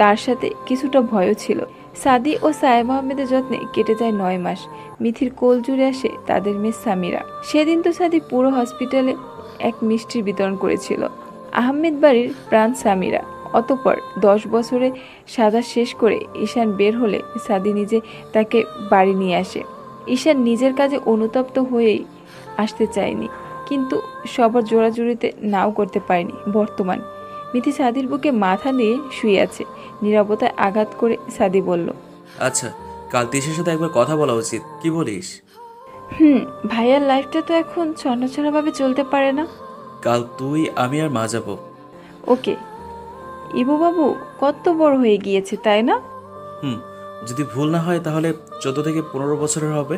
Speaker 1: তার সাথে কিছুটা ভয়ও ছিল। সাদি ও সায়েম আহমেদের যত্নে কেটে যায় 9 মাস। মিথির কোল জুড়ে আসে তাদের মেয়ে সামিরা। সেদিন তো সাদি পুরো হসপিটালে এক মিষ্টির বিতরণ করেছিল। আহমেদ বাড়ির প্রাণ সামিরা। অতঃপর 10 বছরে সাদা শেষ করে ঈশান বের হলে সাদি নিজে তাকে বাড়ি নিয়ে আসে। ঈশান নিজের কাজে অনুতপ্ত হয়েই আসতে চায়নি, কিন্তু সবার জোড়াজুড়িতে নাও করতে পারেনি। বর্তমান মিথি সাদির বুকে মাথা দিয়ে শুয়ে আছে। নীরবতায় আঘাত করে সাদি বলল,
Speaker 2: আচ্ছা, কাল তিশার সাথে একবার কথা বলা উচিত, কি বলিস?
Speaker 1: ভাইয়ার লাইফটা তো এখন ছন্নছাড়াভাবে চলতে পারে না।
Speaker 2: কাল তুই, আমি আর মা যাব।
Speaker 1: ওকে। ইবু বাবু কত বড় হয়ে গিয়েছে, তাই না?
Speaker 2: যদি ভুল না হয় তাহলে 14 থেকে 15 বছরের হবে।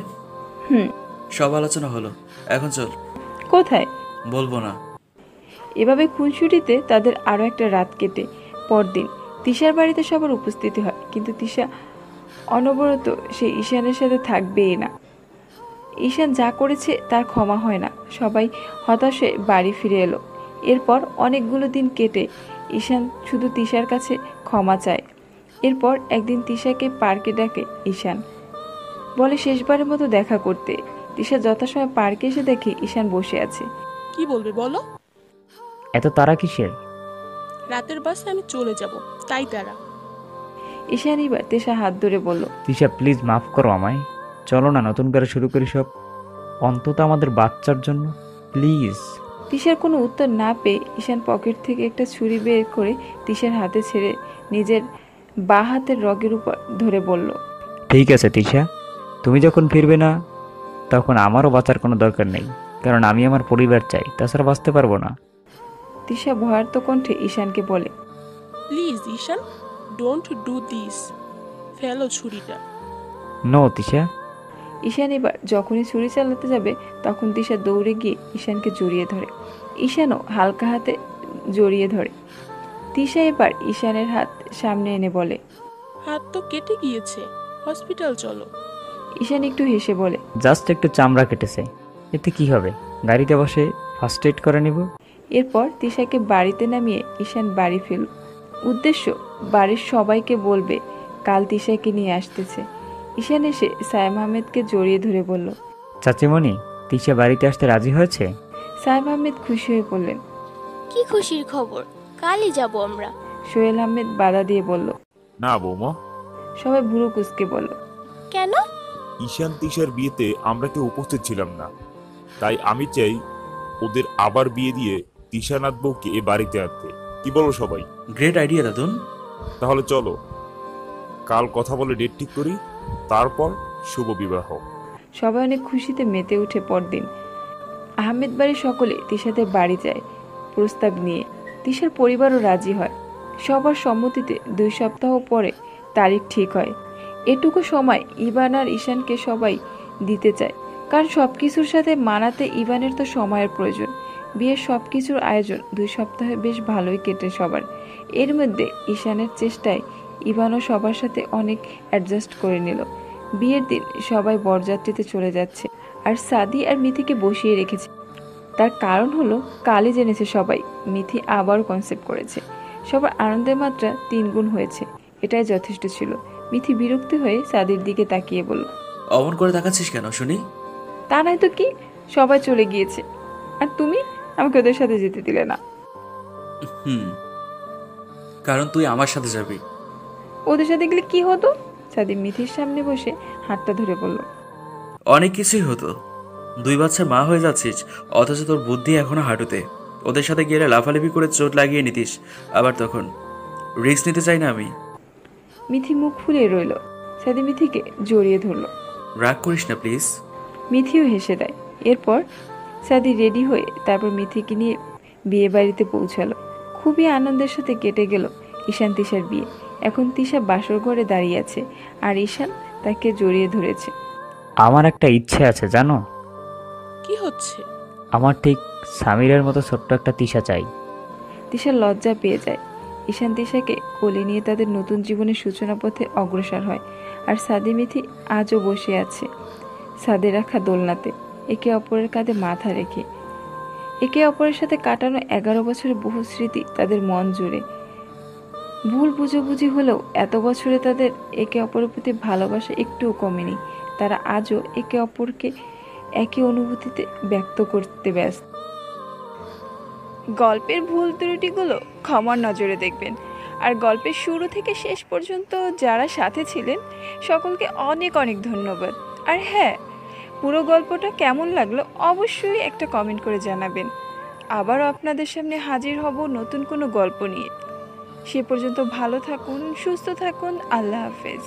Speaker 2: সব আলোচনা হলো, এখন চল।
Speaker 1: কোথায়
Speaker 2: বলবো না।
Speaker 1: এভাবে খুনসুটিতে তাদের আরও একটা রাত কেটে পরদিন তিশার বাড়িতে সবার উপস্থিতি হয়, কিন্তু তিশা অনবরত সে ঈশানের সাথে থাকবেই না। ঈশান যা করেছে তার ক্ষমা হয় না। সবাই হতাশ হয়ে বাড়ি ফিরে এলো। এরপর অনেকগুলো দিন কেটে ঈশান শুধু তিশার কাছে ক্ষমা চায়। এরপর একদিন তিশাকে পার্কে ডাকে ঈশান, বলে শেষবারের মতো দেখা করতে। তিশা যথাসময়ে পার্কে এসে দেখে ঈশান বসে আছে।
Speaker 14: কি বলবে বলো?
Speaker 7: এত তারা কিসের?
Speaker 14: রাতের বাসে আমি চলে যাব, তাই তারা।
Speaker 1: ঈশান এবার তিশা হাত ধরে বলল,
Speaker 7: তিশা প্লিজ মাফ করো আমায়, চলো না নতুন করে শুরু করি সব, অন্তত আমাদের বাচ্চার জন্য প্লিজ।
Speaker 1: তিশার কোনো উত্তর না পেয়ে ঈশান পকেট থেকে একটা ছুরি বের করে তিশার হাতে ছেড়ে নিজের বাঁ হাতের রগের উপর ধরে বলল,
Speaker 7: ঠিক আছে তিশা, তুমি যখন ফিরবে না তখন আমারও বাঁচার কোনো দরকার নেই, কারণ আমি আমার পরিবার চাই, তাছাড়া বাঁচতে পারবো না।
Speaker 1: তিশা ভয়ার্ত কণ্ঠে ঈশানকে বলে,
Speaker 14: please Ishan, don't do this. ফেলো ছুরিটা।
Speaker 7: নো তিশা।
Speaker 1: ঈশান এবার যখনই ছুরি চালাতে যাবে তখন তিশা দৌড়ে গিয়ে ঈশানকে জড়িয়ে ধরে। ঈশানও হালকা হাতে জড়িয়ে ধরে। তিশা এবার ঈশানের হাত সামনে এনে বলে,
Speaker 14: হাত তো কেটে গিয়েছে, হসপিটাল চলো।
Speaker 1: ঈশান একটু হেসে বলে,
Speaker 7: জাস্ট একটু চামড়া কেটেছে, এতে কি হবে, গাড়িতে বসে ফার্স্ট এড করে নিব।
Speaker 1: এরপর তিশাকে বাড়িতে নামিয়ে ঈশান বাড়ি ফেল। উদ্দেশ্য বাড়ির সবাইকে বলবে কাল তিশাকে নিয়ে আসতেছে। ঈশান এসে সায়েম আহমেদকে জড়িয়ে ধরে বলল,
Speaker 7: চাচিমণি, তিশা বাড়িতে আসতে রাজি হয়েছে।
Speaker 1: সায়েম আহমেদ খুশি হয়ে বললেন,
Speaker 3: কি খুশির খবর, কালই যাব আমরা।
Speaker 1: সোহেল আহমেদ বাধা দিয়ে বলল,
Speaker 12: না বৌমা।
Speaker 1: সবাই ভুরু কুঁচকে বলল,
Speaker 3: কেন?
Speaker 12: ঈশান তিশার বিয়েতে আমরা কেউ উপস্থিত ছিলাম না, তাই আমি চাই ওদের আবার বিয়ে দিয়ে তিশানাথ বউকে এ বাড়িতে আনতে। কি বলো সবাই?
Speaker 2: গ্রেট আইডিয়া দাদুন।
Speaker 12: তাহলে চলো কাল কথা বলে ডেট ঠিক করি, তারপর শুভ বিবাহ।
Speaker 1: সবাই অনেক খুশিতে মেতে উঠে। পরদিন আহমেদ বাড়ির সকলে তিশাদের বাড়ি যায় প্রস্তাব নিয়ে। তিশার পরিবারও রাজি হয়। সবার সম্মতিতে 2 সপ্তাহ পরে তারিখ ঠিক হয়। এটুকু সময় ইভান আর ঈশানকে সবাই দিতে চায়, কারণ সব কিছুর সাথে মানাতে ইভানের তো সময়ের প্রয়োজন। বিয়ের সব কিছুর আয়োজন 2 সপ্তাহে বেশ ভালোই কেটে সবার। এর মধ্যে ঈশানের চেষ্টায় ইভানও সবার সাথে অনেক অ্যাডজাস্ট করে নিল। বিয়ের দিন সবাই বরযাত্রীতে চলে যাচ্ছে, আর সাদি আর মিথিকে বসিয়ে রেখেছে। তার কারণ হলো কালই জেনেছে সবাই মিথি আবার কনসেপ্ট করেছে। সবার আনন্দের মাত্রা 3 গুণ হয়েছে। এটাই যথেষ্ট ছিল। মিথি বিরক্ত হয়ে সাদির দিকে তাকিয়ে বলল,
Speaker 2: অমন করে তাকাচ্ছিস কেন শুনি?
Speaker 1: তা নয় তো কি, সবাই চলে গিয়েছে আর তুমি আমাকে ওদের সাথে যেতে দিলে না।
Speaker 2: কারণ তুই আমার সাথে যাবি।
Speaker 1: ওদের সাথে গেলে কি হতো? সাদি মিথির সামনে বসে হাতটা ধরে বলল,
Speaker 2: অনেক কিছুই হতো। 2 বাচ্চার মা হয়ে যাচ্ছিস, অথচ তোর বুদ্ধি এখনো হাঁটুতে। ওদের সাথে গেলে লাফালাফি করে চোট লাগিয়ে নিতিস, আবার তখন রিস্ক নিতে চাই না আমি।
Speaker 1: মিথি মুখ ফুলিয়ে রইল। সাদি মিথিকে জড়িয়ে ধরল।
Speaker 2: রাগ করিস না প্লিজ।
Speaker 1: মিথিও হেসে দেয়। এরপর সাদি রেডি হয়ে তারপর মিথিকে নিয়ে বিয়ে বাড়িতে পৌঁছালো। খুবই আনন্দের সাথে কেটে গেল ঈশান তিশার বিয়ে। এখন তিশা বাসর ঘরে দাঁড়িয়ে আছে আর ঈশান তাকে জড়িয়ে ধরেছে।
Speaker 7: আমার একটা ইচ্ছে আছে জানো,
Speaker 14: কি হচ্ছে?
Speaker 7: আমার ঠিক সামিরের মতো ছোট্ট একটা তিশা চাই।
Speaker 1: তিশা লজ্জা পেয়ে যায়। ঈশান তিশাকে কোলে নিয়ে তাদের নতুন জীবনের সূচনা পথে অগ্রসর হয়। আর সাদি মিথি আজও বসে আছে ছাদে রাখা দোলনাতে, একে অপরের কাঁধে মাথা রেখে। একে অপরের সাথে কাটানো 11 বছরের বহু স্মৃতি তাদের মন জুড়ে। ভুল বুঝাবুঝি হলেও এত বছরে তাদের একে অপরের প্রতি ভালোবাসা একটুও কমেনি। তারা আজও একে অপরকে একই অনুভূতিতে ব্যক্ত করতে ব্যস্ত। গল্পের ভুল ত্রুটিগুলো ক্ষমার নজরে দেখবেন। আর গল্পের শুরু থেকে শেষ পর্যন্ত যারা সাথে ছিলেন সকলকে অনেক অনেক ধন্যবাদ। আর হ্যাঁ, পুরো গল্পটা কেমন লাগলো অবশ্যই একটা কমেন্ট করে জানাবেন। আবারও আপনাদের সামনে হাজির হব নতুন কোনো গল্প নিয়ে। সে পর্যন্ত ভালো থাকুন, সুস্থ থাকুন। আল্লাহ হাফেজ।